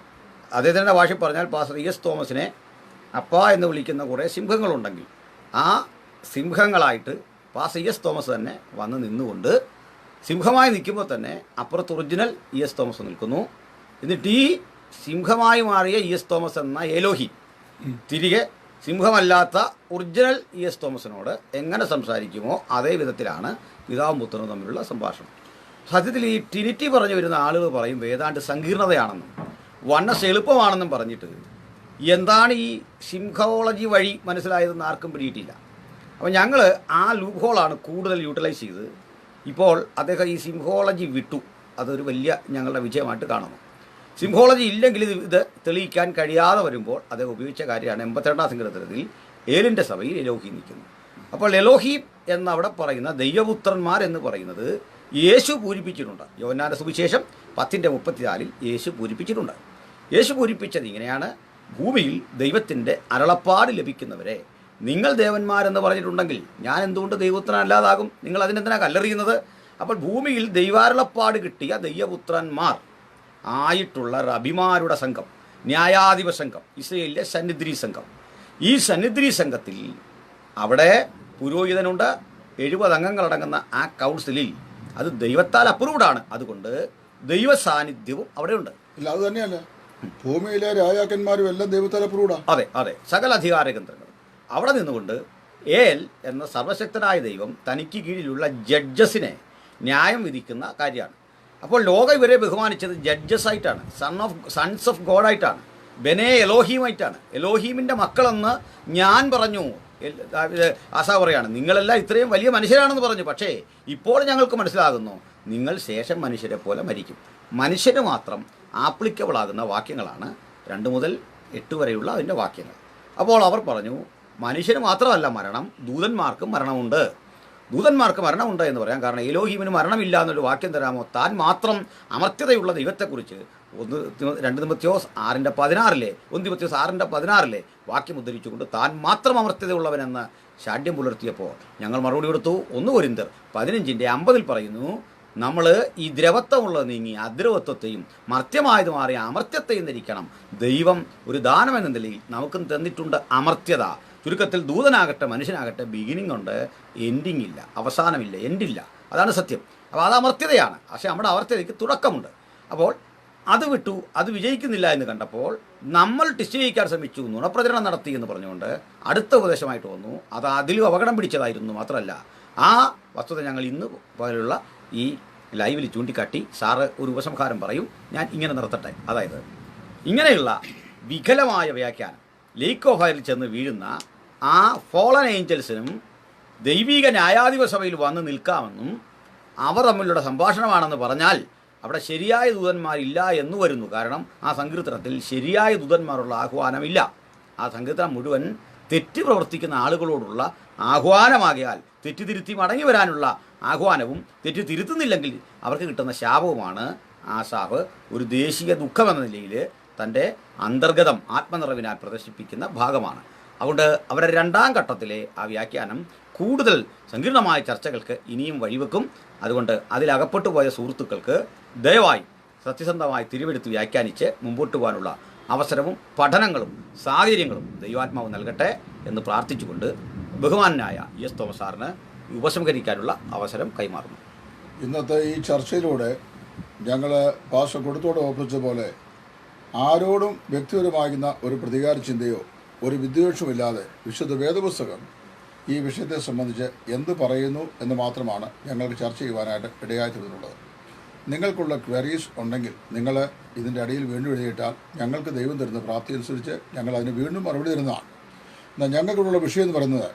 അദ്ദേഹത്തിൻ്റെ ഭാഷയിൽ പറഞ്ഞാൽ പാസ്റ്റർ E.S. തോമസിനെ അപ്പ എന്ന് വിളിക്കുന്ന കുറേ സിംഹങ്ങളുണ്ടെങ്കിൽ ആ സിംഹങ്ങളായിട്ട് പാസ്റ്റർ E.S. തോമസ് തന്നെ വന്ന് നിന്നുകൊണ്ട് സിംഹമായി നിൽക്കുമ്പോൾ തന്നെ അപ്പുറത്ത് ഒറിജിനൽ E.S. തോമസ് നിൽക്കുന്നു. എന്നിട്ട് ഈ സിംഹമായി മാറിയ E.S. തോമസ് എന്ന എലോഹി തിരികെ സിംഹമല്ലാത്ത ഒറിജിനൽ E.S. തോമസിനോട് എങ്ങനെ സംസാരിക്കുമോ അതേ വിധത്തിലാണ് പിതാവും പുത്രനും തമ്മിലുള്ള സംഭാഷണം. സത്യത്തിൽ ഈ ട്രിനിറ്റി പറഞ്ഞു വരുന്ന ആളുകൾ പറയും വേദാണ്ട് സങ്കീർണതയാണെന്നും വണ്ണസ് എളുപ്പമാണെന്നും പറഞ്ഞിട്ട് എന്താണ് ഈ സിംഹോളജി വഴി മനസ്സിലായതെന്ന് ആർക്കും പിടിയിട്ടില്ല. അപ്പോൾ ഞങ്ങൾ ആ ലൂപ്പ് ഹോളാണ് കൂടുതൽ യൂട്ടിലൈസ് ചെയ്ത് ഇപ്പോൾ അദ്ദേഹം ഈ സിംഹോളജി വിട്ടു. അതൊരു വലിയ ഞങ്ങളുടെ വിജയമായിട്ട് കാണുന്നു. സിംഹോളജി ഇല്ലെങ്കിൽ ഇത് തെളിയിക്കാൻ കഴിയാതെ വരുമ്പോൾ അദ്ദേഹം ഉപയോഗിച്ച കാര്യമാണ് 82 സങ്കീർത്തനത്തിൽ ഏലിൻ്റെ സഭയിൽ എലോഹി നിൽക്കുന്നു. അപ്പോൾ എലോഹി എന്നവിടെ പറയുന്ന ദൈവപുത്രന്മാർ എന്ന് പറയുന്നത് യേശു പൂരിപ്പിച്ചിട്ടുണ്ട്. യോഹന്നാന്റെ സുവിശേഷം 10:34 യേശു പൂരിപ്പിച്ചിട്ടുണ്ട്. യേശു പൂരിപ്പിച്ചത് ഇങ്ങനെയാണ്: ഭൂമിയിൽ ദൈവത്തിൻ്റെ അരുളപ്പാട് ലഭിക്കുന്നവരെ നിങ്ങൾ ദേവന്മാരെന്ന് പറഞ്ഞിട്ടുണ്ടെങ്കിൽ ഞാൻ എന്തുകൊണ്ട് ദൈവപുത്രനല്ലാതാകും? നിങ്ങൾ അതിനെന്തിനാണ് കല്ലെറിയുന്നത്? അപ്പോൾ ഭൂമിയിൽ ദൈവാരുളപ്പാട് കിട്ടിയ ദൈവപുത്രന്മാർ ആയിട്ടുള്ള റബിമാരുടെ സംഘം, ന്യായാധിപ സംഘം, ഇസ്രയേലിലെ സന്നിധി സംഘം. ഈ സന്നിധി സംഘത്തിൽ അവിടെ പുരോഹിതനുണ്ട്. 70 അംഗങ്ങളടങ്ങുന്ന ആ കൗൺസിലിൽ അത് ദൈവത്താൽ അപ്രൂവ്ഡാണ്. അതുകൊണ്ട് ദൈവ സാന്നിധ്യവും അവിടെയുണ്ട്. ഇല്ല, അത് തന്നെയല്ല, ഭൂമിയിലെ രാജാക്കന്മാരും എല്ലാം ദൈവത്താൽ അപ്രൂവ്ഡാ. അതെ അതെ, സകല അധികാര കേന്ദ്രങ്ങൾ. അവിടെ നിന്നുകൊണ്ട് ഏൽ എന്ന സർവശക്തനായ ദൈവം തനിക്ക് കീഴിലുള്ള ജഡ്ജസിനെ ന്യായം വിധിക്കുന്ന കാര്യമാണ്. അപ്പോൾ ലോകം ഇവരെ ബഹുമാനിച്ചത് ജഡ്ജസ് ആയിട്ടാണ്, സൺസ് ഓഫ് ഗോഡായിട്ടാണ്, ബെനേ എലോഹീമായിട്ടാണ്. എലോഹീമിൻ്റെ മക്കളെന്ന് ഞാൻ പറഞ്ഞു. ആസാ പറയാണ്, നിങ്ങളെല്ലാം ഇത്രയും വലിയ മനുഷ്യരാണെന്ന് പറഞ്ഞു. പക്ഷേ ഇപ്പോൾ ഞങ്ങൾക്ക് മനസ്സിലാകുന്നു, നിങ്ങൾ ശേഷം മനുഷ്യരെ പോലെ മരിക്കും. മനുഷ്യന് മാത്രം ആപ്ലിക്കബിൾ ആകുന്ന വാക്യങ്ങളാണ് 2 മുതൽ 8 വരെയുള്ള അതിൻ്റെ വാക്യങ്ങൾ. അപ്പോൾ അവർ പറഞ്ഞു, മനുഷ്യന് മാത്രമല്ല മരണം, ദൂതന്മാർക്കും മരണമുണ്ട്. ദൂതന്മാർക്ക് മരണമുണ്ട് എന്ന് പറയാം. കാരണം എലോഹീമിന് മരണമില്ല എന്നൊരു വാക്യം തരാമോ? താൻ മാത്രം അമർത്യതയുള്ള ദൈവത്തെക്കുറിച്ച് 2 തിമോഥെയോസ് 6:16 1 തിമോഥെയോസ് 6:16 വാക്യം ഉദ്ധരിച്ചുകൊണ്ട് താൻ മാത്രം അമർത്യതയുള്ളവനെന്ന് ശാഠ്യം പുലർത്തിയപ്പോൾ ഞങ്ങൾ മറുപടി കൊടുത്തു. 1 കൊരിന്ത്യർ 15:50 പറയുന്നു, നമ്മൾ ഈ ദ്രവത്വമുള്ളത് നീങ്ങി അദ്രവത്വത്തെയും മർത്യമായത് മാറിയ അമർത്യത്തെയും ധരിക്കണം. ദൈവം ഒരു ദാനമെന്ന നിലയിൽ നമുക്ക് തന്നിട്ടുണ്ട് അമർത്യത. ചുരുക്കത്തിൽ ദൂതനാകട്ടെ മനുഷ്യനാകട്ടെ ബിഗിനിങ് ഉണ്ട്, എൻഡിങ് ഇല്ല, അവസാനമില്ല, എൻഡില്ല. അതാണ് സത്യം. അപ്പോൾ അത് അമർത്യതയാണ്. പക്ഷേ നമ്മുടെ അമർത്യതയ്ക്ക് തുടക്കമുണ്ട്. അപ്പോൾ അത് വിട്ടു, അത് വിജയിക്കുന്നില്ല എന്ന് കണ്ടപ്പോൾ നമ്മൾ ടെസ്റ്റ് ചെയ്യിക്കാൻ ശ്രമിച്ചു, നുണപ്രചരണം നടത്തി എന്ന് പറഞ്ഞുകൊണ്ട് അടുത്ത ഉപദേശമായിട്ട് വന്നു. അത് അതിലും അപകടം പിടിച്ചതായിരുന്നു. മാത്രമല്ല, ആ വസ്തുത ഞങ്ങൾ ഇന്ന് പോലുള്ള ഈ ലൈവിൽ ചൂണ്ടിക്കാട്ടി സാറ് ഒരു ഉപസംഹാരം പറയും. ഞാൻ ഇങ്ങനെ നിർത്തട്ടെ. അതായത് ഇങ്ങനെയുള്ള വികലമായ വ്യാഖ്യാനം ലേക്ക് ഓഫ് ഫയറിൽ ചെന്ന് വീഴുന്ന ആ ഫോളൻ ഏഞ്ചൽസിനും ദൈവിക ന്യായാധിപ സഭയിൽ വന്ന് നിൽക്കാമെന്നും അവർ തമ്മിലുള്ള സംഭാഷണമാണെന്ന് പറഞ്ഞാൽ അവിടെ ശരിയായ ദൂതന്മാരില്ല എന്ന് വരുന്നു. കാരണം ആ സങ്കീർത്തനത്തിൽ ശരിയായ ദൂതന്മാരുള്ള ആഹ്വാനമില്ല. ആ സങ്കീർത്തനം മുഴുവൻ തെറ്റ് പ്രവർത്തിക്കുന്ന ആളുകളോടുള്ള ആഹ്വാനമാകിയാൽ തെറ്റുതിരുത്തി മടങ്ങി വരാനുള്ള ആഹ്വാനവും തെറ്റ് തിരുത്തുന്നില്ലെങ്കിൽ അവർക്ക് കിട്ടുന്ന ശാപവുമാണ്. ആസാഫ് ഒരു ദേശീയ ദുഃഖമെന്ന നിലയിൽ തൻ്റെ അന്തർഗതം ആത്മനിറവിനാൽ പ്രദർശിപ്പിക്കുന്ന ഭാഗമാണ്. അതുകൊണ്ട് അവരുടെ 2ാം ഘട്ടത്തിലെ ആ വ്യാഖ്യാനം കൂടുതൽ സങ്കീർണമായ ചർച്ചകൾക്ക് ഇനിയും വഴിവെക്കും. അതുകൊണ്ട് അതിലകപ്പെട്ടു പോയ സുഹൃത്തുക്കൾക്ക് ദയവായി സത്യസന്ധമായി തിരുവെടുത്ത് വ്യാഖ്യാനിച്ച് മുമ്പോട്ട് പോകാനുള്ള അവസരവും പഠനങ്ങളും സാഹചര്യങ്ങളും ദൈവാത്മാവ് നൽകട്ടെ എന്ന് പ്രാർത്ഥിച്ചുകൊണ്ട് ബഹുമാനായ എസ് തോമസ് സാറിന് ഉപസംഹരിക്കാനുള്ള അവസരം കൈമാറുന്നു. ഇന്നത്തെ ഈ ചർച്ചയിലൂടെ ഞങ്ങൾ പാസ്റ്റർ കൊടുത്തോടെ ഓർപ്പിച്ച പോലെ ആരോടും വ്യക്തിപരമാകുന്ന ഒരു പ്രതികാര ചിന്തയോ ഒരു വിദ്വേഷവുമില്ലാതെ വിശുദ്ധ വേദപുസ്തകം ഈ വിഷയത്തെ സംബന്ധിച്ച് എന്ത് പറയുന്നു എന്ന് മാത്രമാണ് ഞങ്ങൾക്ക് ചർച്ച ചെയ്യുവാനായിട്ട് ഇടയായി തീർന്നിട്ടുള്ളത്. നിങ്ങൾക്കുള്ള ക്വയറീസ് ഉണ്ടെങ്കിൽ നിങ്ങൾ ഇതിൻ്റെ അടിയിൽ വീണ്ടും എഴുതിയിട്ടാൽ ഞങ്ങൾക്ക് ദൈവം തരുന്ന പ്രാപ്തി അനുസരിച്ച് ഞങ്ങൾ അതിന് വീണ്ടും മറുപടി തരുന്നതാണ്. എന്നാൽ ഞങ്ങൾക്കുള്ള വിഷയം എന്ന് പറയുന്നത്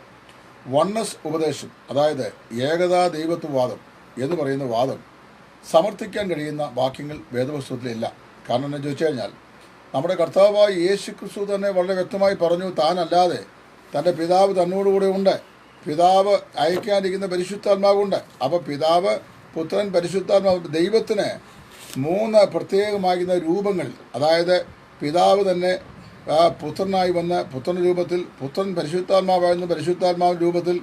വൺനെസ് ഉപദേശം, അതായത് ഏകതാ ദൈവത്വവാദം എന്ന് പറയുന്ന വാദം സമർത്ഥിക്കാൻ കഴിയുന്ന വാക്യങ്ങൾ വേദപുസ്തകത്തിലില്ല. കാരണം എന്ന് ചോദിച്ചു കഴിഞ്ഞാൽ നമ്മുടെ കർത്താവായ യേശു ക്രിസ്തു തന്നെ വളരെ വ്യക്തമായി പറഞ്ഞു, താനല്ലാതെ തൻ്റെ പിതാവ് തന്നോടുകൂടെ ഉണ്ട്, പിതാവ് അയക്കാനിരിക്കുന്ന പരിശുദ്ധാത്മാവുണ്ട്. അപ്പോൾ പിതാവ്, പുത്രൻ, പരിശുദ്ധാത്മാവ്, ദൈവത്തിന് 3 പ്രത്യേകമാകുന്ന രൂപങ്ങളിൽ, അതായത് പിതാവ് തന്നെ പുത്രനായി വന്ന പുത്രൻ രൂപത്തിൽ, പുത്രൻ പരിശുദ്ധാത്മാവായിരുന്ന പരിശുദ്ധാത്മാവിൻ്റെ രൂപത്തിൽ,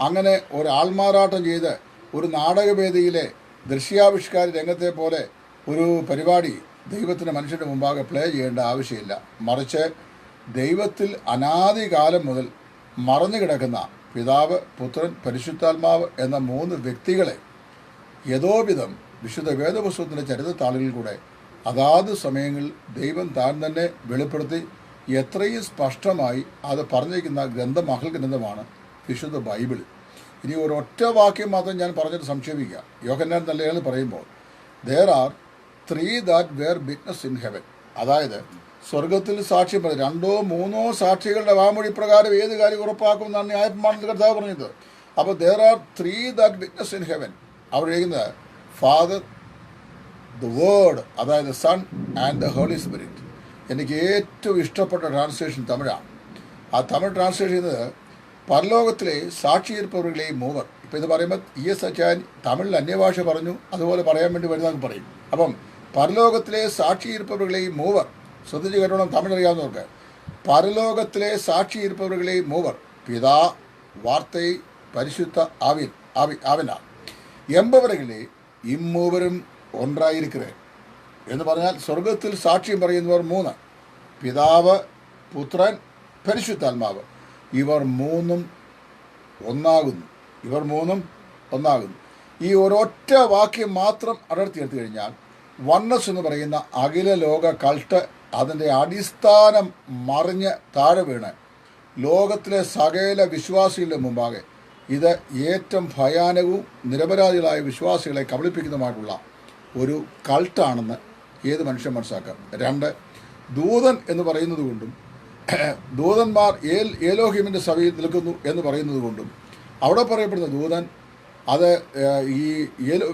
അങ്ങനെ ഒരു ആൾമാറാട്ടം ചെയ്ത് ഒരു നാടകവേദിയിലെ ദൃശ്യാവിഷ്കാര രംഗത്തെ പോലെ ഒരു പരിപാടി ദൈവത്തിന് മനുഷ്യൻ്റെ മുമ്പാകെ പ്ലേ ചെയ്യേണ്ട ആവശ്യമില്ല. മറിച്ച് ദൈവത്തിൽ അനാദികാലം മുതൽ മറഞ്ഞു കിടക്കുന്ന പിതാവ്, പുത്രൻ, പരിശുദ്ധാത്മാവ് എന്ന 3 വ്യക്തികളെ യഥോവിധം വിശുദ്ധ വേദപുസ്തകത്തിൻ്റെ ചരിത്രത്താളുകളിൽ കൂടെ അതാത് സമയങ്ങളിൽ ദൈവം താൻ തന്നെ വെളിപ്പെടുത്തി എത്രയും സ്പഷ്ടമായി അത് പറഞ്ഞിരിക്കുന്ന ഗ്രന്ഥം മഹൽ ഗ്രന്ഥമാണ് വിശുദ്ധ ബൈബിൾ. ഇനി ഒരൊറ്റ വാക്യം മാത്രം ഞാൻ പറഞ്ഞിട്ട് സംക്ഷേപിക്കുക. യോഹന്നാൻ നല്ലയാൾ പറയുമ്പോൾ there are 3 that bear witness in heaven, അതായത് സ്വർഗത്തിൽ സാക്ഷ്യം പറയും 2 3 സാക്ഷികളുടെ വാമൊഴി പ്രകാരം ഏത് കാര്യം ഉറപ്പാക്കുമെന്നാണ് ന്യായപ്രമാണത്തിൽ കർത്താവ് പറഞ്ഞത്. അപ്പോൾ there are 3 that witness in heaven. അവിടെ എഴുതുന്നത് ഫാദർ, ദ വേർഡ്, അതായത് Son and the Holy Spirit. എനിക്ക് ഏറ്റവും ഇഷ്ടപ്പെട്ട ട്രാൻസ്ലേഷൻ തമിഴാണ്. ആ തമിഴ് ട്രാൻസ്ലേഷൻ ചെയ്യുന്നത് പരലോകത്തിലെ സാക്ഷിയിരിപ്പവர்களെയും 3. ഇപ്പോൾ ഇത് പറയുമ്പോൾ ES അച്ചായൻ തമിഴിൽ അന്യഭാഷ പറഞ്ഞു, അതുപോലെ പറയാൻ വേണ്ടി വരുന്നതെന്ന് പറയും. അപ്പം പരലോകത്തിലെ സാക്ഷിയിരിപ്പവர்களെയും 3, ശ്രദ്ധിച്ച് കേട്ടോണം തമിഴറിയാവുന്നവർക്ക്. പരലോകത്തിലെ സാക്ഷിയിരിപ്പവர்களെയും 3 പിതാ, വാർത്തൈ, പരിശുദ്ധ ആവിനാർ എമ്പവരകളെ ഇമ്മൂവരും ഒന്നായിരിக்கிறேன் എന്ന് പറഞ്ഞാൽ സ്വർഗത്തിൽ സാക്ഷ്യം പറയുന്നവർ 3, പിതാവ്, പുത്രൻ, പരിശുദ്ധാത്മാവ് ഇവർ മൂന്നും ഒന്നാകുന്നു. ഇവർ മൂന്നും ഒന്നാകുന്നു. ഈ ഒരൊറ്റ വാക്യം മാത്രം അടർത്തിയെടുത്തു കഴിഞ്ഞാൽ വണ്ണസ് എന്ന് പറയുന്ന അഖില ലോക കൾട്ട് അതിൻ്റെ അടിസ്ഥാനം മറിഞ്ഞ് താഴെ വീണ് ലോകത്തിലെ സകല വിശ്വാസികളുടെ മുമ്പാകെ ഇത് ഏറ്റവും ഭയാനകവും നിരപരാധികളായ വിശ്വാസികളെ കബളിപ്പിക്കുന്നതുമായിട്ടുള്ള ഒരു കൾട്ടാണെന്ന് ഏത് മനുഷ്യൻ മനസ്സിലാക്കാം. 2, ദൂതൻ എന്ന് പറയുന്നത് കൊണ്ടും ദൂതന്മാർ ഏലോഹിമിൻ്റെ സഭയിൽ നിൽക്കുന്നു എന്ന് പറയുന്നത് കൊണ്ടും അവിടെ പറയപ്പെടുന്ന ദൂതൻ അത് ഈ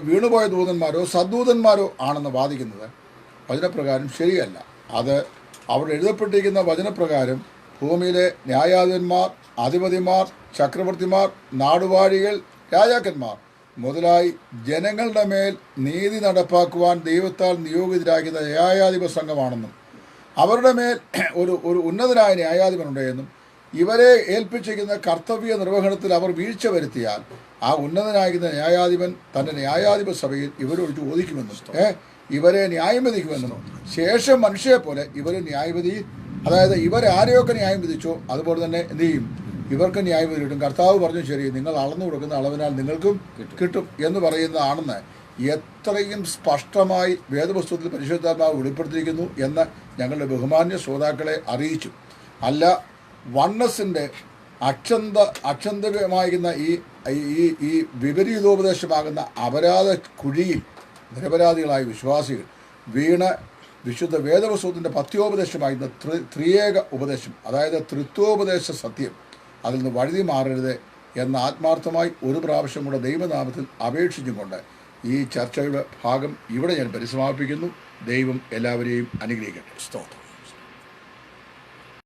വീണുപോയ ദൂതന്മാരോ സദ്ദൂതന്മാരോ ആണെന്ന് വാദിക്കുന്നത് വചനപ്രകാരം ശരിയല്ല. അത് അവിടെ എഴുതപ്പെട്ടിരിക്കുന്ന വചനപ്രകാരം ഭൂമിയിലെ ന്യായാധിപന്മാർ, അധിപതിമാർ, ചക്രവർത്തിമാർ, നാടുവാഴികൾ, രാജാക്കന്മാർ മുതലായി ജനങ്ങളുടെ മേൽ നീതി നടപ്പാക്കുവാൻ ദൈവത്താൽ നിയോഗിതരാക്കുന്ന ന്യായാധിപ സംഘമാണെന്നും അവരുടെ മേൽ ഒരു ഉന്നതനായ ന്യായാധിപനുണ്ടെന്നും ഇവരെ ഏൽപ്പിച്ചിരിക്കുന്ന കർത്തവ്യ നിർവഹണത്തിൽ അവർ വീഴ്ച വരുത്തിയാൽ ആ ഉന്നതനായിരിക്കുന്ന ന്യായാധിപൻ തൻ്റെ ന്യായാധിപ സഭയിൽ ഇവരോട് ചോദിക്കുമെന്നും ഇവരെ ന്യായം വിധിക്കുമെന്നും ശേഷം മനുഷ്യരെ പോലെ ഇവർ ന്യായവിധി, അതായത് ഇവരാരെയൊക്കെ ന്യായം വിധിച്ചോ അതുപോലെ തന്നെ എന്ത് ചെയ്യും, ഇവർക്ക് ന്യായവിധി കിട്ടും. കർത്താവ് പറഞ്ഞു, ശരി, നിങ്ങൾ അളന്നു കൊടുക്കുന്ന അളവിനാൽ നിങ്ങൾക്കും കിട്ടും എന്ന് പറയുന്നതാണെന്ന് എത്രയും സ്പഷ്ടമായി വേദപുസ്തകത്തിൽ പരിശുദ്ധാത്മാവ് വെളിപ്പെടുത്തിയിരിക്കുന്നു എന്ന് ഞങ്ങളുടെ ബഹുമാന്യ ശ്രോതാക്കളെ അറിയിച്ചു. അല്ല, വണ്ണസിൻ്റെ അക്ഷന്തമായിരുന്ന ഈ വിപരീതോപദേശമാകുന്ന അപരാധ കുഴിയിൽ നിരപരാധികളായ വിശ്വാസികൾ വീണ് വിശുദ്ധ വേദപുസ്തകത്തിൻ്റെ പത്യോപദേശമായിരുന്ന ത്രിയേക ഉപദേശം, അതായത് തൃത്വോപദേശ സത്യം, അതിൽ നിന്ന് വഴുതി മാറരുത് എന്ന ആത്മാർത്ഥമായി ഒരു പ്രാവശ്യം കൂടെ ദൈവനാമത്തിൽ അപേക്ഷിച്ചുകൊണ്ട് ഈ ചർച്ചയുടെ ഭാഗം ഇവിടെ ഞാൻ പരിസമാപിക്കുന്നു. ദൈവം എല്ലാവരെയും അനുഗ്രഹിക്കട്ടെ. സ്തോത്രം.